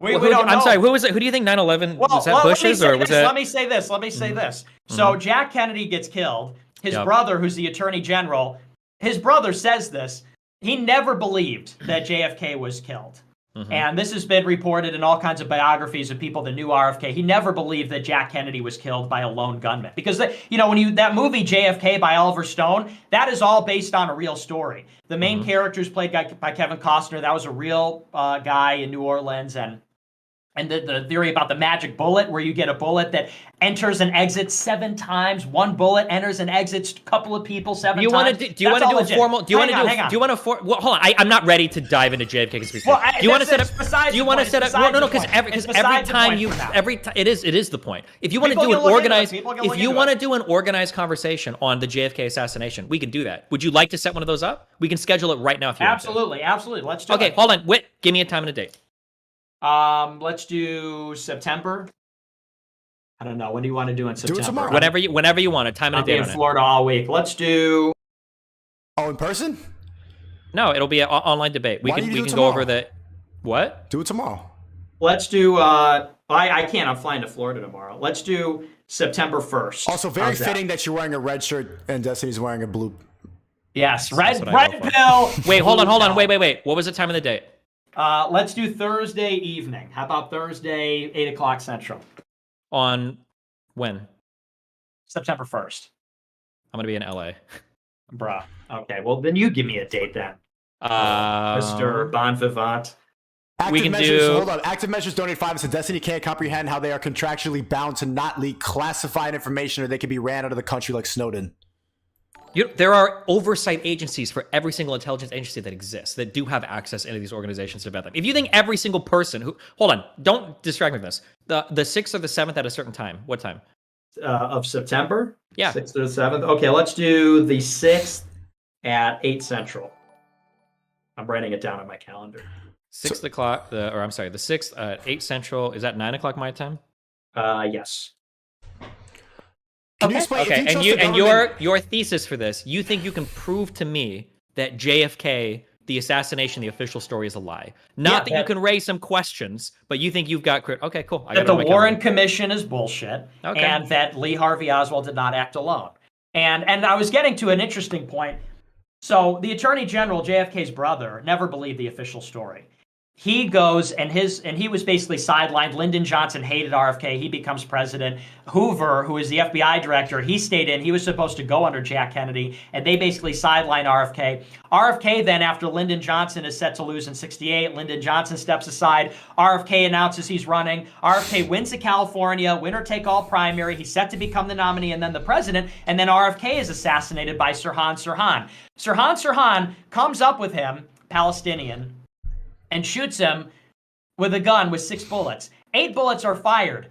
We well, don't know. I'm sorry, who was it? Who do you think 9/11 was that? Bush's or was it? Let me say this. So Jack Kennedy gets killed. His brother, who's the attorney general, his brother says this. He never believed that JFK was killed. And this has been reported in all kinds of biographies of people that knew RFK. He never believed that Jack Kennedy was killed by a lone gunman. Because, when that movie JFK by Oliver Stone, that is all based on a real story. The main character is played by Kevin Costner. That was a real guy in New Orleans. And the theory about the magic bullet, where you get a bullet that enters and exits 7 times. One bullet enters and exits a couple of people 7 times. Do you want to do a formal? Do you want to do? Well, hold on. I'm not ready to dive into JFK conspiracy. Well, do you want to set up? Do you want to set up? No, because every time it is the point. If you want to do an organized conversation on the JFK assassination, we can do that. Would you like to set one of those up? We can schedule it right now if you want to. Absolutely. Let's do it. Okay, hold on. Wait, give me a time and a date. Let's do September. I don't know. When do you want to do in September? Do it tomorrow. Whenever you want. A time and I'll a be date in on it. Florida all week. Let's do. Oh, in person? No, it'll be an online debate. We Why can don't you we do can it go over tomorrow? the what? Do it tomorrow. Let's do. I can't. I'm flying to Florida tomorrow. Let's do September 1st. Also, very How's that? fitting that you're wearing a red shirt and Destiny's wearing a blue. Yes, That's red what I go pill. Wait, hold on. blue pill. Wait. What was the time of the date? Let's do Thursday evening. How about Thursday, 8 o'clock Central? On when? September 1st. I'm gonna be in LA. Bruh. Okay, well, then you give me a date then. Mr. Bon Vivant. We can measures, do- Hold on. Active Measures donate 5 and Destiny can't comprehend how they are contractually bound to not leak classified information or they could be ran out of the country like Snowden. There are oversight agencies for every single intelligence agency that exists that do have access into these organizations to vet them. If you think every single person who, hold on, don't distract me with this. The 6th or the 7th at a certain time. What time? Of September? Yeah. 6th or the 7th? Okay, let's do the 6th at 8 Central. I'm writing it down on my calendar. 6 o'clock, the 6th at 8 Central. Is that 9 o'clock my time? Yes. Can you explain? Okay, if you and trust your thesis for this, you think you can prove to me that JFK, the assassination, the official story is a lie. Not that you can raise some questions, but you think you've got... Okay, cool. I got That it the on my Warren calendar. Commission is bullshit, Okay. and that Lee Harvey Oswald did not act alone. And I was getting to an interesting point. So the Attorney General, JFK's brother, never believed the official story. He goes and he was basically sidelined. Lyndon Johnson hated RFK. He becomes president. Hoover, who is the FBI director, he stayed in. He was supposed to go under Jack Kennedy, and they basically sidelined RFK. RFK then, after Lyndon Johnson is set to lose in 68, Lyndon Johnson steps aside. RFK announces he's running. RFK wins the California winner-take-all primary. He's set to become the nominee and then the president, and then RFK is assassinated by Sirhan Sirhan. Sirhan comes up with him, Palestinian, and shoots him with a gun with 6 bullets. 8 bullets are fired.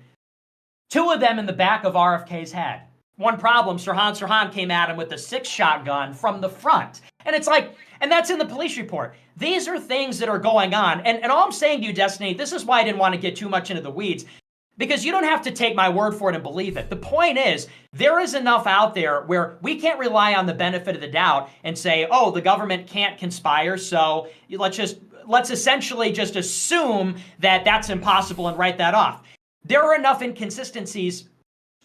2 of them in the back of RFK's head. One problem, Sirhan came at him with a 6-shot gun from the front. And it's like, and that's in the police report. These are things that are going on. And all I'm saying to you, Destiny, this is why I didn't want to get too much into the weeds, because you don't have to take my word for it and believe it. The point is, there is enough out there where we can't rely on the benefit of the doubt and say, oh, the government can't conspire, so let's essentially just assume that that's impossible and write that off. There are enough inconsistencies,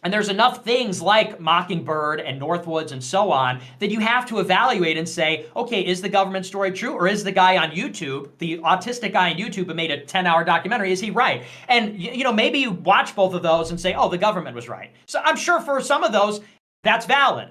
and there's enough things like Mockingbird and Northwoods and so on that you have to evaluate and say, okay, is the government story true, or is the guy on YouTube, the autistic guy on YouTube who made a 10-hour documentary, is he right? And maybe you watch both of those and say, oh, the government was right. So I'm sure for some of those, that's valid.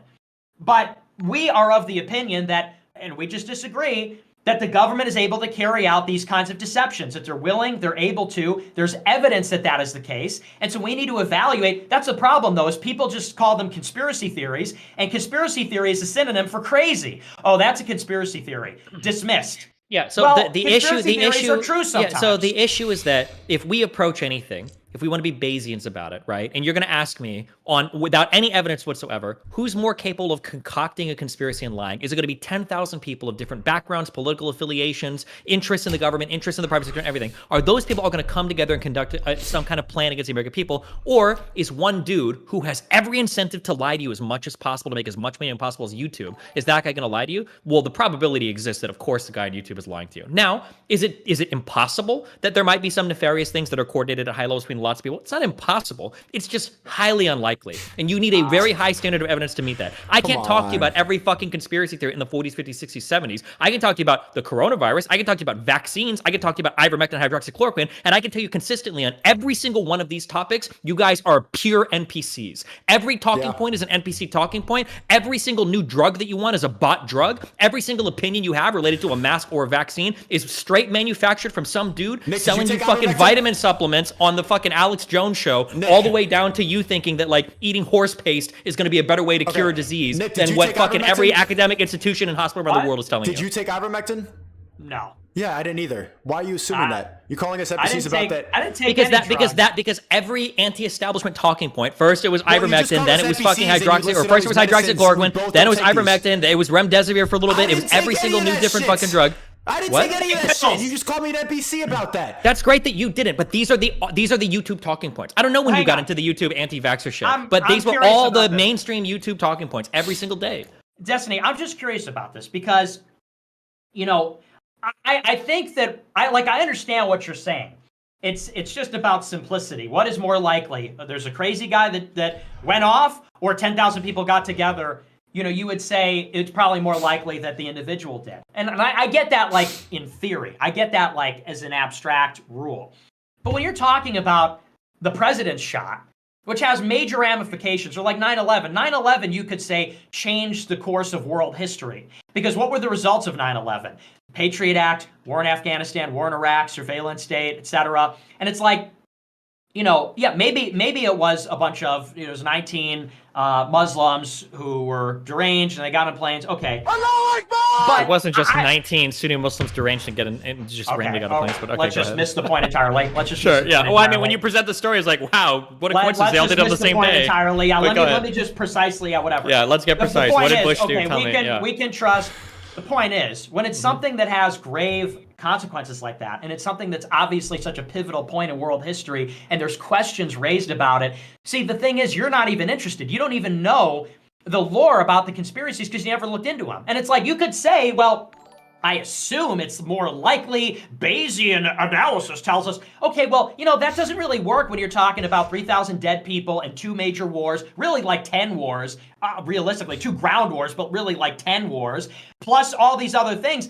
But we are of the opinion that, and we just disagree, that the government is able to carry out these kinds of deceptions, that they're willing, they're able to. There's evidence that that is the case. And so we need to evaluate. That's the problem, though, is people just call them conspiracy theories. And conspiracy theory is a synonym for crazy. Oh, that's a conspiracy theory. Dismissed. Yeah, so well, the conspiracy theories issue are true sometimes. Yeah, so the issue is that if we approach anything, if we want to be Bayesians about it, right? And you're going to ask me without any evidence whatsoever, who's more capable of concocting a conspiracy and lying? Is it going to be 10,000 people of different backgrounds, political affiliations, interests in the government, interests in the private sector, and everything? Are those people all going to come together and conduct some kind of plan against the American people? Or is one dude who has every incentive to lie to you as much as possible, to make as much money as possible as YouTube, is that guy going to lie to you? Well, the probability exists that, of course, the guy on YouTube is lying to you. Now, is it impossible that there might be some nefarious things that are coordinated at high levels between lots of people? It's not impossible. It's just highly unlikely. And you need a very high standard of evidence to meet that. I can't talk to you about every fucking conspiracy theory in the 40s, 50s, 60s, 70s. I can talk to you about the coronavirus. I can talk to you about vaccines. I can talk to you about ivermectin, hydroxychloroquine. And I can tell you consistently on every single one of these topics, you guys are pure NPCs. Every talking point is an NPC talking point. Every single new drug that you want is a bot drug. Every single opinion you have related to a mask or a vaccine is straight manufactured from some dude selling you fucking vitamin supplements on the fucking Alex Jones show, all the way down to you thinking that like eating horse paste is going to be a better way to cure a disease than what fucking every academic institution and hospital around the world is telling you. Did you take ivermectin? No. Yeah, I didn't either. Why are you assuming that? You're calling us NPCs about that? I didn't take because every anti-establishment talking point, first it was ivermectin, then it was fucking hydroxy, or first it was hydroxychloroquine, then it was ivermectin, it was remdesivir for a little bit, it was every single new different fucking drug. I didn't What? take any of that shit. You just called me an NPC about that. That's great that you didn't, but these are the YouTube talking points. I don't know when you got into the YouTube anti-vaxxer shit, but these were all the mainstream YouTube talking points every single day. Destiny, I'm just curious about this because, you know, I think that I understand what you're saying. It's just about simplicity. What is more likely? There's a crazy guy that went off, or 10,000 people got together. You know, you would say it's probably more likely that the individual did. And I get that, like, in theory. I get that, like, as an abstract rule. But when you're talking about the president's shot, which has major ramifications, or like 9/11. 9/11, you could say, changed the course of world history. Because what were the results of 9/11? Patriot Act, war in Afghanistan, war in Iraq, surveillance state, etc. And it's like, you know, yeah, maybe it was a bunch of, you know, it was 19 Muslims who were deranged and they got on planes. Okay. But it wasn't just 19 Sunni Muslims deranged and just randomly got on planes. But okay, let's just miss the point entirely. Let's just sure. Yeah. Well, I mean, when you present the story, it's like, wow, what a coincidence! They all did it on the same day. Entirely. Yeah. Let me just precisely. Yeah. Whatever. Yeah. Let's get precise. What did Bush do? Tell me. We can trust. The point is, when it's something that has grave consequences like that, and it's something that's obviously such a pivotal point in world history, and there's questions raised about it. See, the thing is, you're not even interested. You don't even know the lore about the conspiracies because you never looked into them. And it's like, you could say, well, I assume it's more likely. Bayesian analysis tells us, okay, well, you know, that doesn't really work when you're talking about 3,000 dead people and 2 major wars, really like 10 wars, realistically, 2 ground wars, but really like 10 wars, plus all these other things.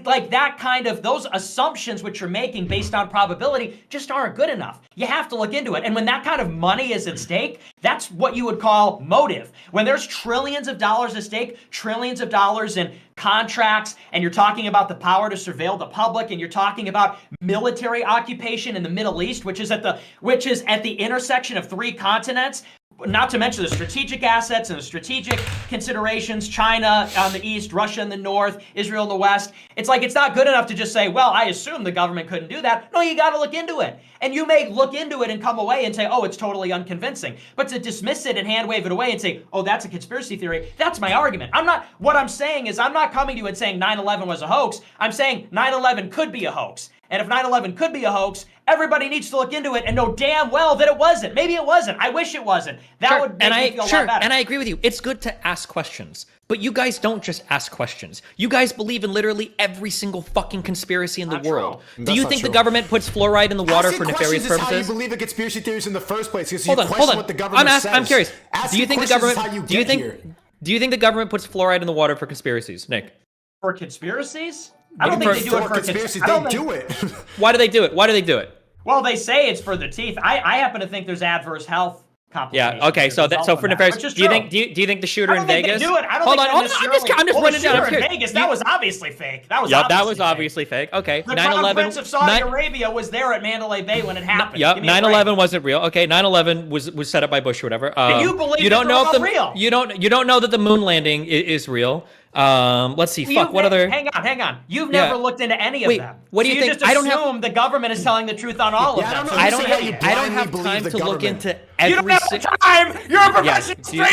Like that kind of, those assumptions which you're making based on probability just aren't good enough. You have to look into it. And when that kind of money is at stake, that's what you would call motive. When there's trillions of dollars at stake, trillions of dollars in contracts, and you're talking about the power to surveil the public, and you're talking about military occupation in the Middle East, which is at the intersection of 3 continents, not to mention the strategic assets and the strategic considerations, China on the east, Russia in the north, Israel in the west. It's like, it's not good enough to just say, well, I assume the government couldn't do that. No, you got to look into it. And you may look into it and come away and say, oh, it's totally unconvincing. But to dismiss it and hand wave it away and say, oh, that's a conspiracy theory, that's my argument. What I'm saying is, I'm not coming to you and saying 9/11 was a hoax. I'm saying 9/11 could be a hoax. And if 9/11 could be a hoax, everybody needs to look into it and know damn well that it wasn't. Maybe it wasn't. I wish it wasn't. That would make me feel a lot better. And I agree with you. It's good to ask questions. But you guys don't just ask questions. You guys believe in literally every single fucking conspiracy in the world. Do you think the government puts fluoride in the water for nefarious purposes? How you believe in conspiracy theories in the first place? Because Hold you on. question what the government says. I'm curious. Asking Do you think the questions is government? how you Do you get think? here. Do you think the government puts fluoride in the water for conspiracies, Nick? For conspiracies? I don't think they do it for conspiracies. They do it. Why do they do it? Why do they do it? Well, they say it's for the teeth. I happen to think there's adverse health complications. Yeah. Okay. So for nefarious, do you think the shooter in Vegas? They do it. I don't Hold think on. I'm just running down. The shooter in Vegas, that was obviously fake. That was obviously fake. Okay. The Crown Prince of Saudi Arabia was there at Mandalay Bay when it happened. Yep. 9/11 wasn't real. Okay. 9/11 was set up by Bush or whatever. Do you believe you don't know if real? You don't know that the moon landing is real. Let's see. What other? Hang on. You've never looked into any of them. What do you think? Just assume the government is telling the truth on all of them. I don't have time to look into every. You don't have time. You're a professional streamer.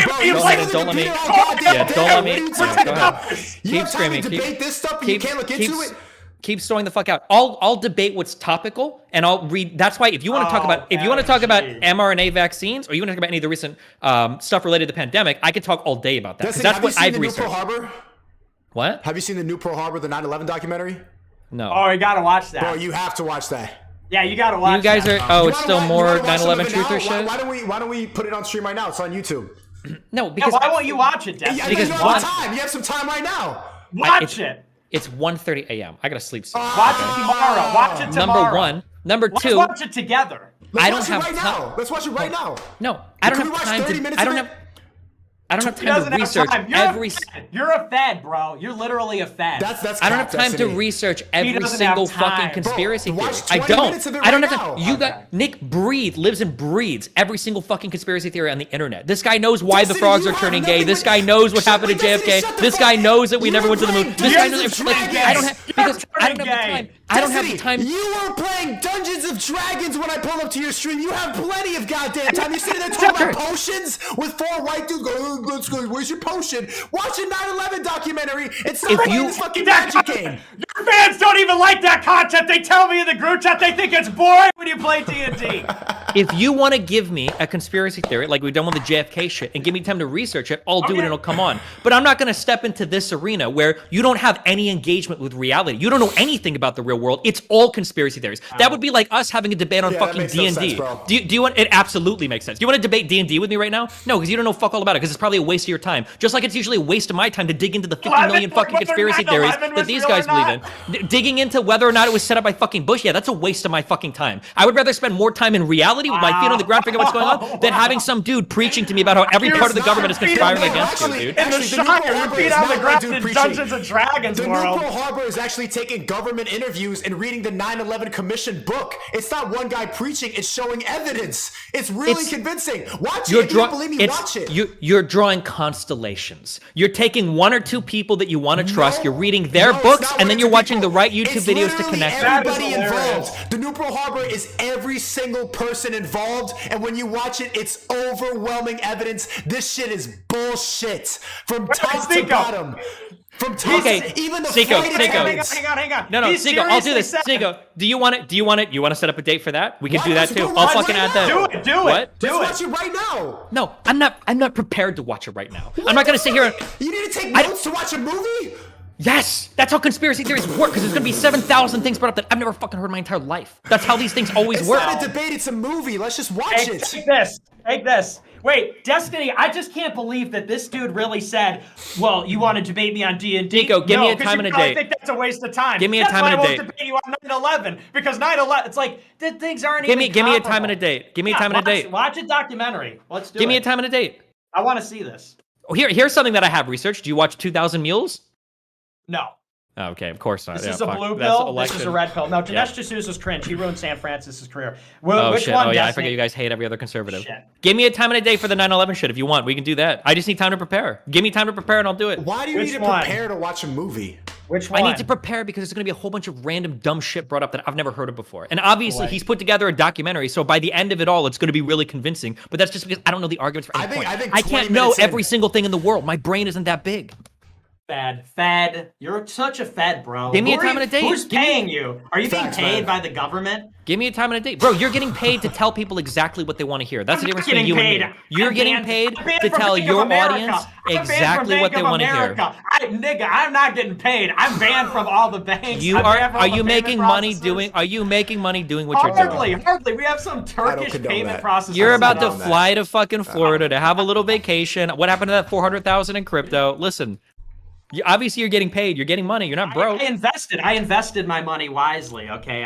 Don't let me. Yeah, don't let me. Go ahead. Keep screaming. Debate this stuff, but you can't look into it. Keep throwing the fuck out. I'll debate what's topical, and I'll read. That's why if you want to talk about mRNA vaccines, or you want to talk about any of the recent stuff related to the pandemic, I could talk all day about that. That's what I've researched. What? Have you seen the new Pearl Harbor, the 9/11 documentary? No. Oh, you gotta watch that. Bro, you have to watch that. Yeah, you gotta watch. You guys that. are. Oh, it's still more 9/11 truther shit. Why don't we put it on stream right now? It's on YouTube. No, because why won't you watch it, Dad? Because you have time. You have some time right now. Watch it. It's 1:30 a.m. I gotta sleep soon. Watch it tomorrow. Watch it tomorrow. Number one. Number two. Let's watch it together. I don't have time. Let's watch it right now. No, I don't have time to. I don't have time to research every. You're a fed, bro. You're literally a fed. That's I don't have time to research every single fucking conspiracy theory. I don't have time. You got Nick lives and breathes every single fucking conspiracy theory on the internet. This guy knows why the frogs are turning gay. This guy knows what happened to JFK. This guy knows that we never went to the moon. This guy knows. I don't have the time I don't have the time. You were playing Dungeons of Dragons when I pulled up to your stream. You have plenty of goddamn time. You're sitting there talking about potions with 4 white dudes going, oh, let's go, where's your potion? Watch a 9/11 documentary and stop playing this fucking magic game. Your fans don't even like that content. They tell me in the group chat they think it's boring when you play D&D. If you want to give me a conspiracy theory, like we've done with the JFK shit, and give me time to research it, I'll do it and it'll come on. But I'm not going to step into this arena where you don't have any engagement with reality. You don't know anything about the real world. It's all conspiracy theories. That would be like us having a debate on fucking D&D. Do you want? It absolutely makes sense. Do you want to debate D&D with me right now? No, because you don't know fuck all about it. Because it's probably a waste of your time. Just like it's usually a waste of my time to dig into the 50 million fucking conspiracy theories that these guys believe in. Digging into whether or not it was set up by fucking Bush, yeah, that's a waste of my fucking time. I would rather spend more time in reality with my feet on the ground, figuring out what's going on, than having some dude preaching to me about how every part of the government is conspiring against you, dude. In the Shire, your feet on the ground in Dungeons and Dragons world. The new Pearl Harbor is actually taking government interviews and reading the 9/11 Commission book. It's not one guy preaching, it's showing evidence. It's really convincing. Watch it. If you don't believe me, watch it. You're drawing constellations. You're taking 1 or 2 people that you want to trust, you're reading their books, and then you're watching the right YouTube videos to connect. Everybody involved. The new Pearl Harbor is every single person involved, and when you watch it, it's overwhelming evidence. This shit is bullshit from top to bottom. From top to even the hang on. No, Sneako, I'll do this. Sneako, do you want it? You want to set up a date for that? We can do that too. I'll fucking add that. Do it. Let's watch it right now. No, I'm not prepared to watch it right now. I'm not gonna sit here and you need to take notes to watch a movie? Yes, that's how conspiracy theories work, because there's gonna be 7,000 things brought up that I've never fucking heard in my entire life. That's how these things always work. It's not a debate, it's a movie. Let's just watch it. Take this. Wait, Destiny, I just can't believe that this dude really said, well, you want to debate me on D&D? Sneako, give me a time and a date. I think that's a waste of time. Give me a time and a date. That's why I won't debate you on 9/11, because 9/11, it's like, the things aren't give even Give me a time and a date. Give me a time and a date. Watch a documentary. Let's do it. Give me a time and a date. I want to see this. Oh, here's something that I have researched. Do you watch 2,000 Mules? No. Oh, okay, of course not. This is a blue pill. This is a red pill. No, Dinesh D'Souza's cringe. He ruined San Francis's career. Which shit. one? Oh yeah, Destiny? I forget you guys hate every other conservative. Shit. Give me a time and a day for the 9/11 shit if you want. We can do that. I just need time to prepare. Give me time to prepare and I'll do it. Why do you need to prepare to watch a movie? Which one? I need to prepare because there's going to be a whole bunch of random dumb shit brought up that I've never heard of before. And obviously, he's put together a documentary, so by the end of it all, it's going to be really convincing. But that's just because I don't know the arguments for any point. I can't know every single thing in the world. My brain isn't that big. Fed. You're such a fed, bro. Give me a time and a date. Who's paying you? Are you being paid by the government? Give me a time and a date. Bro, you're getting paid to tell people exactly what they want to hear. That's the difference between you and me. You're getting paid to tell your audience exactly what they want to hear. Nigga, I'm not getting paid. I'm banned from all the banks. Are you making money doing what you're doing? Hardly. We have some Turkish payment process. You're about to fly to fucking Florida to have a little vacation. What happened to that 400,000 in crypto? Listen. Obviously, you're getting paid. You're getting money. You're not broke. I invested my money wisely. Okay,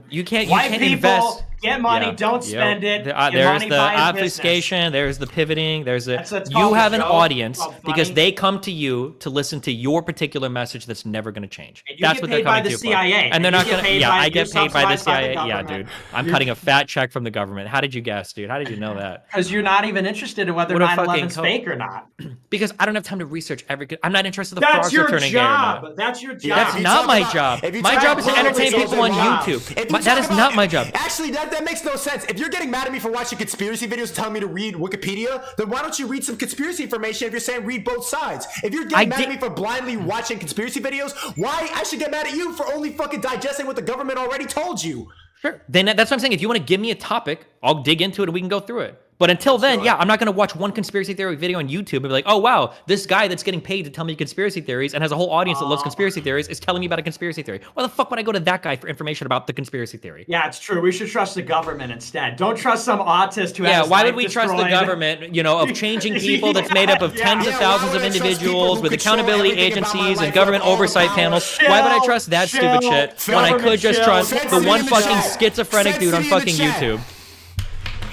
You can't invest. Get money, don't spend it. There's the obfuscation, there's the pivoting, you have an audience because they come to you to listen to your particular message that's never going to change. That's what they're coming to you for. And they're not going to, I get paid by the CIA. Yeah, dude. I'm cutting a fat check from the government. How did you guess, dude? How did you know that? Because you're not even interested in whether 9/11's fake or not. Because I don't have time to research I'm not interested in the frogs are turning gay or not. That's your job. That's not my job. My job is to entertain people on YouTube. That is not my job. Actually, that makes no sense. If you're getting mad at me for watching conspiracy videos telling me to read Wikipedia, then why don't you read some conspiracy information if you're saying read both sides? If you're getting mad at me for blindly watching conspiracy videos, why I should get mad at you for only fucking digesting what the government already told you? Sure. Then that's what I'm saying. If you want to give me a topic, I'll dig into it and we can go through it. But until then, I'm not going to watch one conspiracy theory video on YouTube and be like, oh, wow, this guy that's getting paid to tell me conspiracy theories and has a whole audience that loves conspiracy theories is telling me about a conspiracy theory. Why the fuck would I go to that guy for information about the conspiracy theory? Yeah, it's true. We should trust the government instead. Don't trust some autist who has why would we trust the government, of changing people that's made up of tens of thousands of individuals with accountability agencies and government oversight panels? Why would I trust that stupid shit when I could just trust the one fucking schizophrenic dude on fucking YouTube?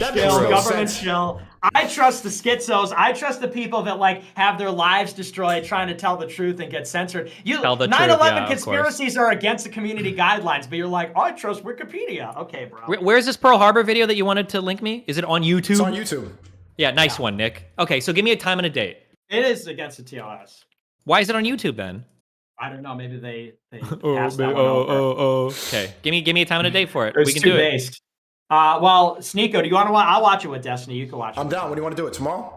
Government chill. I trust the schizos. I trust the people that have their lives destroyed trying to tell the truth and get censored. 9/11 conspiracies are against the community guidelines, but you're like, I trust Wikipedia. Okay, bro. Where's this Pearl Harbor video that you wanted to link me? Is it on YouTube? It's on YouTube. Yeah, nice one, Nick. Okay, so give me a time and a date. It is against the TLS. Why is it on YouTube then? I don't know. Maybe they Oh, passed that one over. Okay, give me a time and a date for it. It's We can too do it. based. Well, Sneako, do you want to watch? I'll watch it with Destiny. You can watch it. I'm down. When do you want to do it? Tomorrow?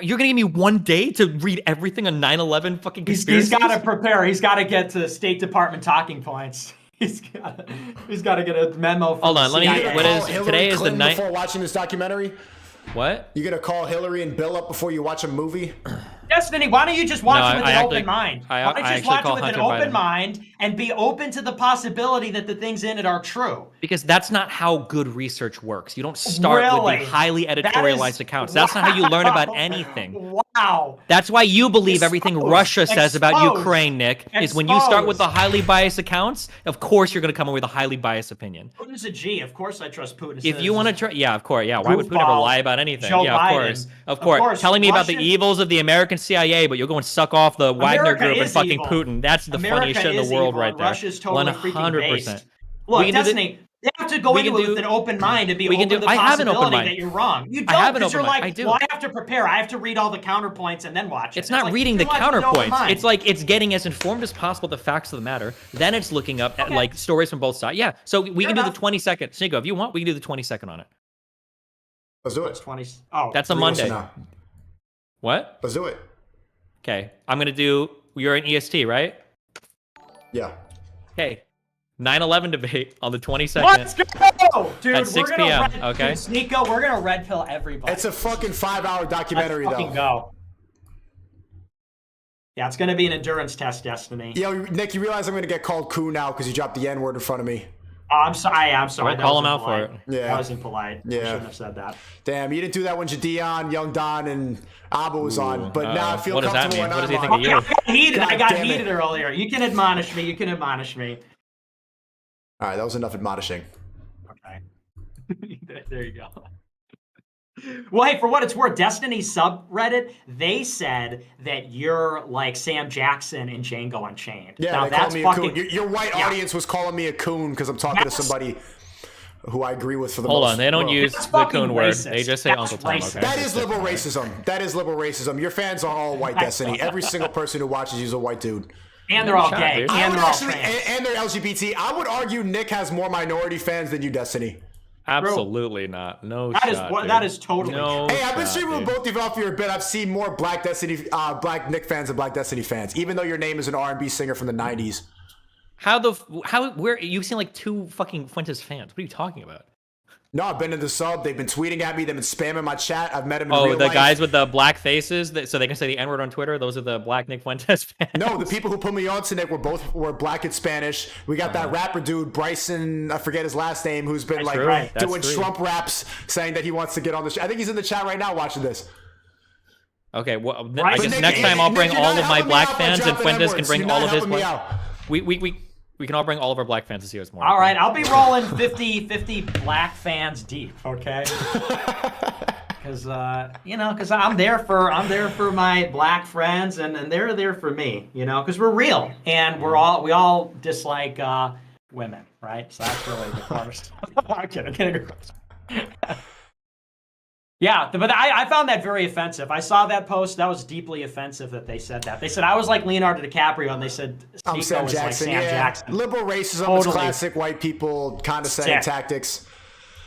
You're gonna give me one day to read everything on 9/11 fucking conspiracies? He's got to prepare. He's got to get to State Department talking points. He's got to get a memo. From Hold on, let me. CIA. What is today? Is the night before watching this documentary? What? You gonna call Hillary and Bill up before you watch a movie? Destiny, why don't you just watch it with an actually- open mind? I Why don't you just actually watch it call with an Hunter open Biden. mind and be open to the possibility that the things in it are true? Because that's not how good research works. You don't start with Really? the highly That editorialized is- accounts. That's not how you learn about Wow. anything. Wow. That's why you believe everything Exposed. Russia says about Exposed. Ukraine, Nick, is when you start with the Exposed. highly biased accounts, of course you're going to come up with a highly biased opinion. Putin's a G. Of course I trust Putin. If you want to try, yeah, of course, yeah. Why would Putin ever Goofball, lie about anything? Joe Yeah, of Biden. course. Of Of course. course, Telling me about the Russian- evils of the American CIA, but you'll go and suck off the Wagner America group and is fucking evil. Putin. That's the America funniest shit in is the world evil, right and there. Russia's totally freaking based. Look, We can do the- Destiny, you have to go we into can it with do- an open mind and be we can open to do- the I have an open possibility mind. that you're wrong. You I don't, have an because you're open mind. like, I do. well, I have to prepare. I have to read all the counterpoints and then watch it. It's not like, reading the you watch it with an open counterpoints. mind. It's like it's getting as informed as possible the facts of the matter. Then it's looking up at like stories from both sides. Yeah. So we can do the 20-second. Sneako, if you want, we can do the 20-second on it. Let's do it. 20. Oh, That's a Monday. What? Let's do it. Okay. I'm gonna do. You're in EST, right? Yeah. Okay. 9/11 debate on the 22nd. Let's go, dude. At 6 we're gonna p.m., red, okay? Dude, Sneako, we're gonna red pill everybody. It's a fucking 5-hour documentary, Let's fucking though. go. Yeah, it's gonna be an endurance test, Destiny. Yo, Nick, you realize I'm gonna get called coon now because you dropped the N-word in front of me. Oh, I'm sorry. I'm sorry. Don't That call him wasn't out for polite. it. Yeah. That wasn't polite. I Yeah. shouldn't have said that. Damn, you didn't do that when Jadion, Young Don, and Abba was on. But now I feel what does that comfortable mean? when What does I'm he think on. of you? I got heated. God I got damn it. heated earlier. You can admonish me. You can admonish me. All right, that was enough admonishing. Okay. There you go. Well, hey, for what it's worth, Destiny subreddit, they said that you're like Sam Jackson in Django Unchained. Yeah, now, they called that's me a fucking, coon. Your white audience was calling me a coon because I'm talking to somebody who I agree with for the Hold most. on, they don't well, use That's the fucking coon word. racist. They just say That's Uncle Tom. racist. Okay? That is liberal racism. That is liberal racism. Your fans are all white, Destiny. Every single person who watches you is a white dude. And they're all Shot, gay. dude. I And would they're all actually, trans. and they're LGBT. I would argue Nick has more minority fans than you, Destiny. Absolutely not. No That is shot, what- dude. that is totally no Hey, I've been shot, streaming with dude. both of you off for a bit. I've seen more Black Destiny, Black Nick fans than Black Destiny fans. Even though your name is an R&B singer from the '90s. Where you've seen like 2 fucking Fuentes fans? What are you talking about? No, I've been in the sub. They've been tweeting at me. They've been spamming my chat. I've met them in Oh, real the life. guys with the black faces, so they can say the N-word on Twitter. Those are the Black Nick Fuentes fans. No, the people who put me on to Nick were black and Spanish. We got that rapper dude, Bryson, I forget his last name, who's been That's like true. That's doing true. Trump raps, saying that he wants to get on the show. I think he's in the chat right now watching this. Okay, well, Right. I But guess Nick, next time I'll Nick, bring you're all not of my helping me black out by fans, and dropping Fuentes can N-words. bring You're all not of his helping me black. out. We can all bring all of our black fans to see us more. All right, I'll be rolling 50 black fans deep, okay? Because because I'm there for my black friends, and they're there for me, because we're real, and we all dislike women, right? So that's really the first. I'm kidding. Yeah, but I found that very offensive. I saw that post. That was deeply offensive that they said that. They said I was like Leonardo DiCaprio, and they said I'm Sneako Sam was Jackson. like Sam yeah. Jackson. Liberal racism Totally. is classic white people condescending Sick. tactics.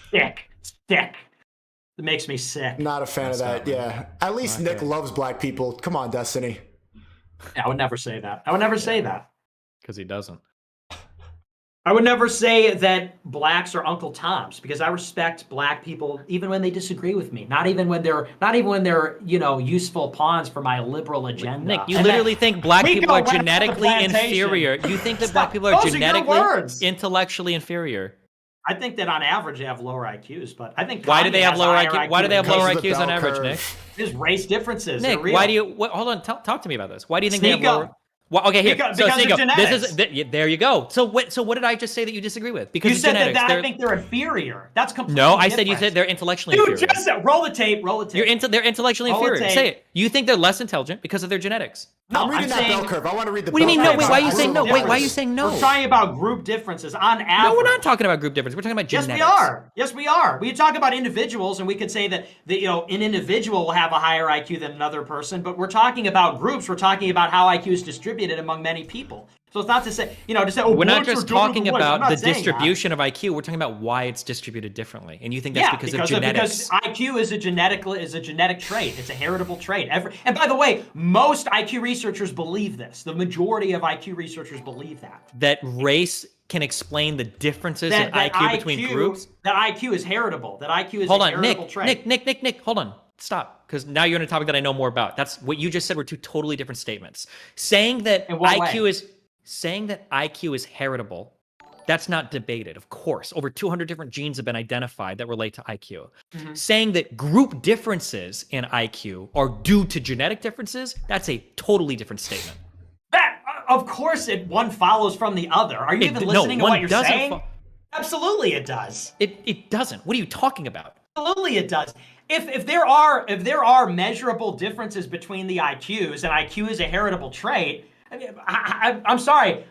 Sick. It makes me sick. Not a fan of that. Yeah. At least Nick loves black people. Come on, Destiny. I would never say that. I would never say that. Because he doesn't. I would never say that blacks are Uncle Toms, because I respect black people even when they disagree with me. Not even when they're useful pawns for my liberal agenda. Nick, you And literally think black Rico people are went to the genetically plantation. inferior. You think that Stop. black people are Those are your genetically, words. intellectually inferior. I think that on average they have lower IQs, but I think Why do Kanye they have has lower a higher IQ? Why do they have Because lower of the IQs on bell average, curve. Nick? There's race differences. Nick, They're real. why do you? Hold on, talk to me about this. Why do you think they have Sneako. lower? Well, okay, here. Because so of Sneako, genetics. there you go. So what did I just say that you disagree with? Because You of said genetics. that I They're- think they're inferior. That's completely No, I said you different. said they're intellectually Dude, inferior. just roll the tape. They're intellectually Roll the inferior. tape. Say it. You think they're less intelligent because of their genetics. I'm reading that bell curve. I want to read the What do you mean no? Wait, why are you Group saying no? Wait, why are you differences. saying no? We're talking about group differences on average. No, we're not talking about group difference. We're talking about genetics. Yes, we are. Yes, we are. We talk about individuals, and we could say that an individual will have a higher IQ than another person. But we're talking about groups. We're talking about how IQ is distributed among many people. So it's not to say, oh, we're not boys just are doing talking boys. I'm about not the saying distribution of IQ. We're talking about why it's distributed differently, and you think that's because of genetics. Because IQ is a genetic trait. It's a heritable trait. And by the way, most IQ researchers believe this. The majority of IQ researchers believe that. That race can explain the differences in IQ between groups. That IQ is heritable. That IQ is hold a on, heritable trait. Nick, hold on. Stop, because now you're in a topic that I know more about. That's what you just said were two totally different statements. Saying that IQ is heritable, that's not debated, of course. Over 200 different genes have been identified that relate to IQ. Saying that group differences in IQ are due to genetic differences, that's a totally different statement. Of course, one follows from the other. Are you even listening to what you're saying? Absolutely, it does. It doesn't. What are you talking about? Absolutely, it does. If there are measurable differences between the IQs, and IQ is a heritable trait, I'm sorry.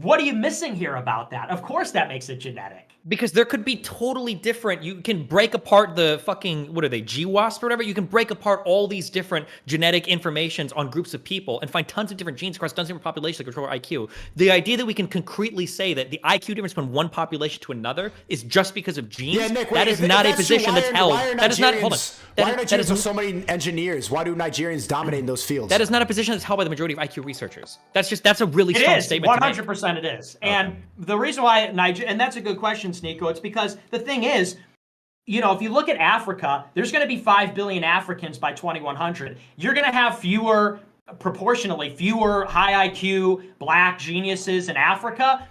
What are you missing here about that? Of course, that makes it genetic. Because there could be totally different, you can break apart the fucking, what are they, GWASP or whatever? You can break apart all these different genetic informations on groups of people and find tons of different genes across tons of different populations that control our IQ. The idea that we can concretely say that the IQ difference from one population to another is just because of genes, Yeah, Nick, that is not a position that's held. That is not, hold on. Why are Nigerians with so many engineers? Why do Nigerians dominate in those fields? That is not a position that's held by the majority of IQ researchers. That's a really strong statement to make. 100% it is. And the reason why and that's a good question, Sneako, it's because the thing is, if you look at Africa, there's going to be 5 billion Africans by 2100. You're going to have proportionally fewer high IQ black geniuses in Africa,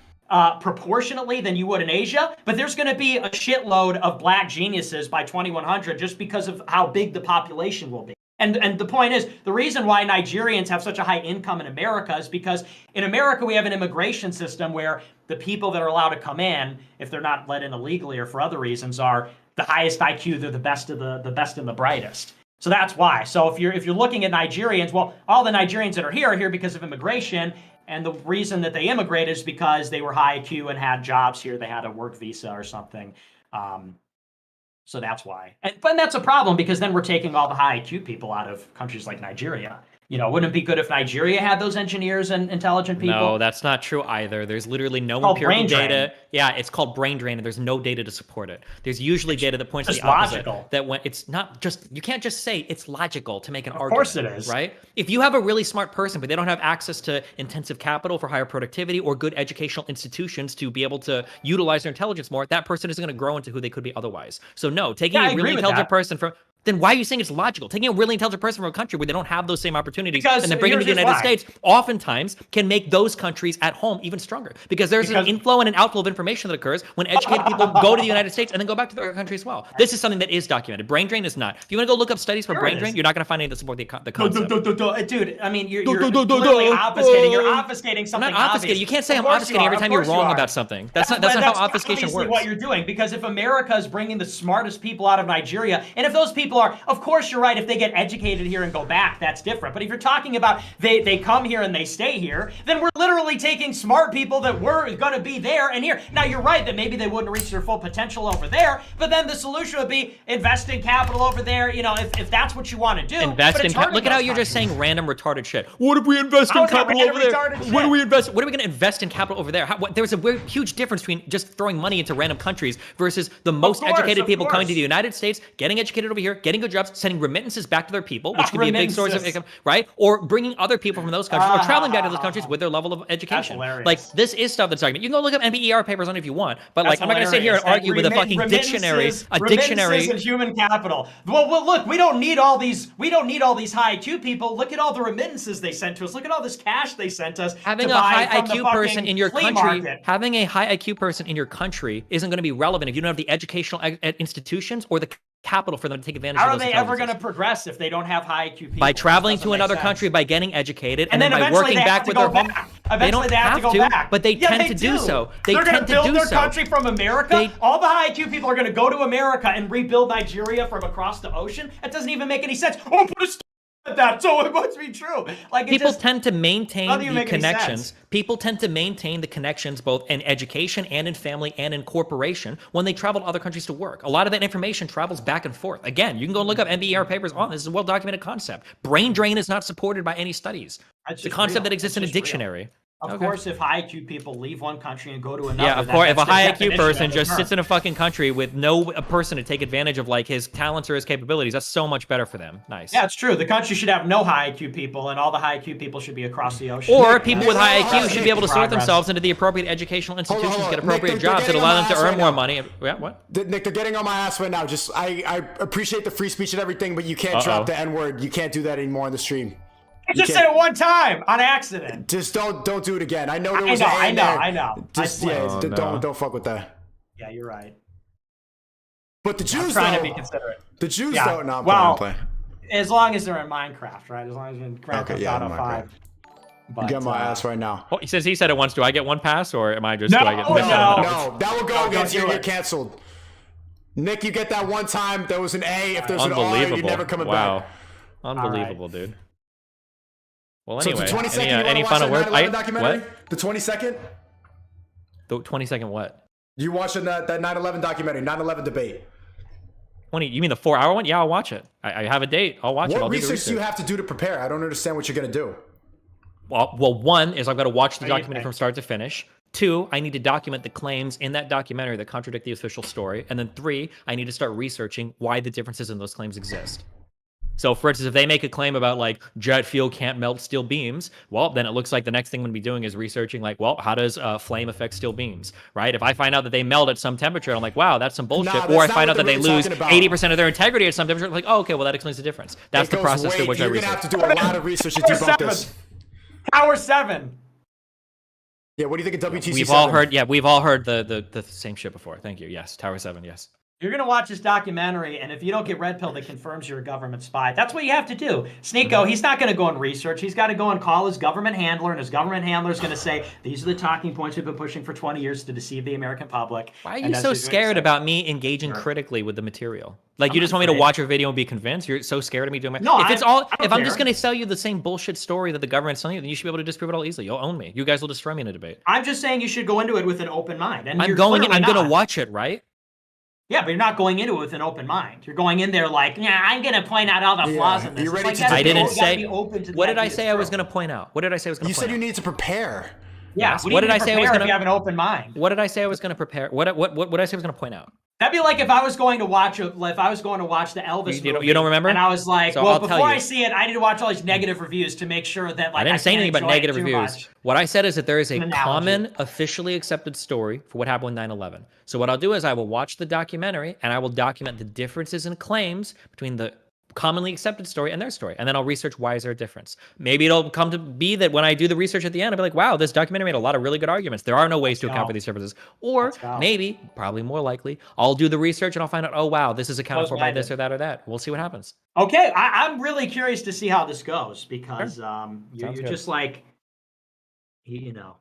proportionately than you would in Asia, but there's going to be a shitload of black geniuses by 2100 just because of how big the population will be. And the point is, the reason why Nigerians have such a high income in America is because in America we have an immigration system where the people that are allowed to come in, if they're not let in illegally or for other reasons, are the highest IQ. They're the best of the best and the brightest. So that's why. So if you're looking at Nigerians, well, all the Nigerians that are here because of immigration, and the reason that they immigrated is because they were high IQ and had jobs here. They had a work visa or something. So that's why. But that's a problem because then we're taking all the high IQ people out of countries like Nigeria. Wouldn't it be good if Nigeria had those engineers and intelligent people? No, that's not true either. There's literally no empirical data. Yeah, it's called brain drain, and there's no data to support it. There's usually data that points to the opposite. Logical. That when it's not just, you can't just say it's logical to make an argument. Of course it is. Right? If you have a really smart person, but they don't have access to intensive capital for higher productivity or good educational institutions to be able to utilize their intelligence more, that person isn't going to grow into who they could be otherwise. So no, taking a really intelligent person from... Then why are you saying it's logical? Taking a really intelligent person from a country where they don't have those same opportunities and then bringing them to the United States oftentimes can make those countries at home even stronger. Because there's an inflow and an outflow of information that occurs when educated people go to the United States and then go back to their country as well. This is something that is documented. Brain drain is not. If you want to go look up studies for brain drain, you're not going to find any that support the concept. Dude, I mean, you're literally obfuscating. You're obfuscating something. I'm not obfuscating. You can't say I'm obfuscating every time you're wrong about something. That's not how obfuscation works. What you're doing, because if America is bringing the smartest people out of Nigeria, and if those people are, of course, you're right. If they get educated here and go back, that's different. But if you're talking about they come here and they stay here, then we're literally taking smart people that were going to be there and here. Now, you're right that maybe they wouldn't reach their full potential over there, but then the solution would be invest in capital over there, if that's what you want to do. Invest in capital. Look at how you're just saying random retarded shit. What if we invest in capital over there? What do we invest? What are we going to invest in capital over there? There's a huge difference between just throwing money into random countries versus the most educated people coming to the United States, getting educated over here, getting good jobs, sending remittances back to their people, which could be a big source of income, right? Or bringing other people from those countries or traveling back to those countries with their level of education. Like, this is stuff that's argument. You can go look up NPER papers on it if you want, but like, I'm not going to sit here and argue with a fucking dictionary. A dictionary and human capital. Well, look, we don't need all these high IQ people. Look at all the remittances they sent to us. Look at all this cash they sent us. Having a high IQ person in your country, having a high IQ person in your country isn't going to be relevant if you don't have the educational institutions or the capital for them to take advantage of those intelligences. How are they ever going to progress if they don't have high IQ people? By traveling to another country, by getting educated, and then by working back with their home. They don't have to go back, but they tend to do so. They're going to build their country from America. All the high IQ people are going to go to America and rebuild Nigeria from across the ocean. That doesn't even make any sense. Oh, put a that, so it must be true. Like people tend to maintain doesn't even the make any connections. sense. People tend to maintain the connections both in education and in family and in corporation when they travel to other countries to work. A lot of that information travels back and forth. Again, you can go and look up MBER papers on this. Is a well-documented concept. Brain drain is not supported by any studies. It's a concept that exists in a dictionary. Of course, if high IQ people leave one country and go to another, Yeah, of course. If a that's the high IQ definition person of the just term. sits in a fucking country with no person to take advantage of like his talents or his capabilities, that's so much better for them. Nice. Yeah, it's true. The country should have no high IQ people, and all the high IQ people should be across the ocean. Or people with high IQ should be able to sort Progress. themselves into the appropriate educational institutions, hold on. get appropriate Nick, they're jobs that getting allow on them my to ass earn right more now. money. Yeah, what? Nick, they're getting on my ass right now. Just I appreciate the free speech and everything, but you can't drop the N-word. You can't do that anymore on the stream. I just said it one time on accident. Just don't do it again. I know there was an A in there. I know. Just don't fuck with that. Yeah, you're right. But the Jews trying though, to be considerate. the Jews Yeah. don't. No, I'm Well, playing. As long as they're in Minecraft, right? As long as they're in Grand Okay, Theft yeah, Auto Minecraft. 5. You get my ass right now. Oh, since he said it once, do I get one pass or am I just? No, do I get no. No, that will go No, against you. don't do You're it. canceled. Nick, you get that one time. There was an A. If there's an R, Unbelievable. you're never coming wow. back. Unbelievable, dude. Well, So anyway, the 22nd, any you want to final watch word? that 9/11 documentary? What? The 22nd? The 22nd what? You watching that 9/11 documentary, 9/11 debate? 20? You mean the 4-hour one? Yeah, I'll watch it. I have a date. I'll watch it. I'll What do the research do you have to do to prepare? I don't understand what you're gonna do. Well, one is I've got to watch the What do you documentary think? from start to finish. 2, I need to document the claims in that documentary that contradict the official story. And then 3, I need to start researching why the differences in those claims exist. So, for instance, if they make a claim about like jet fuel can't melt steel beams, well, then it looks like the next thing I'm going to be doing is researching like, well, how does flame affect steel beams, right? If I find out that they melt at some temperature, I'm like, wow, that's some bullshit. Nah, or I that's find not out what that they they're lose really talking about. 80% of their integrity at some temperature, I'm like, oh, okay, well, that explains the difference. That's It the goes process through way- which I You're research. gonna have to do a lot of research to debunk this. Tower 7. Yeah, what do you think of WTC? We've all heard, we've all heard the same shit before. Thank you. Yes, Tower 7, yes. You're going to watch this documentary, and if you don't get red pill that confirms you're a government spy, that's what you have to do. Sneako, he's not going to go and research. He's got to go and call his government handler, and his government handler is going to say, these are the talking points we've been pushing for 20 years to deceive the American public. Why are And you that's so what he's gonna scared say. about me engaging critically with the material? Like, you just want me to watch your video and be convinced? You're so scared of me doing my... No, if it's I all, don't if I'm just care. going to sell you the same bullshit story that the government's selling you, then you should be able to disprove it all easily. You'll own me. You guys will destroy me in a debate. I'm just saying you should go into it with an open mind. And I'm you're going clearly to not. watch it, right? Yeah, but you're not going into it with an open mind. You're going in there like, yeah, I'm going to point out all the flaws in this. you're It's ready like to that. I didn't You gotta say... be open to the What did I idea say it's I was true. going to point out? What did I say I was going You to said point you out? needed to prepare. Yeah, Yes. what What do did you I say I was prepare gonna- if you have an open mind? What did I say I was going to prepare? What did I say I was going to point out? That'd be like if I was going to watch the Elvis movie. You don't remember? And I was like, So well, I'll tell before you. I see it, I need to watch all these negative reviews to make sure that like I didn't say can't anything about enjoy it negative too reviews. much. What I said is that there is a An analogy. common, officially accepted story for what happened with 9/11. So what I'll do is I will watch the documentary and I will document the differences in claims between the commonly accepted story and their story. And then I'll research why is there a difference. Maybe it'll come to be that when I do the research at the end, I'll be like, wow, this documentary made a lot of really good arguments. There are no ways to account for these differences. Or maybe, probably more likely, I'll do the research and I'll find out, oh, wow, this is accounted for by this or that or that. We'll see what happens. Okay, I'm really curious to see how this goes because you're Sounds good. just like, you know,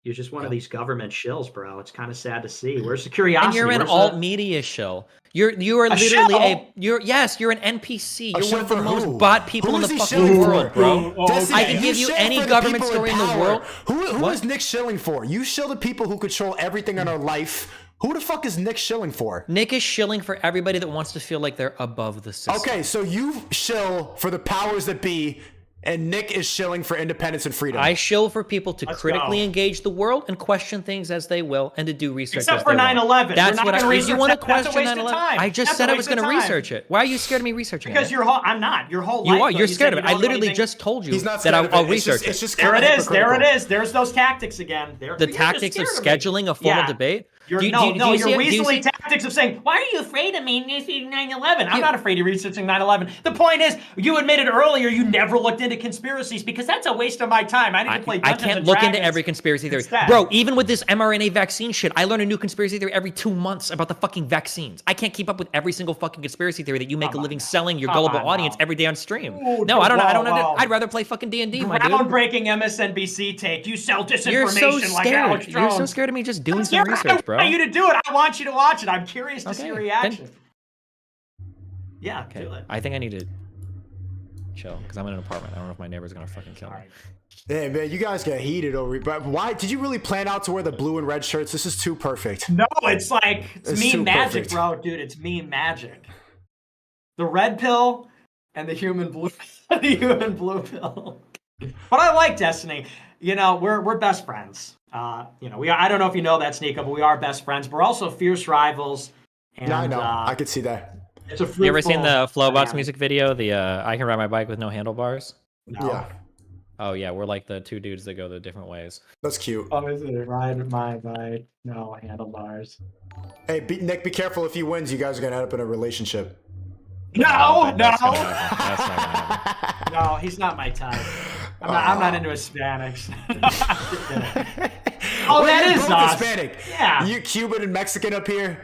you're just one of these government shills, bro. It's kind of sad to see. Where's the curiosity? And you're an Where's alt the- media shill. You are A literally shill? you're an NPC. A You're shill one of the for most who? bought people Who in is the he fucking shilling world, for? bro. Destiny, I can you give you shill any for the government people story in the power. world. Who What? is Nick shilling for? You shill the people who control everything in our life. Who the fuck is Nick shilling for? Nick is shilling for everybody that wants to feel like they're above the system. Okay, so you shill for the powers that be, and Nick is shilling for independence and freedom. I shill for people to Let's critically go. engage the world and question things as they will and to do research Except as for they will. 9/11. That's We're not what gonna I research you want to that. That's a question waste of 9/11? time. I just That's said a I was waste going to of time. research it. Why are you scared of me researching Because it? I'm not. Your whole You life. are. though, You're said scared you of it. I don't know literally anything. just told you He's not that scared of I'll it. It's research just it. There it kinda is. There it hypocritical. is. There's those tactics again. The tactics of scheduling a formal debate. Your Do you see your it? Do you weaselly see- tactics of saying, why are you afraid of me 9/11? I'm not afraid of researching 9/11. The point is, you admitted earlier you never looked into conspiracies because that's a waste of my time. I need to play I Dungeons can't and look into Dragons every conspiracy theory. instead. Bro, even with this mRNA vaccine shit, I learn a new conspiracy theory every 2 months about the fucking vaccines. I can't keep up with every single fucking conspiracy theory that you make a living selling your gullible audience every day on stream. Ooh, No, I don't know. I don't whoa, know. whoa. I'd rather play fucking D&D, my dude. Groundbreaking MSNBC take. You sell disinformation You're so like scared. Alex Jones. You're so scared of me just doing some Yeah, research, bro. I want you to do it. I want you to watch it. I'm curious to see your Okay, reaction. then- Yeah, Okay. do it. I think I need to chill, because I'm in an apartment. I don't know if my neighbor's gonna fucking kill me. Hey man, you guys get heated over. But why did you really plan out to wear the blue and red shirts? This is too perfect. No, it's like it's too meme magic, perfect. bro, dude. It's meme magic. The red pill and the human blue, the human blue pill. But I like Destiny. You know, we're best friends. You know, I don't know if you know that, Sneako, but we are best friends. We're also fierce rivals. And, Yeah, I know. I could see that. It's a You ever seen the Flowbots dynamic. music video? The I can ride my bike with no handlebars. No. Yeah, Oh yeah, we're like the two dudes that go the different ways. that's cute. Oh, is it ride my bike? No handlebars. Hey, Nick, be careful. If he wins, you guys are gonna end up in a relationship. No, no, That's not gonna happen. no. He's not my type. I'm not into Hispanics. Oh, Wait, that you're is both us. Hispanic. Yeah. You Cuban and Mexican up here.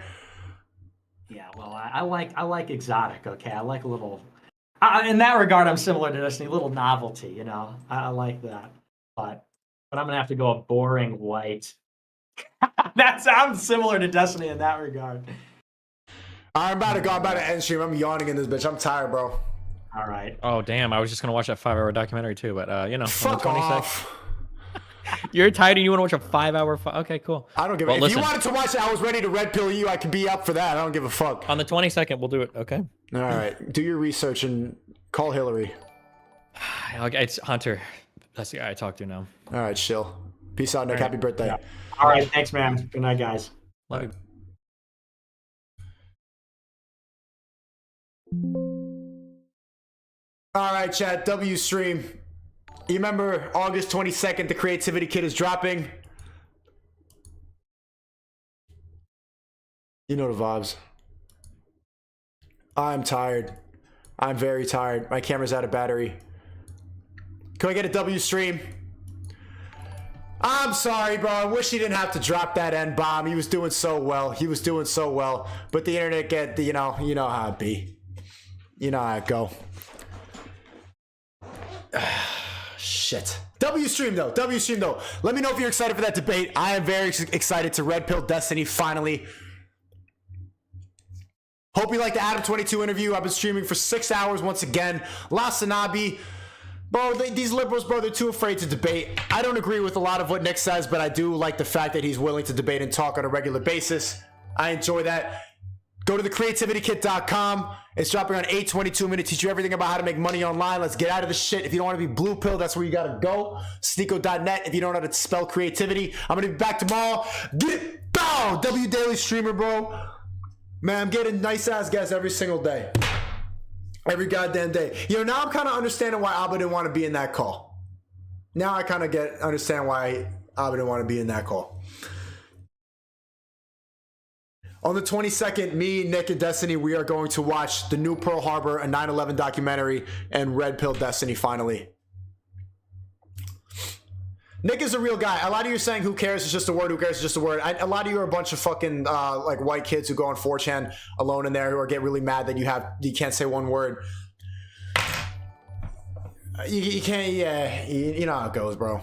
Yeah, well, I like exotic. Okay, I like a little. In that regard, I'm similar to Destiny. A little novelty, you know. I like that, but I'm gonna have to go a boring white. I'm similar to Destiny in that regard. I'm about to end stream. I'm yawning in this bitch. I'm tired, bro. All right. Oh damn, I was just gonna watch that 5-hour documentary too, but you know, Fuck on the 22nd. off. You're tired and you want to watch a 5-hour? Okay, cool. I don't give Well, a. If you listen. wanted to watch it, I was ready to red pill you. I could be up for that. I don't give a fuck. On the 22nd, we'll do it. Okay. All right, do your research and call Hillary. Okay, it's Hunter. That's the guy I talk to now. All right, chill. Peace out, Nick. Happy birthday. Yeah. All right. Thanks, man. Good night, guys. Love you. All right, chat. W stream. You remember August 22nd, the Creativity Kit is dropping. You know the vibes. I'm tired. I'm very tired. My camera's out of battery. Can we get a W stream? I'm sorry, bro. I wish he didn't have to drop that N bomb. He was doing so well. He was doing so well. But the internet get the, you know how it be. You know how it go. Shit. W stream though. W stream though. Let me know if you're excited for that debate. I am very excited to red pill Destiny finally. Hope you like the Adam 22 interview. I've been streaming for 6 hours once again. La Sanabi. Bro, these liberals, bro, they're too afraid to debate. I don't agree with a lot of what Nick says, but I do like the fact that he's willing to debate and talk on a regular basis. I enjoy that. Go to thecreativitykit.com. It's dropping on 8/22. I'm going to teach you everything about how to make money online. Let's get out of this shit. If you don't want to be blue pill, that's where you got to go. Sneako.net if you don't know how to spell creativity. I'm going to be back tomorrow. Get it. Bow. W Daily Streamer, bro. Man, I'm getting nice ass guests every single day. Every goddamn day. You know, now I'm kind of understanding why Abba didn't want to be in that call. Now I kind of understand why Abba didn't want to be in that call. On the 22nd, me, Nick, and Destiny, we are going to watch the new Pearl Harbor, a 9/11 documentary, and red pill Destiny finally. Nick is a real guy. A lot of you are saying who cares, it's just a word, who cares, it's just a word. A lot of you are a bunch of fucking like white kids who go on 4chan alone in there who are get really mad that you can't say one word. You can't, yeah, you know how it goes, bro.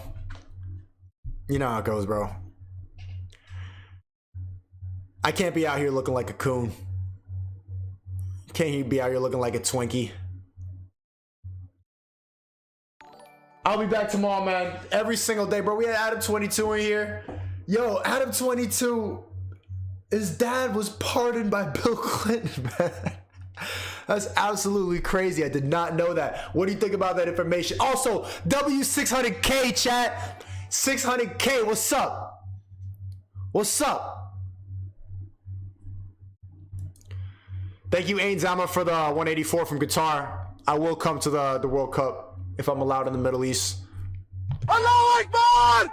You know how it goes, bro. I can't be out here looking like a coon. Can't be out here looking like a Twinkie. I'll be back tomorrow, man. Every single day, bro. We had Adam 22 in here. Yo, Adam 22, his dad was pardoned by Bill Clinton, man. That's absolutely crazy. I did not know that. What do you think about that information? Also, W600K, chat. 600K, what's up? What's up? Thank you, Ain Zama, for the 184 from Qatar. I will come to the World Cup if I'm allowed in the Middle East. Allahu Akbar!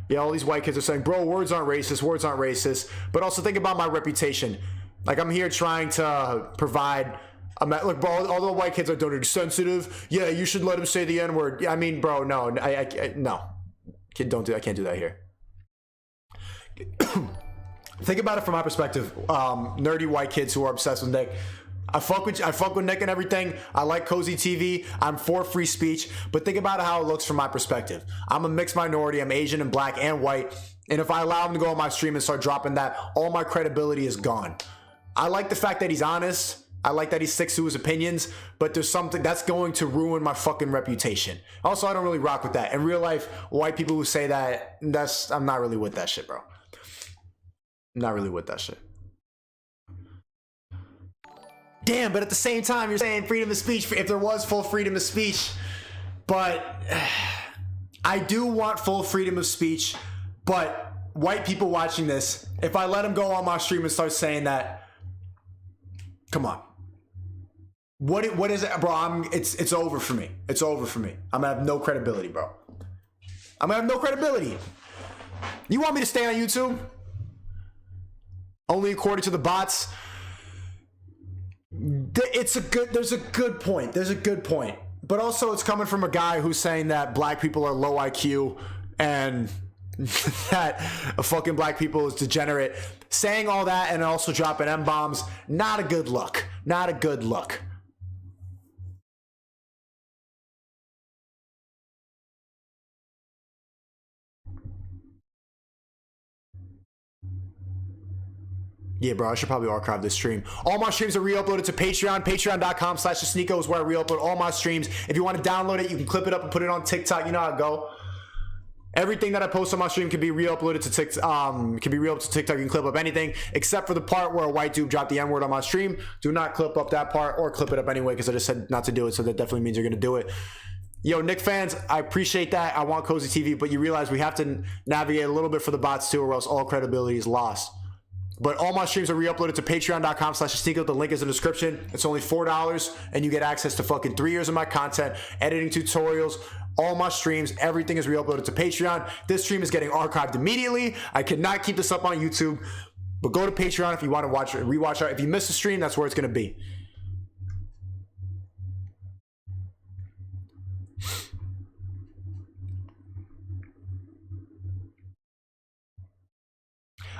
Yeah, all these white kids are saying, bro, words aren't racist, words aren't racist. But also think about my reputation. Like, I'm here trying to provide... Look, bro, all the white kids are doing sensitive. Yeah, you should let him say the N-word. I mean, bro, no. No. Kid, don't do that. I can't do that here. Think about it from my perspective. Nerdy white kids who are obsessed with Nick. I fuck with Nick and everything. I like Cozy TV. I'm for free speech. But think about how it looks from my perspective. I'm a mixed minority. I'm Asian and black and white. And if I allow him to go on my stream and start dropping that, all my credibility is gone. I like the fact that he's honest. I like that he sticks to his opinions, but there's something that's going to ruin my fucking reputation. Also, I don't really rock with that. In real life, white people who say that, I'm not really with that shit, bro. I'm not really with that shit. Damn, but at the same time, you're saying freedom of speech, if there was full freedom of speech, but I do want full freedom of speech, but white people watching this, if I let them go on my stream and start saying that, come on. What is it, bro? It's over for me. It's over for me. I'm gonna have no credibility, bro. I'm gonna have no credibility. You want me to stay on YouTube? Only according to the bots. There's a good point. There's a good point. But also it's coming from a guy who's saying that black people are low IQ and that fucking black people is degenerate. Saying all that and also dropping M-bombs, not a good look. Not a good look. Yeah, bro, I should probably archive this stream. All my streams are re-uploaded to Patreon. Patreon.com/SNEAKO is where I re-upload all my streams. If you want to download it, you can clip it up and put it on TikTok. You know how it go. Everything that I post on my stream can be re-uploaded to TikTok. You can clip up anything except for the part where a white dude dropped the N-word on my stream. Do not clip up that part or clip it up anyway because I just said not to do it, so that definitely means you're going to do it. Yo, Nick fans, I appreciate that. I want Cozy TV, but you realize we have to navigate a little bit for the bots too, or else all credibility is lost. But all my streams are re-uploaded to patreon.com/SNEAKO. The link is in the description. It's only $4 and you get access to fucking 3 years of my content, editing tutorials, all my streams, everything is re-uploaded to Patreon. This stream is getting archived immediately. I cannot keep this up on YouTube, but go to Patreon if you want to watch it, rewatch it. If you miss the stream, that's where it's going to be.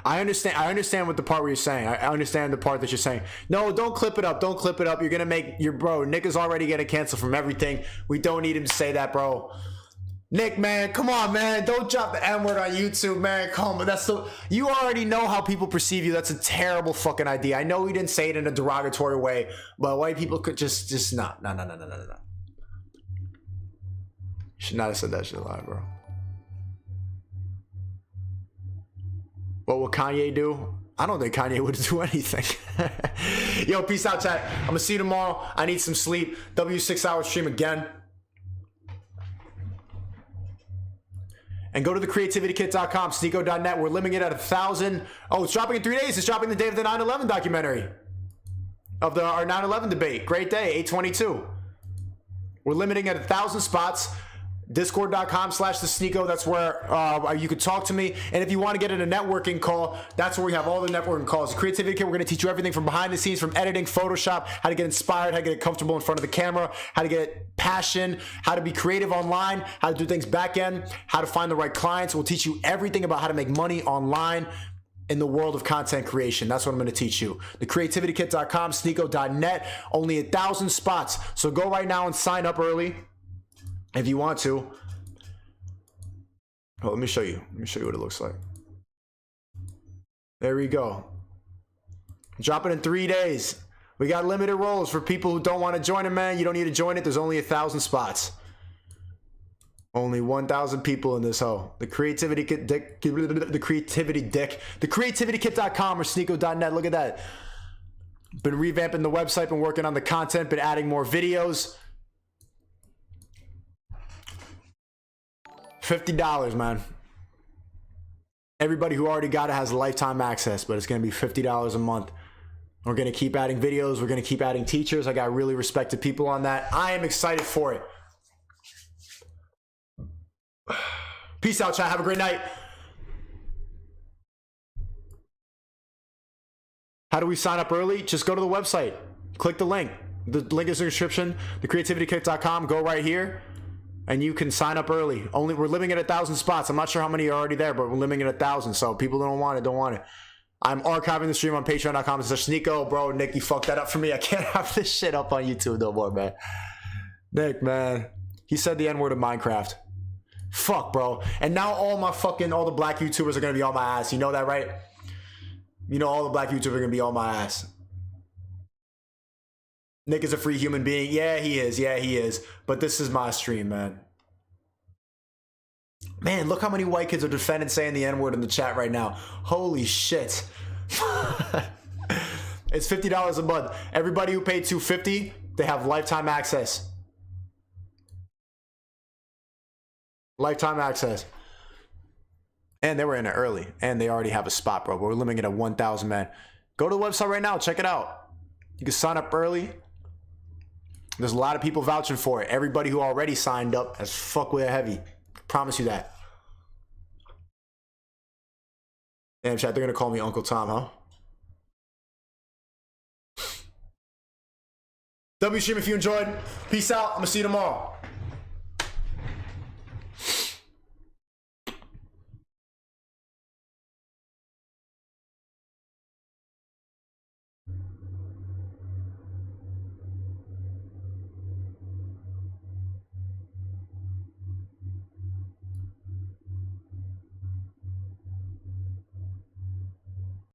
I understand what the part where you're saying. I understand the part that you're saying. No, don't clip it up. Don't clip it up. You're going to make your bro. Nick is already getting canceled from everything. We don't need him to say that, bro. Nick, man, come on, man. Don't drop the N-word on YouTube, man. Come on. You already know how people perceive you. That's a terrible fucking idea. I know he didn't say it in a derogatory way, but white people could just not. No. Should not have said that shit live, bro. What will Kanye do? I don't think Kanye would do anything. Yo, peace out, chat. I'm gonna see you tomorrow. I need some sleep. W6-hour stream again. And go to thecreativitykit.com, sneako.net. We're limiting it at 1,000. Oh, it's dropping in 3 days. It's dropping the day of the 9/11 documentary. Of our 9/11 debate. Great day, 8/22. We're limiting at 1,000 spots. Discord.com/SNEAKO. That's where you could talk to me. And if you want to get in a networking call, that's where we have all the networking calls. The Creativity Kit, we're going to teach you everything from behind the scenes, from editing, Photoshop, how to get inspired, how to get comfortable in front of the camera, how to get passion, how to be creative online, how to do things back end, how to find the right clients. We'll teach you everything about how to make money online in the world of content creation. That's what I'm going to teach you. TheCreativityKit.com, SNEAKO.net. Only 1,000 spots. So go right now and sign up early. If you want to. Oh, let me show you. Let me show you what it looks like. There we go. Dropping in 3 days. We got limited roles for people who don't want to join it, man. You don't need to join it. There's only 1,000 spots. Only 1,000 people in this hoe. The Creativity Kit, the Creativity Dick, thecreativitykit.com or SNEAKO.net. Look at that. Been revamping the website, been working on the content, been adding more videos. $50, man. Everybody who already got it has lifetime access, but it's going to be $50 a month. We're going to keep adding videos. We're going to keep adding teachers. I got really respected people on that. I am excited for it. Peace out, chat. Have a great night. How do we sign up early? Just go to the website. Click the link. The link is in the description. Thecreativitykit.com. Go right here. And you can sign up early. We're limiting it at 1,000 spots. I'm not sure how many are already there, but we're limiting it at 1,000. So people don't want it. I'm archiving the stream on patreon.com/SNEAKO. Bro, Nick, you fucked that up for me. I can't have this shit up on YouTube no more, man. Nick, man. He said the N-word of Minecraft. Fuck, bro. And now all the black YouTubers are going to be on my ass. You know that, right? You know all the black YouTubers are going to be on my ass. Nick is a free human being. Yeah, he is. Yeah, he is. But this is my stream, man. Man, look how many white kids are defending saying the N-word in the chat right now. Holy shit. It's $50 a month. Everybody who paid $250, they have lifetime access. Lifetime access. And they were in it early. And they already have a spot, bro. We're limiting it at 1,000, man. Go to the website right now. Check it out. You can sign up early. There's a lot of people vouching for it. Everybody who already signed up has fuck with it heavy. Promise you that. Damn, chat, they're going to call me Uncle Tom, huh? W stream if you enjoyed. Peace out. I'm going to see you tomorrow.